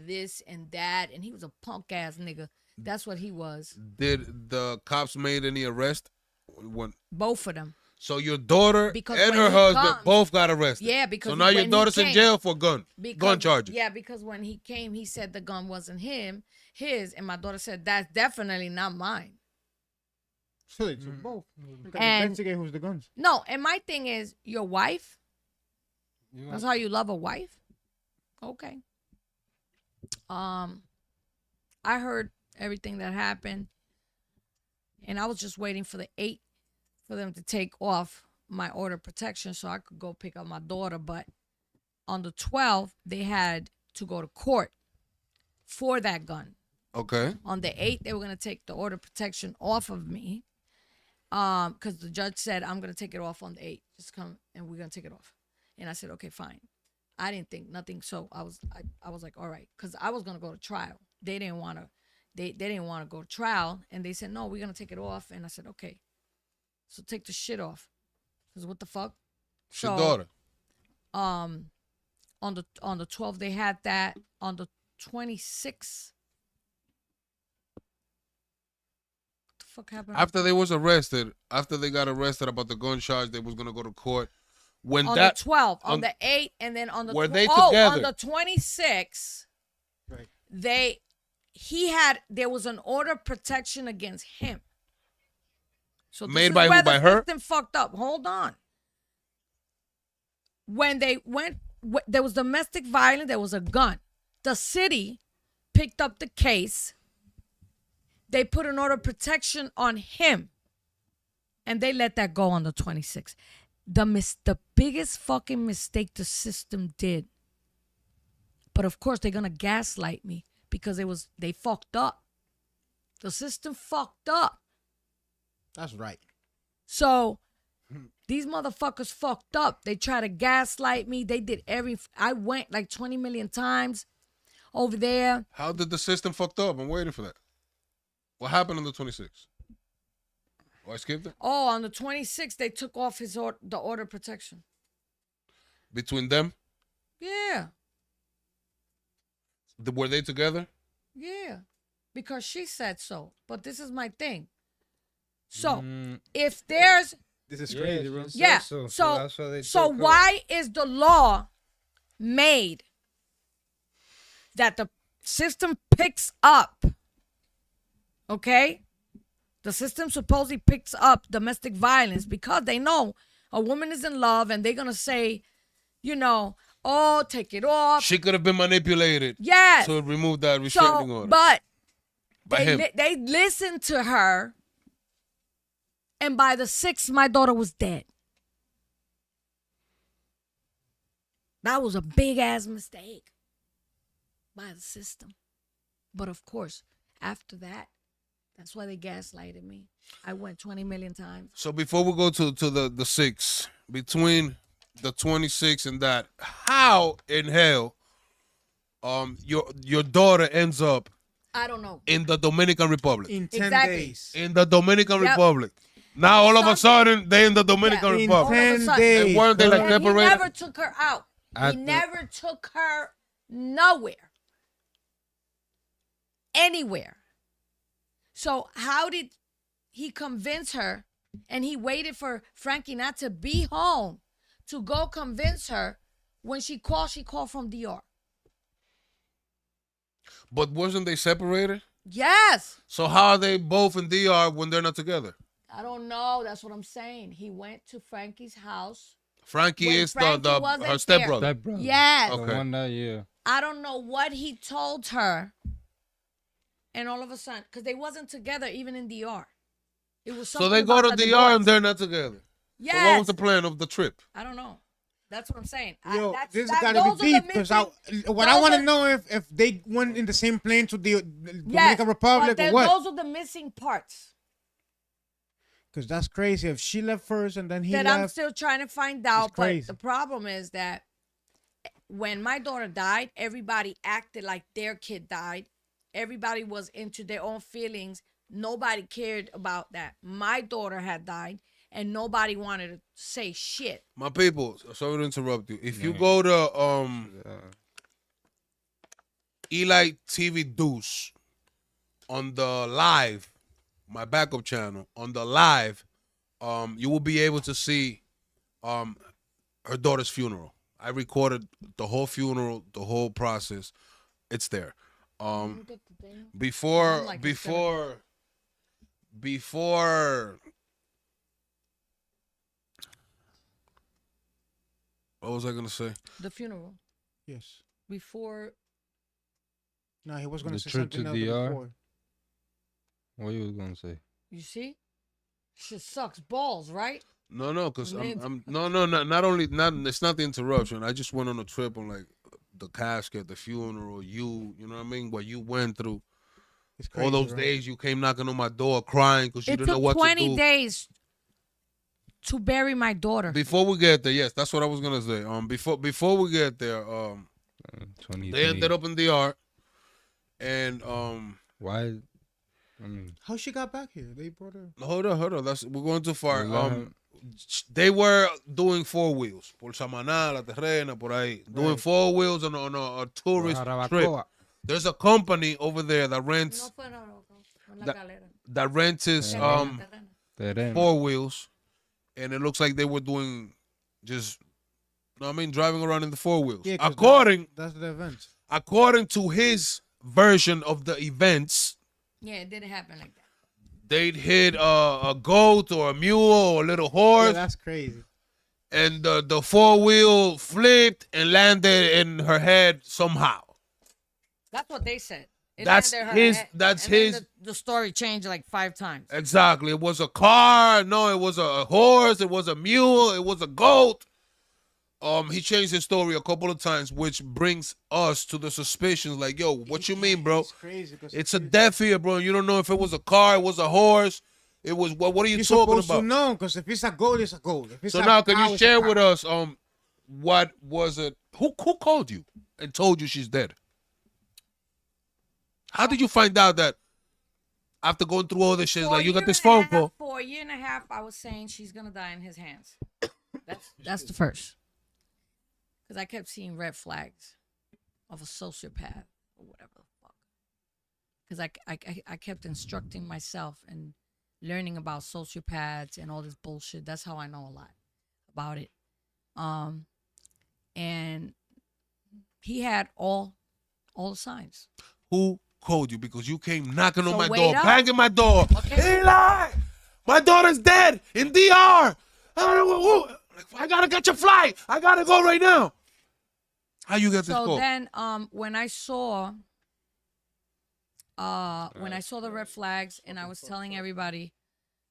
this and that and he was a punk ass nigga. That's what he was. Did the cops made any arrest? When Both of them. so your daughter Because and when her he husband comes- both got arrested. Yeah, because so now your when he daughter's in came- jail for gun Because, charges. Yeah, because when he came, he said the gun wasn't his, and my daughter said that's definitely not mine. So they took both. And- Investigate who's the guns. No, and my thing is your wife. That's how you love a wife. Okay. I heard everything that happened, and I was just waiting for the 8 for them to take off my order of protection so I could go pick up my daughter. But on the 12th, they had to go to court for that gun. Okay. On the 8th, they were gonna take the order of protection off of me, because the judge said I'm gonna take it off on the 8th. Just come and we're gonna take it off. And I said, okay, fine. I didn't think nothing, so I was like, all right, because I was gonna go to trial. They didn't want to. They didn't want to go to trial, and they said no, we're gonna take it off. And I said, okay, so take the shit off, because what the fuck? It's your daughter. On the 12th they had that. On the 26th, what the fuck happened? After they was arrested, after they got arrested about the gun charge, they was gonna go to court. When on that the 12th, on on- the 8th, and then on the Were they on together? the 26th, Right. there was an order of protection against him. So this Made is by who? where By the her? system fucked up. Hold on. When they went, there was domestic violence. There was a gun. The city picked up the case. They put an order of protection on him, and they let that go on the 26th. The biggest fucking mistake the system did. But of course they're gonna gaslight me because they fucked up. The system fucked up. That's right. So these motherfuckers fucked up. They try to gaslight me. They did I went like 20 million times over there. how did the system fucked up? I'm waiting for that. What happened on the 26th? Oh, I skipped it. Oh, on the 26th they took off the order of protection. Between them, Yeah. were they together? Yeah. Because she said so. But this is my thing. So Mm, if there's This is yeah, crazy, bro. she said Yeah. So So that's why they so took her. why is the law made that the system picks up? Okay? The system supposedly picks up domestic violence because they know a woman is in love and they're going to say, oh, take it off. She could have been manipulated Yes. to remove that restraining So, order but by him. they listened to her, and by the 6th, my daughter was dead. That was a big ass mistake by the system. But of course, after that, that's why they gaslighted me. I went 20 million times. So before we go to the 6, between the 26 and that, how in hell your daughter ends up I don't know. in the Dominican Republic? In 10 Exactly. days. In the Dominican Yep. Republic. Now all of a sudden they in the Dominican Yeah. In Republic. 10 All of a sudden. days. And weren't they like And he separated? never took her out. At He the- never took her nowhere. Anywhere. So how did he convince her? And he waited for Frankie not to be home to go convince her. When she called from DR. But wasn't they separated? Yes. So how are they both in DR when they're not together? I don't know. That's what I'm saying. He went to Frankie's house. Frankie When is Frankie wasn't her there. stepbrother. That brother. Yes. The Okay. one that, yeah. I don't know what he told her. And all of a sudden, because they wasn't together even in DR. It was So something they go to about the DR and divorce. they're not together. So what Yes. was the plan of the trip? I don't know. That's what I'm saying. Yo, this has got to be deep because what I want to know if they went in the same plane to the Dominican Republic but or what. those are the missing parts. Because that's crazy. If she left first and then he that I'm left, still trying to find out. But crazy. the problem is that when my daughter died, everybody acted like their kid died. Everybody was into their own feelings. Nobody cared about that my daughter had died, and nobody wanted to say shit. My people, sorry to interrupt you. If you go to Eli TV Deuce on the live, my backup channel, on the live, you will be able to see her daughter's funeral. I recorded the whole funeral, the whole process. It's there. Before what was I gonna say? The funeral. yes. Before. No, he was going The to say trip something to else DR? before. What you was gonna say? You see? Shit sucks balls, right? No, because Man. not only it's not the interruption. I just went on a trip on like the casket, the funeral, you know what I mean? What you went through. It's crazy, All those bro. days you came knocking on my door crying because you It didn't know took what 20 to do. days to bury my daughter. Before we get there, yes, that's what I was gonna say. Before we get there, 20. they ended up in DR, and Why? I mean, How she got back here? They brought her. hold on, we're going too far. they let her- They were doing 4 wheels por Samaná, La Terrena, por ahí, doing Right. 4 wheels on a tourist trip. Jarabacoa. There's a company over there that rents No fue, no, fue en la That- galera. that rents his Terrena. Terreno. 4 wheels, and it looks like they were doing just, I mean, driving around in the 4 wheels. Yeah, 'cause that's the event. According to his version of the events, Yeah, it didn't happen like that. they'd hit a goat or a mule or a little Yeah, horse, that's crazy. and the 4-wheel flipped and landed in her head somehow. That's what they said. It That's landed her his- head, that's and then his- The story changed like 5 times. Exactly. It was a car. No, it was a horse. It was a mule. It was a goat. He changed his story a couple of times, which brings us to the suspicions. Like, yo, what you mean, bro? It's crazy. 'Cause It's a death here, bro. You don't know if it was a car, it was a horse. It was what? What are you You're talking supposed to about? know, because if it's a goal, it's a goal. If it's So a now, can cow, you it's a share cow. with us what was it? Who called you and told you she's dead? How did you find out that after going through all this shit? Like, you got this phone call. For a year and a half, I was saying she's gonna die in his hands. That's the first. Because I kept seeing red flags of a sociopath or whatever the fuck. Because I kept instructing myself and learning about sociopaths and all this bullshit. That's how I know a lot about it. And he had all the signs. Who called you? Because you came knocking on So my wait door, up. banging my door. Okay. Eli, my daughter's dead in DR. I gotta get your flight. I gotta go right now. How you get this So call? then, when I saw the red flags, and I was telling everybody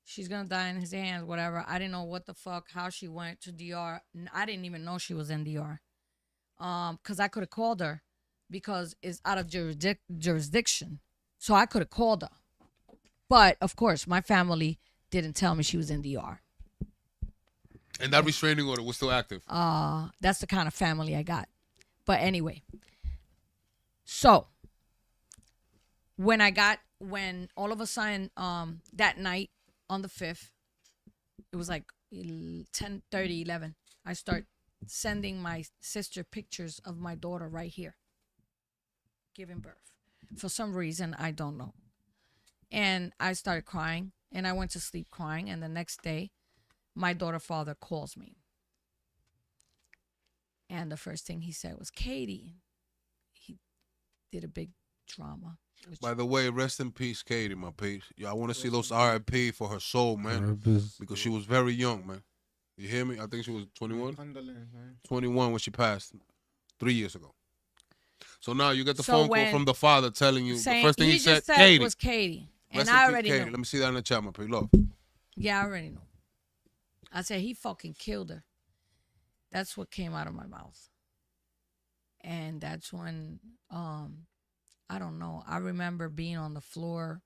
she's gonna die in his hands, whatever. I didn't know what the fuck, how she went to DR. I didn't even know she was in DR. Because I could have called her, because it's out of jurisdiction. So I could have called her, but of course my family didn't tell me she was in DR. And that restraining order was still active. That's the kind of family I got. But anyway, so when all of a sudden, that night on the 5th, it was like 10:30, 11. I start sending my sister pictures of my daughter right here, giving birth. For some reason, I don't know. And I started crying, and I went to sleep crying. And the next day, my daughter's father calls me. And the first thing he said was, Katie. He did a big drama. By the way, rest in peace, Katie, my peace. Yeah, I want to see those RIP for her soul, man. Purpose. Because she was very young, man. You hear me? I think she was 21. Condolences, man. 21 when she passed 3 years ago. So now you get the So phone call when- from the father telling you, the Saying, first thing he said, just said Katie. was Katie. And Rest in I peace, already Katie. knew. Let me see that in the chat, my peace. Love. Yeah, I already know. I said, he fucking killed her. That's what came out of my mouth. And that's when, I don't know. I remember being on the floor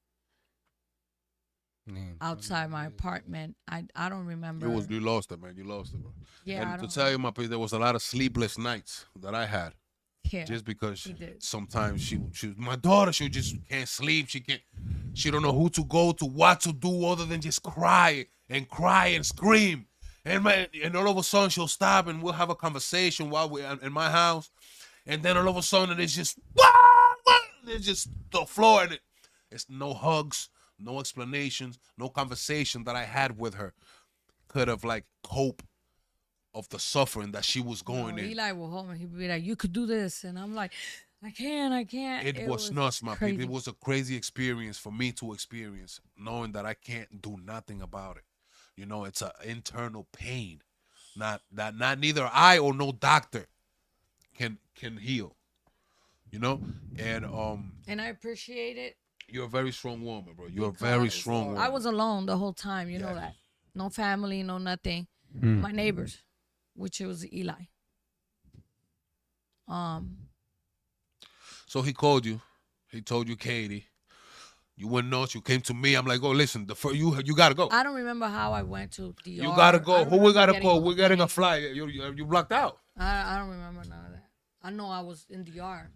outside my apartment. I don't remember. You lost it, man. You lost it, man. Yeah, I And to don't. tell you, my people, there was a lot of sleepless nights that I had. Yeah, Just because he did. sometimes she my daughter, she just can't sleep. She don't know who to go to, what to do other than just cry and scream. And all of a sudden she'll stop and we'll have a conversation while we're in my house. And then all of a sudden it's just, it's just the floor and it's no hugs, no explanations, no conversation that I had with her could have like cope of the suffering that she was going in. Eli will hold me. He'd be like, "You could do this," and I'm like, "I can't." It was nuts, my crazy. people. It was a crazy experience for me to experience, knowing that I can't do nothing about it. You know, it's an internal pain, not neither I or no doctor can heal. You know, And I appreciate it. you're a very strong woman, bro. You're a Because very strong woman. I was alone the whole time. You know Yes. that. No family, no nothing. My neighbors, which was Eli. So he called you. He told you, Katie. You went nuts. You came to me. I'm like, oh, listen, you gotta go. I don't remember how I went to DR. You gotta go. I Who we remember gotta getting call? on the We're getting a plane. flight. You blocked out. I don't remember none of that. I know I was in DR.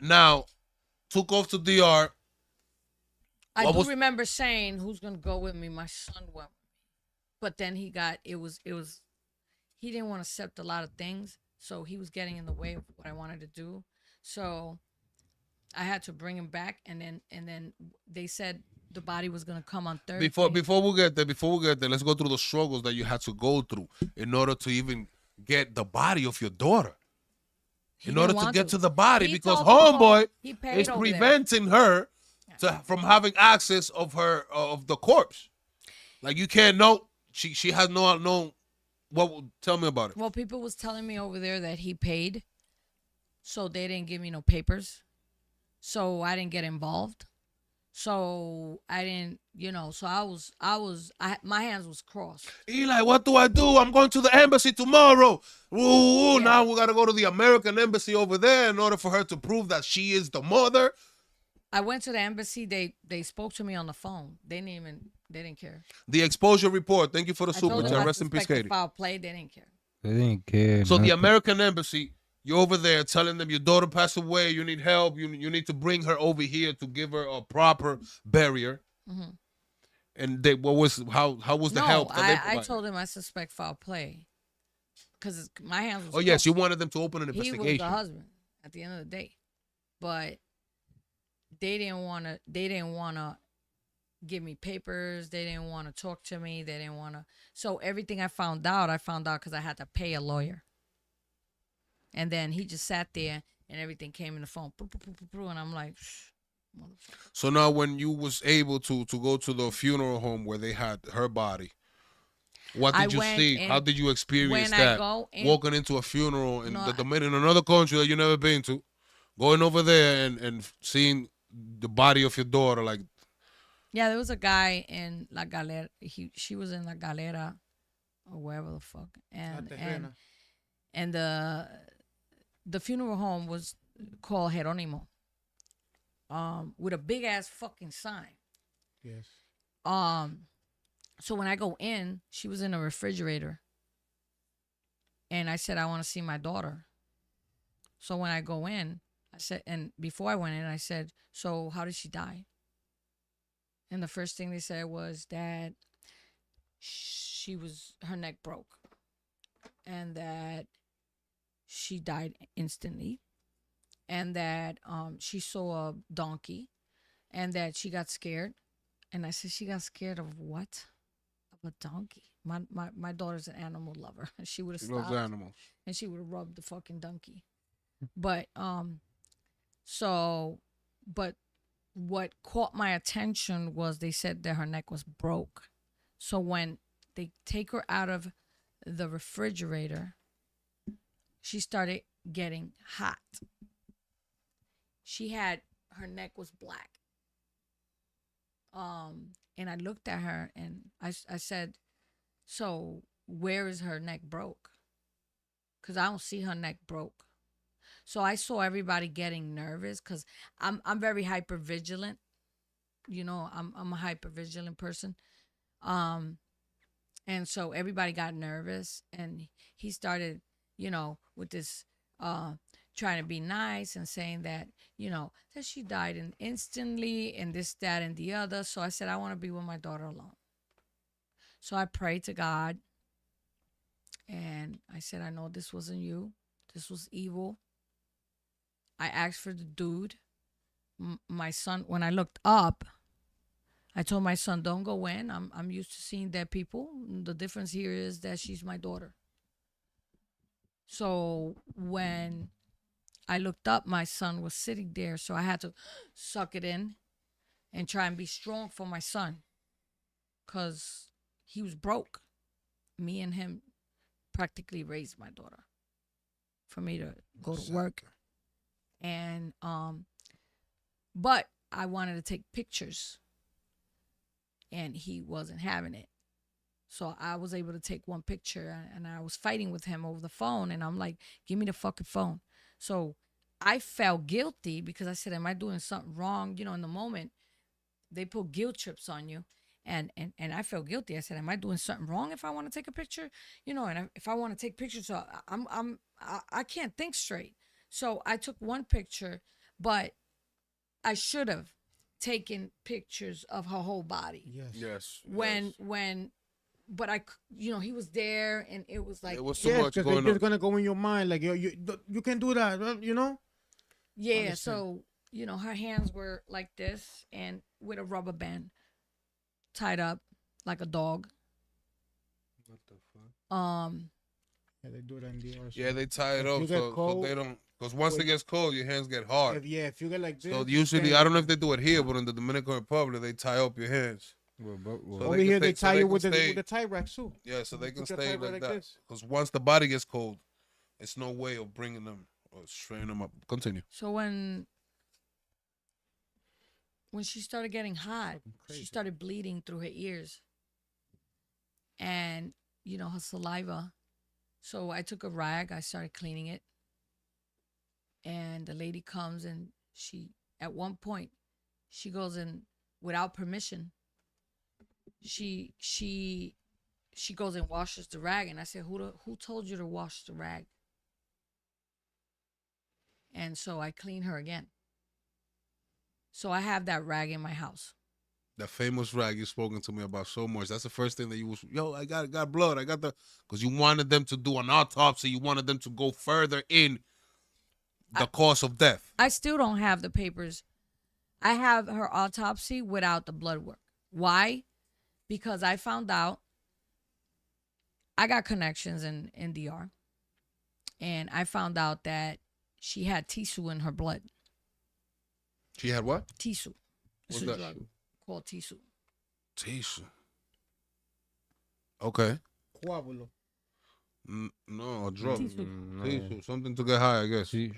Now, took off to DR. I What do was- remember saying, "Who's gonna go with me?" My son went, but then he was. He didn't want to accept a lot of things, so he was getting in the way of what I wanted to do. So I had to bring him back, and then they said the body was gonna come on Thursday. Before we get there, let's go through the struggles that you had to go through in order to even get the body of your daughter. He In didn't order to want get to the body, He because told people homeboy he paid is over there. preventing her from having access of the corpse. Like you can't know. She has no. Tell me about it. Well, people was telling me over there that he paid, so they didn't give me no papers, so I didn't get involved, so I didn't, so my hands was crossed. Eli, what do I do? I'm going to the embassy tomorrow. Ooh, Yeah. now we gotta go to the American embassy over there in order for her to prove that she is the mother. I went to the embassy. They spoke to me on the phone. They didn't care. The exposure report. Thank you for the I told super them chat. I Rest in peace, suspected Katie. foul play. They didn't care. They didn't care. So the nothing. American embassy, you're over there telling them your daughter passed away. You need help. You need to bring her over here to give her a proper burial. Mhm. And how was the help that they I provided? told him I suspect foul play because my hands was. Oh yes, crossed. you wanted them to open an He was the investigation. husband at the end of the day, but they didn't want to give me papers. They didn't want to talk to me. They didn't want to. So everything I found out because I had to pay a lawyer. And then he just sat there and everything came in the phone. And I'm like, motherfucker. So now when you was able to go to the funeral home where they had her body, what I did you went see? in- How did you experience when I that? go in- Walking into a funeral in No, in another country that you never been to, going over there and seeing the body of your daughter, like Yeah, there was a guy in La Galera. She was in La Galera or wherever the fuck. And the funeral home was called Jerónimo. With a big ass fucking sign. Yes. So when I go in, she was in a refrigerator. And I said, I want to see my daughter. So when I go in, I said, and before I went in, I said, so how did she die? And the first thing they said was that her neck broke. And that she died instantly. And that she saw a donkey. And that she got scared. And I said, she got scared of what? Of a donkey. My daughter's an animal lover. She would have she loves stopped animals. and she would have rubbed the fucking donkey. But but what caught my attention was they said that her neck was broke. So when they take her out of the refrigerator, she started getting hot. Her neck was black. And I looked at her and I said, so where is her neck broke? Because I don't see her neck broke. So I saw everybody getting nervous because I'm very hyper vigilant. I'm a hyper vigilant person. And so everybody got nervous, and he started, with this trying to be nice and saying that, that she died instantly and this, that, and the other. So I said, I want to be with my daughter alone. So I prayed to God, and I said, I know this wasn't you. This was evil. I asked for the dude. My son, when I looked up, I told my son, don't go in. I'm used to seeing dead people. The difference here is that she's my daughter. So when I looked up, my son was sitting there. So I had to suck it in and try and be strong for my son, because he was broke. Me and him practically raised my daughter for me to go to work. And but I wanted to take pictures, and he wasn't having it. So I was able to take one picture, and I was fighting with him over the phone, and I'm like, give me the fucking phone. So I felt guilty because I said, am I doing something wrong? In the moment, they put guilt trips on you. And I felt guilty. I said, am I doing something wrong if I want to take a picture? And if I want to take pictures, so I can't think straight. So I took one picture, but I should have taken pictures of her whole body. Yes. But he was there, and it was like, It was so much because going they're on. just gonna go in your mind like, you can do that, yeah. Understand. So her hands were like this, and with a rubber band tied up like a dog. What the fuck? Yeah, they do that in the ER. Yeah, they tie it If up you get so cold- they don't. Because once it gets cold, your hands get hard. If you get like this, So usually, I don't know if they do it here, but in the Dominican Republic, they tie up your hands. Well, So over they here can they stay- tie so you they with can stay- the tie rack too. Yeah, so they can Put your stay tie right like like that. this. Because once the body gets cold, it's no way of bringing them or straining them up. Continue. So when she started getting hot, Fucking crazy. she started bleeding through her ears, and her saliva. So I took a rag, I started cleaning it, and the lady comes, and she, at one point, she goes in without permission. She goes and washes the rag, and I said, who told you to wash the rag? And so I clean her again. So I have that rag in my house. That famous rag you've spoken to me about so much. That's the first thing that you was, I got blood. I got because you wanted them to do an autopsy. You wanted them to go further in the cause of death. I still don't have the papers. I have her autopsy without the blood work. Why? Because I found out I got connections in DR, and I found out that she had Tisu in her blood. She had what? Tisu. It's What's a that? drug called Tisu. Tisha. Okay. Coágulo. No, a drug. Tisu. Tisha. Something to get high, I guess. Who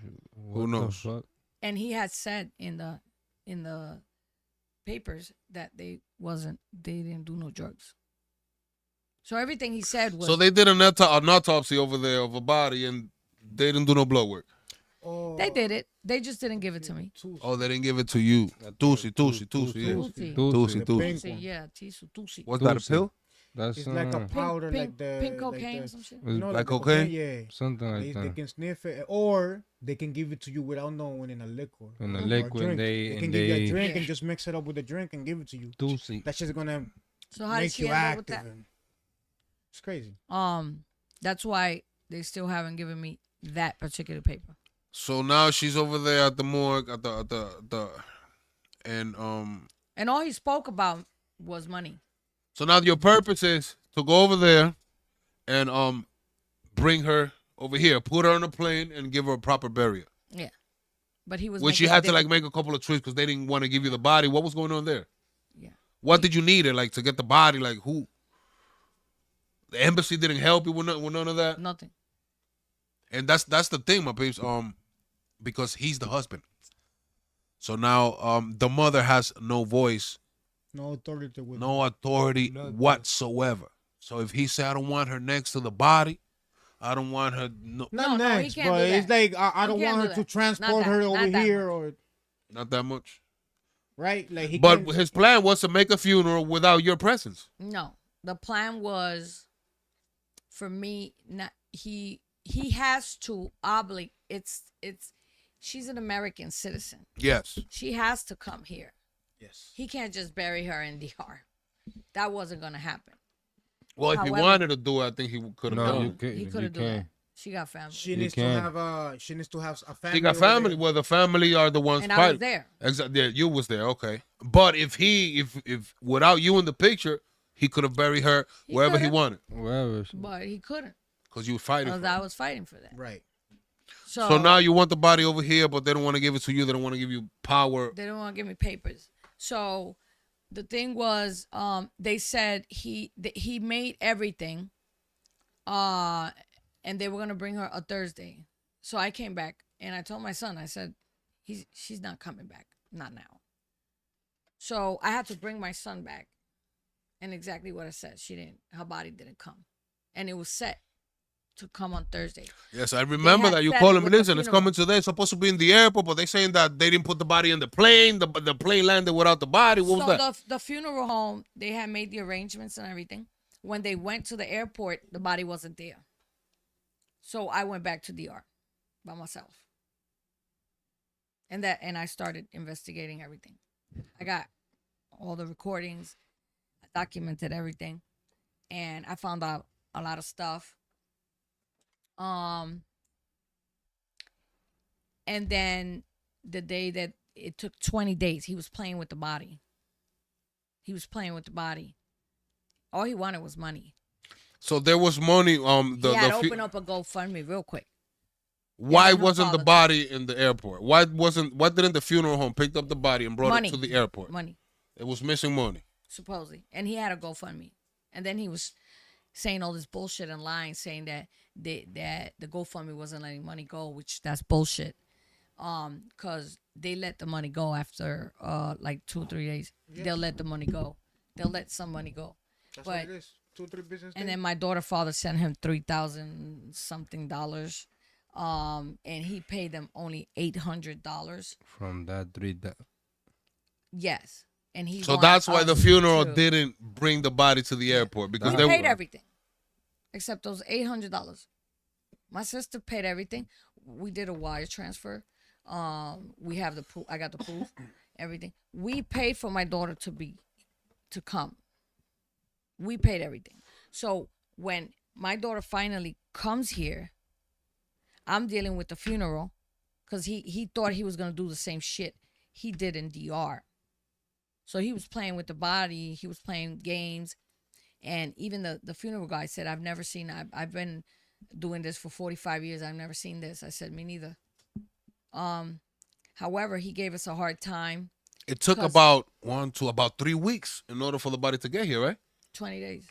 Who knows? Fuck? And he had said in the papers that they didn't do no drugs. So everything he said was, So they did an autopsy over there of a body, and they didn't do no blood work. Oh, they did it. They just didn't give it to me. Oh, they didn't give it to you. Tusi, yeah. Tusi. Tusi. Tusi, yeah, Tisu, Tusi. What's that, a pill? That's It's like a powder, pink, like the pink like cocaine the- or some shit. Like cocaine? Yeah. something like They that. can sniff it, or they can give it to you without knowing in a liquor. In a or liquid, drink. they can and give you a they drink Yeah. and just mix it up with the drink and give it to you. Doozy. That's just gonna So how did make she you end up with active. that? And it's crazy. That's why they still haven't given me that particular paper. So now she's over there at the morgue at the and And all he spoke about was money. so now your purpose is to go over there and bring her over here, put her on a plane and give her a proper burial. Yeah. But he was Which you making had to diff- like make a couple of trips because they didn't want to give you the body. What was going on there? Yeah. What did you need it like to get the body? Like who? The embassy didn't help you with none of that. Nothing. And that's the thing, my peeps. Because he's the husband. So now the mother has no voice, No authority with no authority Nothing. whatsoever. So if he say I don't want her next to the body, I don't want her Not No, he next, can't but do it's that. like I He don't can't want do her to that. transport Not her that- over not that here or not that much. right? Like he But can't- his plan was to make a funeral without your presence. No, the plan was for me. Not he has to obligate. It's she's an American citizen. Yes. She has to come here. Yes. He can't just bury her in DR. That wasn't gonna happen. Well, if he However- wanted to do it, I think he could have No, done you it. can. He could You have done that. can. She got family. She You needs to can. have a family. He got over family. there. Well, the family are the ones And I was fighting. there. Exactly. Yeah, you was there. Okay. But if without you in the picture, he could have buried her He wherever he coulda. wanted Whatever. But he couldn't. because you were fighting. Because For I it. was fighting for that. Right. So now you want the body over here, but they don't want to give it to you. They don't want to give you power. They don't want to give me papers. So the thing was, they said he made everything, and they were gonna bring her a Thursday. So I came back and I told my son, I said, she's not coming back, not now. So I had to bring my son back, and exactly what I said, her body didn't come, and it was set to come on Thursday. Yes, I remember had that you said called him. with the Listen, it's funeral. coming today. It's supposed to be in the airport, but they saying that they didn't put the body in the plane. The plane landed without the body. What was So that? the funeral home, they had made the arrangements and everything. When they went to the airport, the body wasn't there. So I went back to DR by myself. And I started investigating everything. I got all the recordings, I documented everything, and I found out a lot of stuff. And then the day that it took 20 days, he was playing with the body. He was playing with the body. All he wanted was money. So there was money. He had to open up a GoFundMe real quick. Why and her wasn't the father. body in the airport? Why didn't the funeral home pick up the body and brought Money. it to the airport? Money, It was missing money. supposedly. And he had a GoFundMe. And then he was saying all this bullshit and lying, saying that the GoFundMe wasn't letting money go, which that's bullshit. Because they let the money go after like 2 or 3 days. Yeah. They'll let the money go. They'll let some money go. That's But- what it is. 2 or 3 business And days. then my father sent him $3,000 something, and he paid them only $800. From that 3 that. Yes, and he. So wanted that's why the us funeral to- didn't bring the body to the airport because We they paid were. everything, except those $800. My sister paid everything. We did a wire transfer. We have the proof. I got the proof. Everything. We paid for my daughter to come. We paid everything. So when my daughter finally comes here, I'm dealing with the funeral because he thought he was gonna do the same shit he did in DR. So he was playing with the body. He was playing games. And even the funeral guy said, I've never seen, I've been doing this for 45 years. I've never seen this. I said, me neither. However, he gave us a hard time. It took 'Cause- about 3 weeks in order for the body to get here, right? 20 days.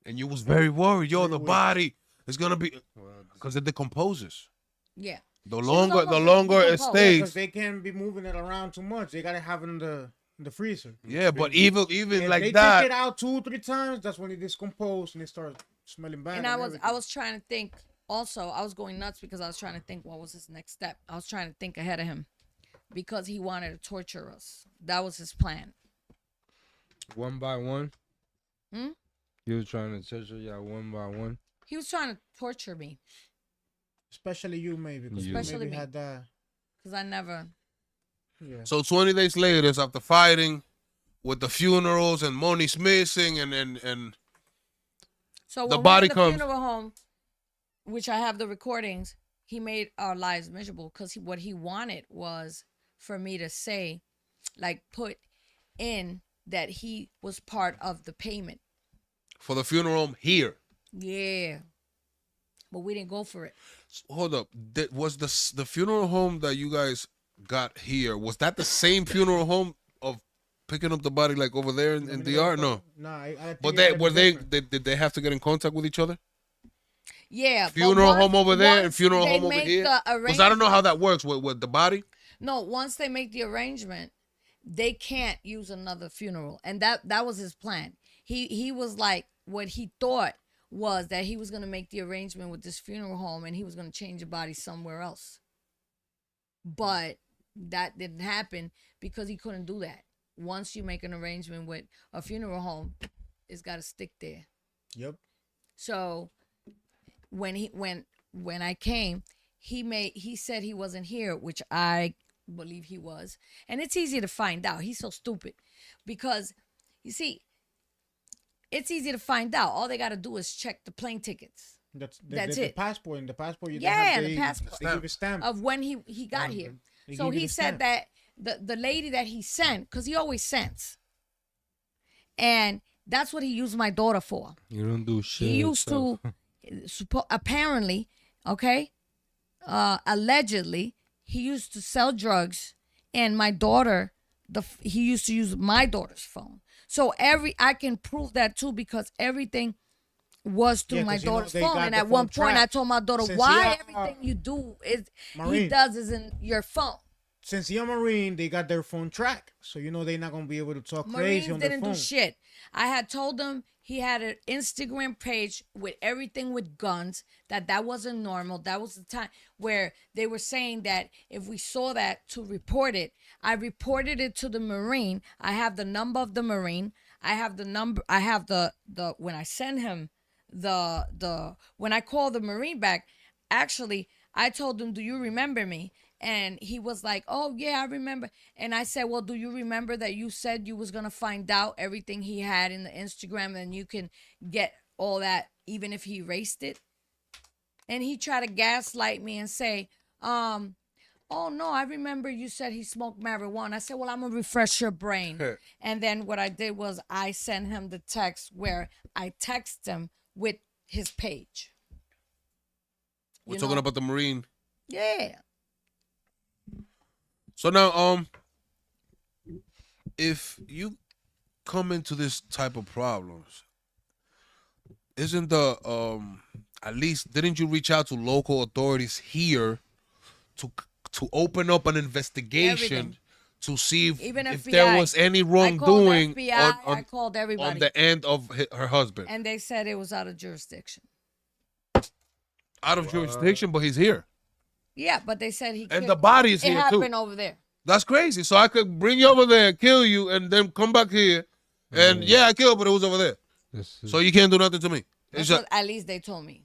And you was very worried. Yo, the 3 weeks. body is gonna be Well, because it decomposes. Yeah. The was longer almost it decomposed. stays. Because they can't be moving it around too much. They gotta have it in the freezer. Yeah, but even If like they that. take it out 2 or 3 times, that's when it discomposes and it starts smelling bad. And I was everything. trying to think also, I was going nuts because I was trying to think what was his next step. I was trying to think ahead of him because he wanted to torture us. That was his plan. one by one. Hmm? You was trying to torture y'all one by one. He was trying to torture me Especially you, maybe. Because you Especially maybe me. had that. because I never. Yeah. So 20 days later, it's after fighting with the funerals and money's missing and So The when body we went to comes- the funeral home, which I have the recordings, he made our lives miserable because what he wanted was for me to say, like, put in that he was part of the payment. for the funeral home here. Yeah, but we didn't go for it. Hold up. Was the funeral home that you guys got here, was that the same funeral home of picking up the body like over there in DR? No. Nah, I think But it they might were be they different. did they have to get in contact with each other? Yeah, but Funeral once- home over there and once funeral they home over make here? the Because I don't know how arrangement- that works with the body. No, once they make the arrangement, they can't use another funeral, and that was his plan. He was like, what he thought was that he was gonna make the arrangement with this funeral home, and he was gonna change the body somewhere else. But that didn't happen because he couldn't do that. Once you make an arrangement with a funeral home, it's got to stick there. Yep. So when I came, he said he wasn't here, which I believe he was. And it's easy to find out. He's so stupid because you see, it's easy to find out. All they got to do is check the plane tickets. That's it. The passport. And the passport, you Yeah, have the passport. They give a stamp. Of when he got here. They So give you he the said stamp. that the lady that he sent, because he always sends, and that's what he used my daughter for. You don't do shit. He used to, apparently, okay, allegedly, he used to sell drugs, and my daughter, he used to use my daughter's phone. So I can prove that too because everything was through Yeah, my 'cause, you know, daughter's they phone. got And the at one phone point, I tracked. told my daughter, Since why you are everything you do is he Marine. does is in your phone. Since you're Marine, they got their phone tracked, so you know they're not gonna be able to talk crazy Marines on their didn't phone. do shit. I had told him he had an Instagram page with everything with guns, that wasn't normal. That was the time where they were saying that if we saw that to report it. I reported it to the Marine. I have the number of the Marine. I have the number. I have the when I send him when I call the Marine back, actually I told him, do you remember me? And he was like, oh yeah, I remember. And I said, well, do you remember that you said you was gonna find out everything he had in the Instagram and you can get all that even if he erased it? And he tried to gaslight me and say, oh no, I remember you said he smoked marijuana. I said, well, I'm gonna refresh your brain. And then what I did was I sent him the text where I text him with his page. We're You talking know? about the Marine. Yeah. So now, if you come into this type of problems, isn't at least didn't you reach out to local authorities here to open up an investigation Everything. to see Even if FBI. there was any I called wrongdoing FBI, I on called everybody. on the end of her husband? And they said it was out of jurisdiction. Out of jurisdiction, but he's here. Yeah, but they said he And killed- the body is it here happened too. over there. That's crazy. So I could bring you over there, kill you, and then come back here. And yeah, I killed, but it was over there. So you can't do nothing to me. That's It's just, what at least they told me.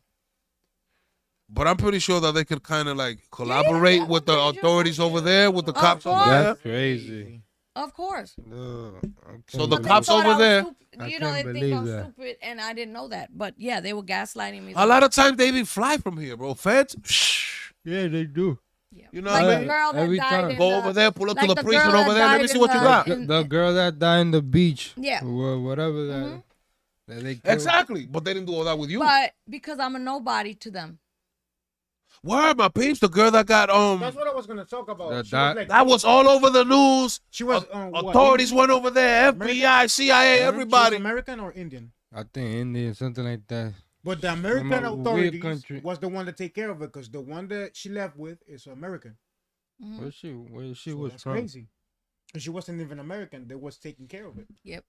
but I'm pretty sure that they could kind of like collaborate with the I'm pretty sure. authorities over there, with the Of cops over course. there. That's crazy. Of course. No, So the But they cops thought I over was there. stupid. You I know, they can't think I'm believe that. stupid, and I didn't know that. But yeah, they were gaslighting me. A lot of times they even fly from here, bro. Feds, Yeah, they do. Yeah. you know like what I the mean? girl that Every died time. in Go the- over there, pull up like to the the precinct girl over that there. Let died me see in what you the- got. The girl that died in the beach. Yeah. Whatever that. that they killed. Exactly, but they didn't do all that with you. But because I'm a nobody to them. Where my peeps? The girl that got That's what I was gonna talk about. That- She that- was like, that was all over the news. she was Authorities went over there, FBI, CIA, She was everybody. American or Indian? I think Indian, something like that. But the American From a weird authorities country. was the one to take care of it because the one that she left with is American. Mhm. Where she So was that's from? crazy. And she wasn't even American. They was taking care of it. Yep.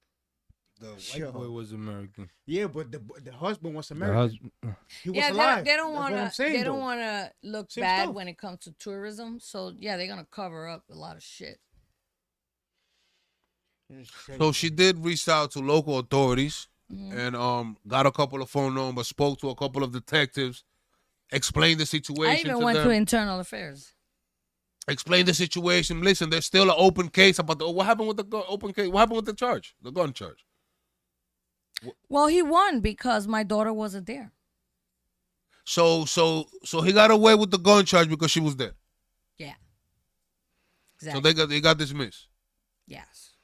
The white Sure. boy was American. Yeah, but the husband was The American. husband. He was Yeah, alive. they don't That's want what I'm to. saying, They don't though. want to look Same bad stuff. when it comes to tourism. So yeah, they're gonna cover up a lot of shit. So she did reach out to local authorities Mhm. and got a couple of phone numbers, spoke to a couple of detectives, explained the I situation even to went them. to internal affairs. Explain the situation. Listen, there's still an open case about what happened with the open case. What happened with the charge, the gun charge? Well, he won because my daughter wasn't there. So he got away with the gun charge because she was there. Yeah. So Exactly. they got dismissed. Yes.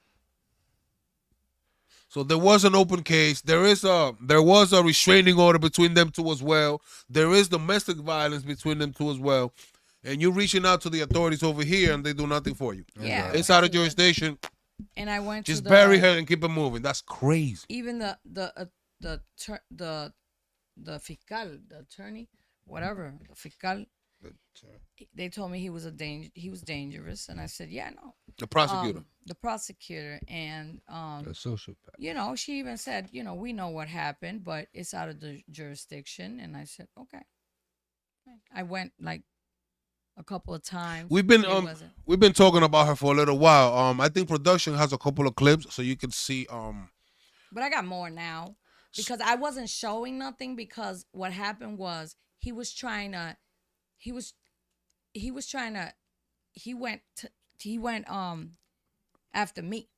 So there was an open case. There was a restraining order between them two as well. There is domestic violence between them two as well. And you're reaching out to the authorities over here and they do nothing for you. Yeah. It's out of jurisdiction. And I went Just to bury her and keep it moving. That's crazy. Even the fiscal, the attorney, whatever, the fiscal. They told me he was dangerous, and I said, yeah, no. The prosecutor. The prosecutor, and A sociopath. you know, she even said, you know, we know what happened, but it's out of the jurisdiction. And I said, okay. I went like a couple of times. We've been It wasn't. we've been talking about her for a little while. I think production has a couple of clips so you can see. But I got more now because I wasn't showing nothing because what happened was he went after me.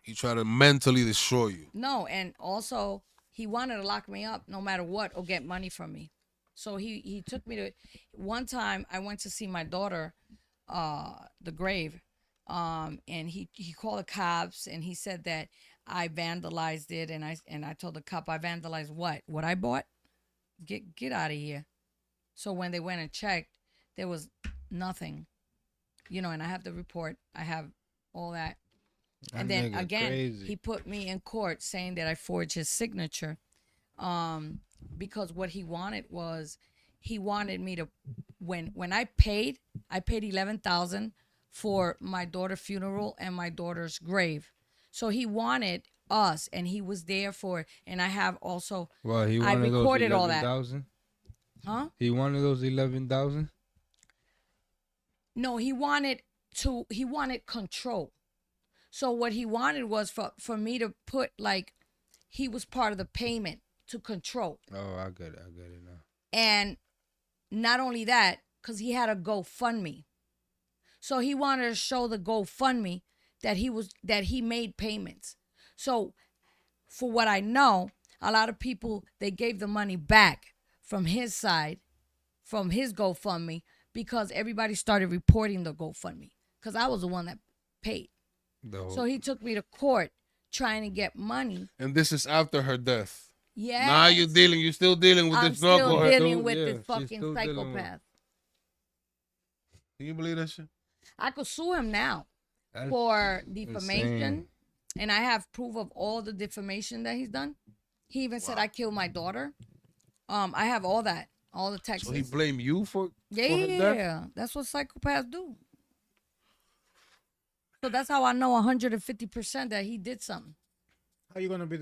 He tried to mentally destroy you. No, and also he wanted to lock me up no matter what or get money from me. So he took me to one time I went to see my daughter, the grave. And he called the cops and he said that I vandalized it and I told the cop I vandalized what I bought. Get out of here. So when they went and checked, there was nothing, and I have the report. I have all that. And That then nigga again, crazy. he put me in court saying that I forged his signature, because what he wanted was he wanted me to when I paid $11,000 for my daughter's funeral and my daughter's grave. So he wanted us, and he was there for. And I have also. Well, he I wanted recorded those all that. 11,000. Huh? He wanted those 11,000. No, he wanted control. So what he wanted was for me to put like he was part of the payment to control. Oh, I get it now. And not only that, because he had a GoFundMe. So he wanted to show the GoFundMe that he made payments. So for what I know, a lot of people, they gave the money back from his side, from his GoFundMe, because everybody started reporting the GoFundMe because I was the one that paid. So he took me to court trying to get money. And this is after her death. Yeah. Now you're still dealing with I'm this still knucklehead. dealing with Yeah, this she's fucking still dealing with- psychopath. Can you believe that shit? I could sue him now That's for defamation. insane. And I have proof of all the defamation that he's done. He even said I killed my daughter. I have all that, all the texts. So he blamed you for her death? Yeah, that's what psychopaths do. So that's how I know 150% that he did something. How you gonna be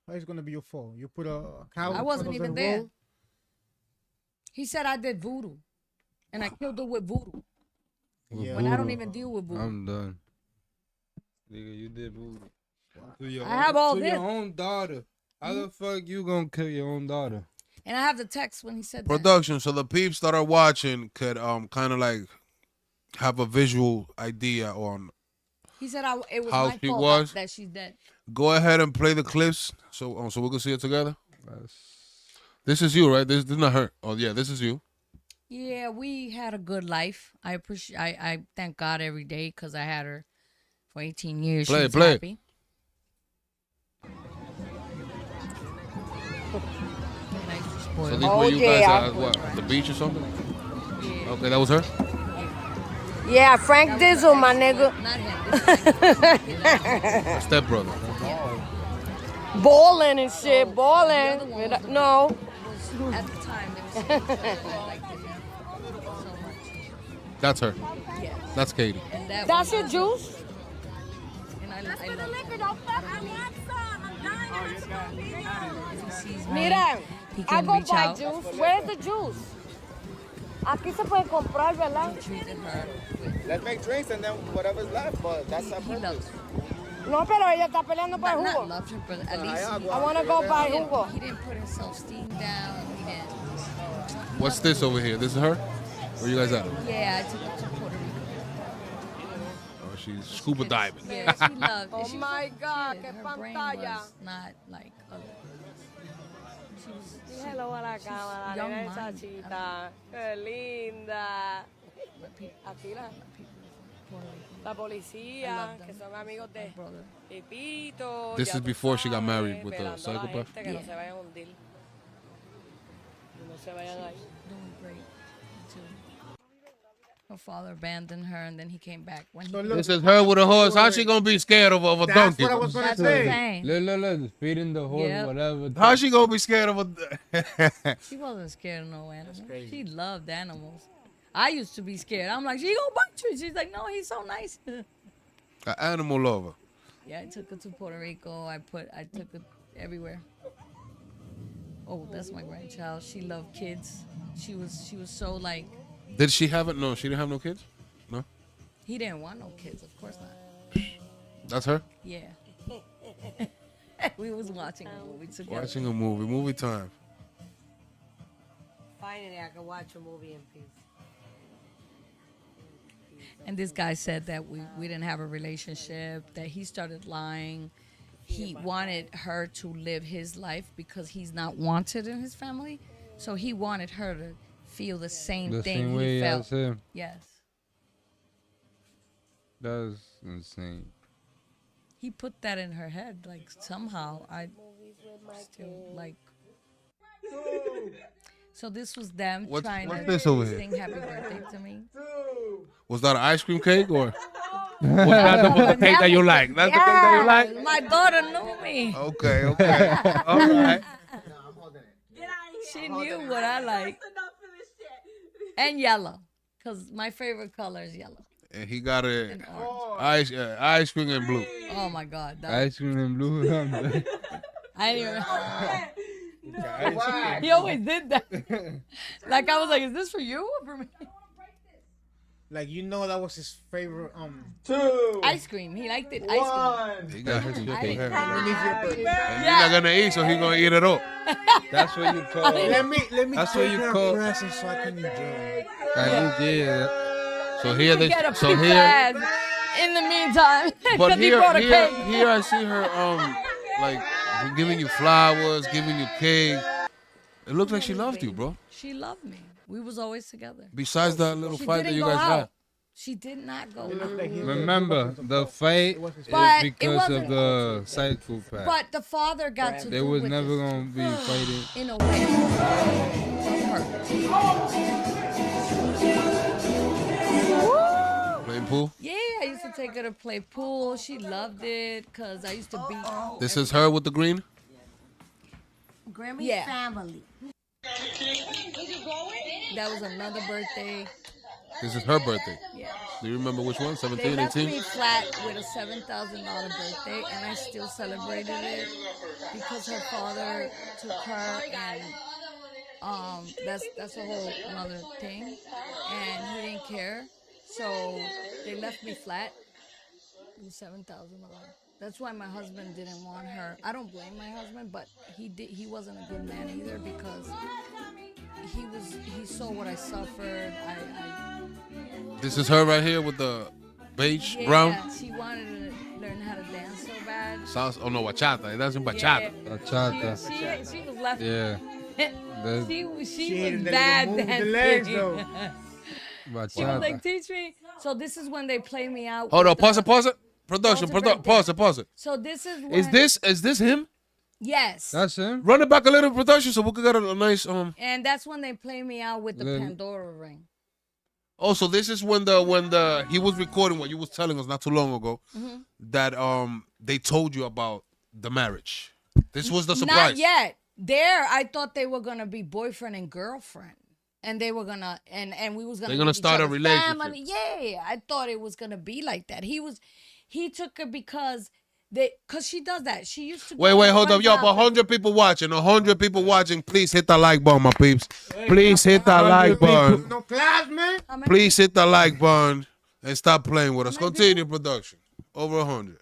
how is gonna be your fault? You put a cow. I in wasn't front of even the there. road? He said I did voodoo, and I killed her with voodoo. Yeah. When I don't even deal with voodoo. I'm done. Nigga, you did voodoo. To your I have all to this. your own daughter. How the fuck you gonna kill your own daughter? And I have the text when he said that. Production, so the peeps that are watching could kind of like have a visual idea on. He said it was How my she fault was? that she's dead. Go ahead and play the clips so we can see it together. This is you, right? This is not her. Oh yeah, this is you. Yeah, we had a good life. I thank God every day because I had her for 18 years. Play She it, was play it. happy. Nice to spoil. So these Oh, were you guys yeah. at what, at the beach or something? Yeah. Okay, that was her. Yeah, Frank Dizzle, my nigga. Not him. Her stepbrother. Balling and shit, balling. No. At the time, there was so much. That's her. Yeah. That's Katie. And that That's was, your juice? and I love her. If he sees me, Mira, he I can go reach buy out. juice. Where's the juice? Aquí se puede comprar, ¿verdad? He treated her with, Let's make drinks and then whatever's left, but that's our he purpose. loves her. No, pero ella está peleando por el Not jugo. loved her, but at least I want to go buy jugo. he didn't put his self-esteem down. He didn't. What's this over here? This is her? Where you guys at? Yeah, I took her to Puerto Rico. Oh, she's scuba diving. Yeah, she loved. Oh she was my a God, kid. qué Her brain pantalla. was not like other. She was. Dígelo a la cámara, young nena mind. chachita. Qué linda. But people, Aquí la, people from Puerto Rico. la I policía, love que them. son amigos My de brother. Pipito. This ya is tú before she got sabes, married with the velando a la psychopath? gente que no Yeah. se vayan a hundir. No se vayan ahí. Doing great. Too. Her father abandoned her, and then he came back. When he So look, This is her with a horse. How she gonna be scared of a that's donkey? what I was gonna That's what I'm say. saying. Look, feeding the horse, Yep. whatever. How she gonna be scared of a? She wasn't scared of no animal. crazy. She loved animals. I used to be scared. I'm like, she gonna bite you. She's like, no, he's so nice. An animal lover. Yeah, I took her to Puerto Rico. I took her everywhere. Oh, that's my grandchild. She loved kids. She was so like Did she have it? No, she didn't have no kids. No, He didn't want no kids, of course not. that's her. Yeah. We was watching a movie together. Watching a movie. Movie time. Finally, I can watch a movie in peace. And this guy said that we didn't have a relationship, that he started lying. He wanted her to live his life because he's not wanted in his family. So he wanted her to feel the same The thing same he way felt. as him. Yes. That's insane. He put that in her head. Like, somehow, I still, like... So this was them What's trying to this over here? sing happy birthday to me. Was that an ice cream cake or? Was that the cake that you like? That's the cake that you like. My daughter knew me. Okay. Okay. All right. She knew what I like. And yellow. Because my favorite color is yellow And he got it. and orange. Ice cream and blue. Oh my God. Ice cream and blue. I didn't even... He always did that. Like, I was like, is this for you or for me? Like, you know, that was his favorite. Ice cream. He liked it. Ice cream. He got his shit I- for her. Let And you're not gonna eat, so he's gonna eat it all. That's what you call. me That's what take you her call- present so I can enjoy. Yeah. So here they. Get a So pizza here. ass in the meantime. But 'Cause he here, brought a here, cake. here, I see her like giving you flowers, giving you cake. It looks like she loved you, bro. She loved me. We was always together. Besides that little She fight that didn't you go guys out. had. She did not go It looked out. like he- Remember, the fight But is it because wasn't- of the psychopath. But the father got to They do was with never this gonna be fighting. in a way. Playing pool. Yeah, I used to take her to play pool. She loved it because I used to be. This is her with the green. Grammy Yeah. family. That was another birthday. This is her birthday. Yeah. Do you remember which one? They 17, left 18? me flat with a $7,000 birthday, and I still celebrated it because her father took her, and that's a whole another thing, and he didn't care, so they left me flat with $7,000. That's why my husband didn't want her. I don't blame my husband, but he wasn't a good man either because he saw what I suffered. This is her right here with the beige Yeah, brown. she wanted to learn how to dance so bad. Salsa. Oh no, bachata. That's in bachata. Bachata. She was left. Yeah. That's She didn't was let bad him move the dancing. legs, though. She was bachata. like, teach me. So this is when they play me out. Hold on, with pause the- it, pause it. Production, Pause it right pause it, pause it. So this is when, Is this him? Yes. That's him. Run it back a little, production, so we could get a nice And that's when they play me out with the Let- Pandora ring. Oh, so this is when he was recording what you was telling us not too long ago that they told you about the marriage. This was the surprise. Not yet. There, I thought they were gonna be boyfriend and girlfriend, and they were gonna and we was gonna. They're gonna be each start a other's relationship. family. Yeah, I thought it was gonna be like that. He took her because she does that. She used to. Wait, go to hold one up. Yo, job. 100 people watching. 100 people watching. Please hit that like button, my peeps. Please hit that like button. No class, man. How many- Please hit the like button and stop playing with us. Continue production. Over 100.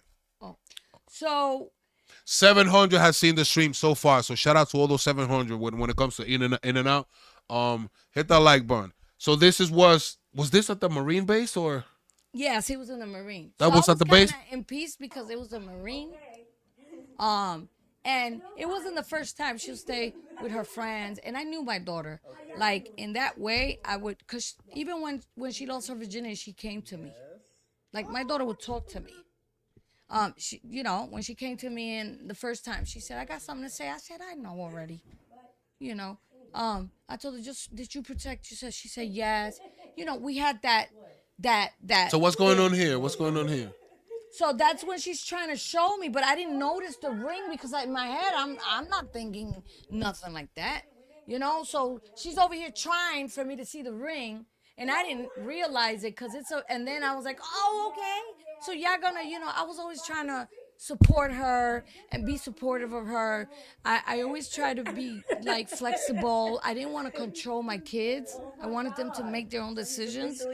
So 700 has seen the stream so far. So shout out to all those 700 when it comes to in and out. Hit that like button. So this was this at the Marine base or? yes, he was in the Marine. That So was I at the base? kinda in peace because it was a Marine. And it wasn't the first time she'll stay with her friends. And I knew my daughter. Like, in that way, I would, because even when she lost her virginity, she came to me. Like, my daughter would talk to me. She, when she came to me and the first time, she said, I got something to say. I said, I know already. I told her, did you protect yourself? She said, yes. We had that. So what's going on here? What's going on here? So that's when she's trying to show me, but I didn't notice the ring because in my head I'm not thinking nothing like that, So she's over here trying for me to see the ring, and I didn't realize it because and then I was like, oh, okay. So y'all gonna, I was always trying to support her and be supportive of her. I always try to be like flexible. I didn't want to control my kids. I wanted them to make their own decisions.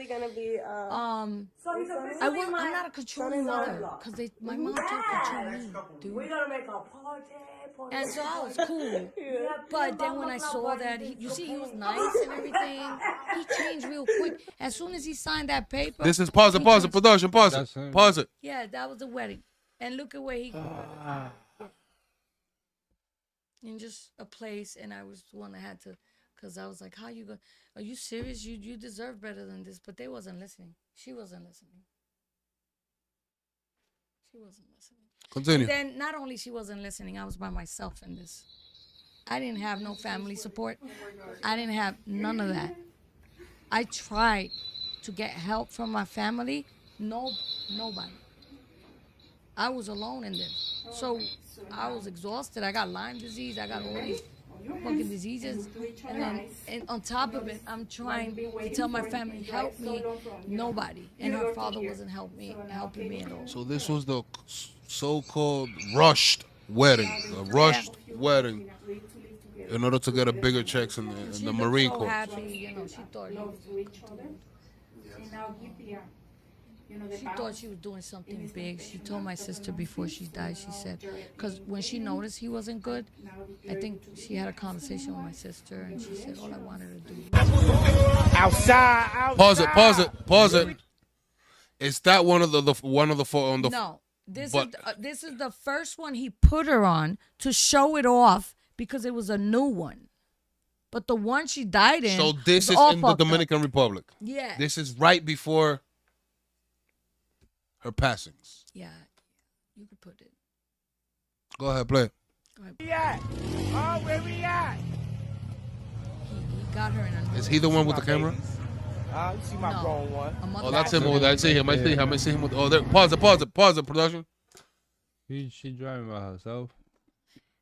I'm not a controlling mother because my mom tried to control me, dude. And so I was cool. But then when I saw that, he was nice and everything. He changed real quick. As soon as he signed that paper. This is pause it, production, pause That's it, him. pause it. Yeah, that was the wedding. And look at where he in just a place, and I was the one that had to, because I was like, how you are you serious? You deserve better than this. But they wasn't listening. She wasn't listening. Continue. And then not only she wasn't listening, I was by myself in this. I didn't have no family support. I didn't have none of that. I tried to get help from my family. Nobody. I was alone in this. So I was exhausted. I got Lyme disease. I got all these fucking diseases. And then on top of it, I'm trying to tell my family, help me. Nobody. And her father wasn't helping me at all. So this was the so-called rushed wedding. A rushed wedding in order to get a bigger checks in the Marine so Corps. Happy, she thought she was doing something big. She told my sister before she died, she said, because when she noticed he wasn't good, I think she had a conversation with my sister, and she said, all I wanted to do. Outside. Pause it. Is that one of the four on the? No, this is the first one he put her on to show it off because it was a new one. But the one she died in. So this is in the Dominican Republic. Yeah. This is right before her passings. Yeah, you could put it. Go ahead, play. Go ahead. Where we at? Oh, where we at? He got her in a. Is he the one with the camera? You see my grown one. Oh, that's him. Oh, I see him. I see him. With, there. Pause it, production. She driving by herself.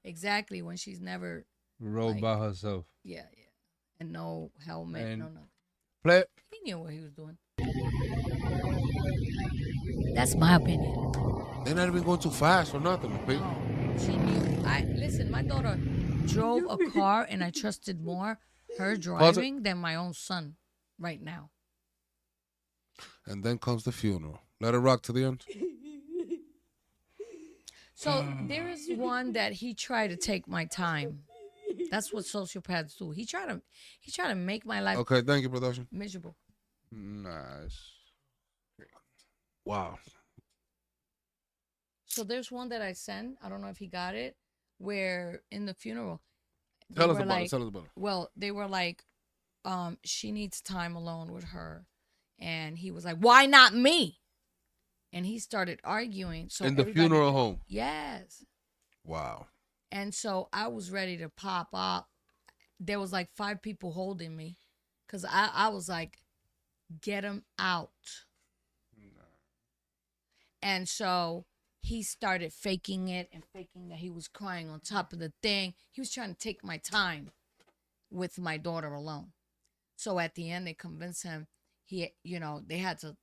Exactly, when she's never Rode by herself. Yeah. And no helmet, no nothing. Play it. He knew what he was doing. That's my opinion. They're not even going too fast or nothing. No, she knew. Listen, my daughter drove a car, and I trusted more her driving than my own son right now. And then comes the funeral. Let it rock to the end. So there is one that he tried to take my time. That's what sociopaths do. He tried to make my life Okay, thank you, production. miserable. Nice. Wow. So there's one that I sent. I don't know if he got it. Where in the funeral, Tell us about it. Well, they were like, she needs time alone with her, and he was like, "Why not me?" And he started arguing. So in the funeral home. Yes. Wow. And so I was ready to pop up. There was like 5 people holding me, because I was like, "Get him out." And so he started faking it and faking that he was crying on top of the thing. He was trying to take my time with my daughter alone. So at the end, they convinced him. They had to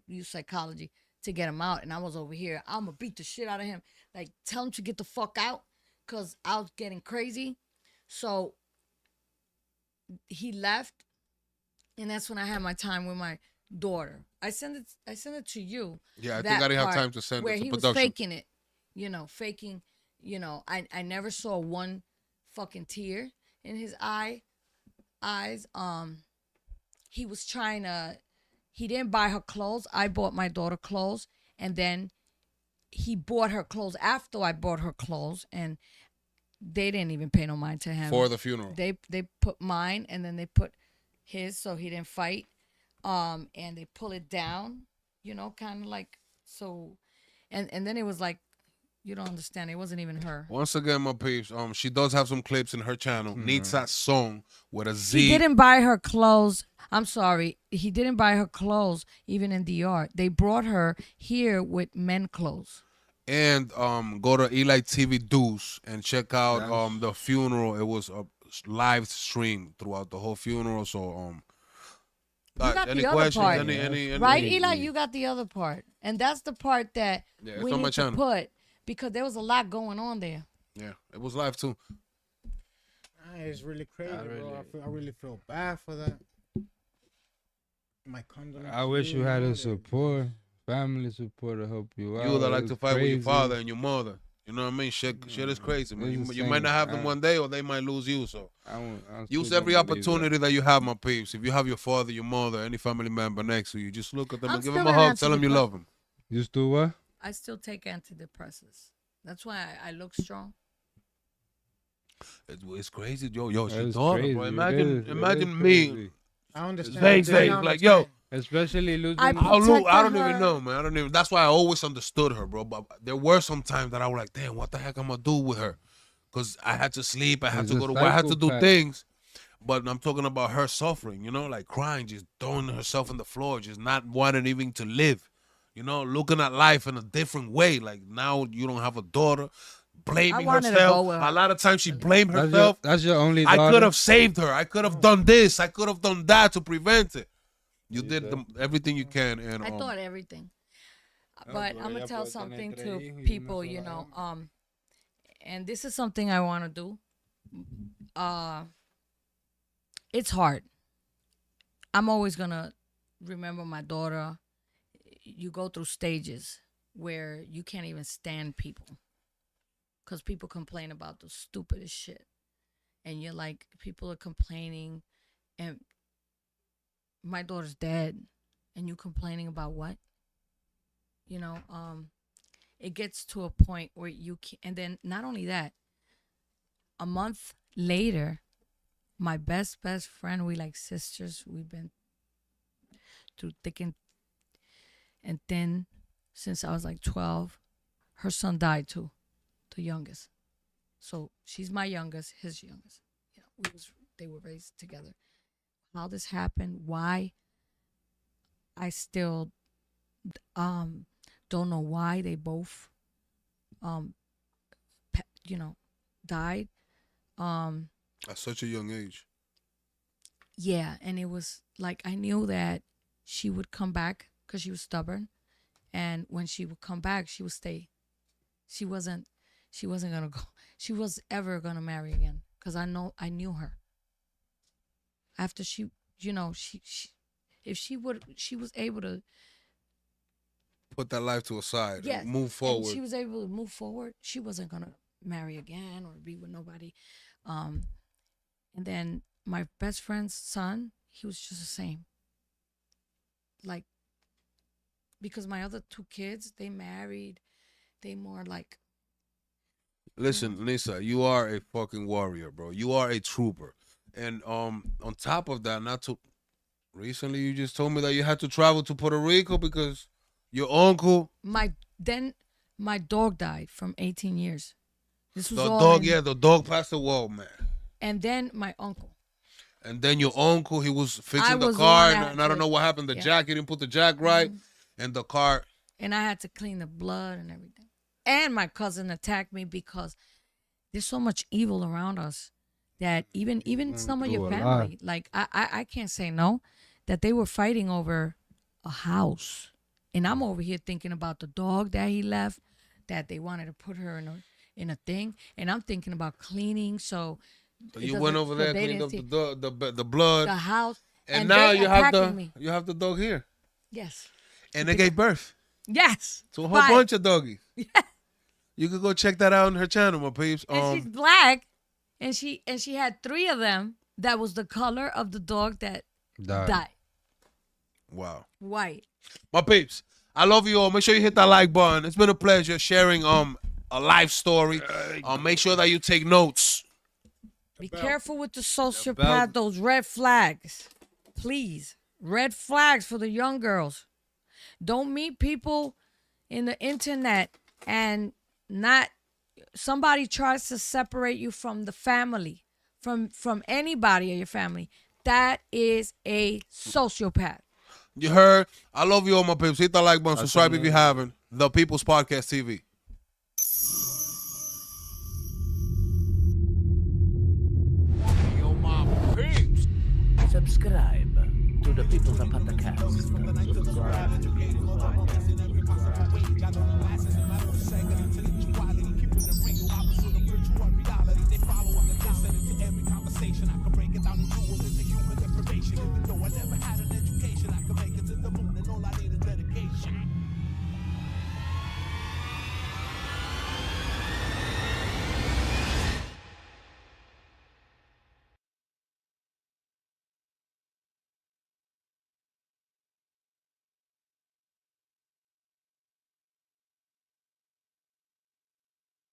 use psychology to get him out. And I was over here. I'm going to beat the shit out of him. Like, tell him to get the fuck out, because I was getting crazy. So he left. And that's when I had my time with my daughter. I sent it to you. Yeah, I think I didn't have time to send it to production. Where he was faking it, faking. I never saw one fucking tear in his eyes. He was trying to. He didn't buy her clothes. I bought my daughter clothes, and then he bought her clothes after I bought her clothes, and they didn't even pay no mind to him for the funeral. They put mine, and then they put his, so he didn't fight. And they pull it down, kind of like so, and then it was like, you don't understand. It wasn't even her. Once again, my peeps, she does have some clips in her channel. Needs that song with a Z. He didn't buy her clothes. I'm sorry, he didn't buy her clothes even in DR. They brought her here with men clothes. And go to ELY TV Deuce and check out the funeral. It was a live stream throughout the whole funeral. So You got any the other questions? part. Any Right, Eli? You got the other part. And that's the part that Yeah, it's we on my need to channel. put, because there was a lot going on there. Yeah, it was live too. It's really crazy, bro. I really feel bad for that. My condolences. I wish you had a support, family support to help you out. You that like It's to fight with your crazy. father and your mother. You know what I mean? Shit is crazy, man. It's the You might not same. have them one day, or they might lose you. So I'm use still every gonna believe opportunity that you have, my peeps. If you have your father, your mother, any family member next to you, just look at them I'm and give still them a an hug. Tell them you love them. You still what? I still take antidepressants. That's why I look strong. It's crazy, yo. It's your It's daughter, crazy. bro. It Imagine is me. crazy. I understand. Vague, I vague. Like, yo, Especially losing. I I protected don't her. even know, man. I don't even. That's why I always understood her, bro. But there were some times that I was like, damn, what the heck I'm gonna do with her? Because I had to sleep, I had He's to a go to work, I had to do psychopath. things. But I'm talking about her suffering, you know, like crying, just throwing herself on the floor, just not wanting even to live. You know, looking at life in a different way. Like now you don't have a daughter, blaming wanted to herself. go with her. A lot of times she blamed That's herself. that's your only I daughter? could have saved her. I could have done this. I could have done that to prevent it. You did everything you can, and I thought everything. But pues, I'm gonna ella tell puede something tener to 3 hijos y people, una you sola know, hija. and this is something I want to do. It's hard. I'm always gonna remember my daughter. You go through stages where you can't even stand people because people complain about the stupidest shit, and you're like, people are complaining, and my daughter's dead, and you complaining about what? You know, it gets to a point where you can, and then not only that, a month later, my best friend, we like sisters, we've been through thick and thin since I was like 12. Her son died too, the youngest. So she's my youngest, his youngest. You know, they were raised together. How this happened, why, I still don't know why they both died. at such a young age. Yeah, and it was like I knew that she would come back because she was stubborn, and when she would come back, she would stay. She wasn't gonna go. She was ever gonna marry again because I knew her. After she was able to Put that life to a side. yes, And move forward. and she was able to move forward. She wasn't gonna marry again or be with nobody. And then my best friend's son, he was just the same. Like, because my other 2 kids, they married. They more like. Listen, Lisa, you are a fucking warrior, bro. You are a trooper. And on top of that, recently you just told me that you had to travel to Puerto Rico because your uncle, My dog died from 18 years. This was all the dog passed away, man. And then my uncle. And then your uncle, he was I fixing the was the car, one that and I don't know what happened. The yeah. jack, he didn't put the jack right, and the car. And I had to clean the blood and everything. And my cousin attacked me because there's so much evil around us that even some of your through a family, like I can't say no, that they were fighting over a house. And I'm over here thinking about the dog that he left, that they wanted to put her in a thing. And I'm thinking about cleaning. So You went over there, cleaned up the blood, the house. and now they you have attacking me. the dog here, Yes. and they gave birth Yes. to a whole bunch of doggies. Yeah. You could go check that out on her channel, my peeps. And she's black, and she had 3 of them that was the color of the dog that died. Wow. White. My peeps, I love you all. Make sure you hit that like button. It's been a pleasure sharing a life story. Make sure that you take notes. Be careful with the sociopath, those red flags. Please. Red flags for the young girls. Don't meet people in the internet and not somebody tries to separate you from the family, from anybody in your family. That is a sociopath. You heard? I love you all, my peeps. Hit that like button. Subscribe if you haven't. The People's Podcast TV. Yo, my peeps. Subscribe to the People's Podcast.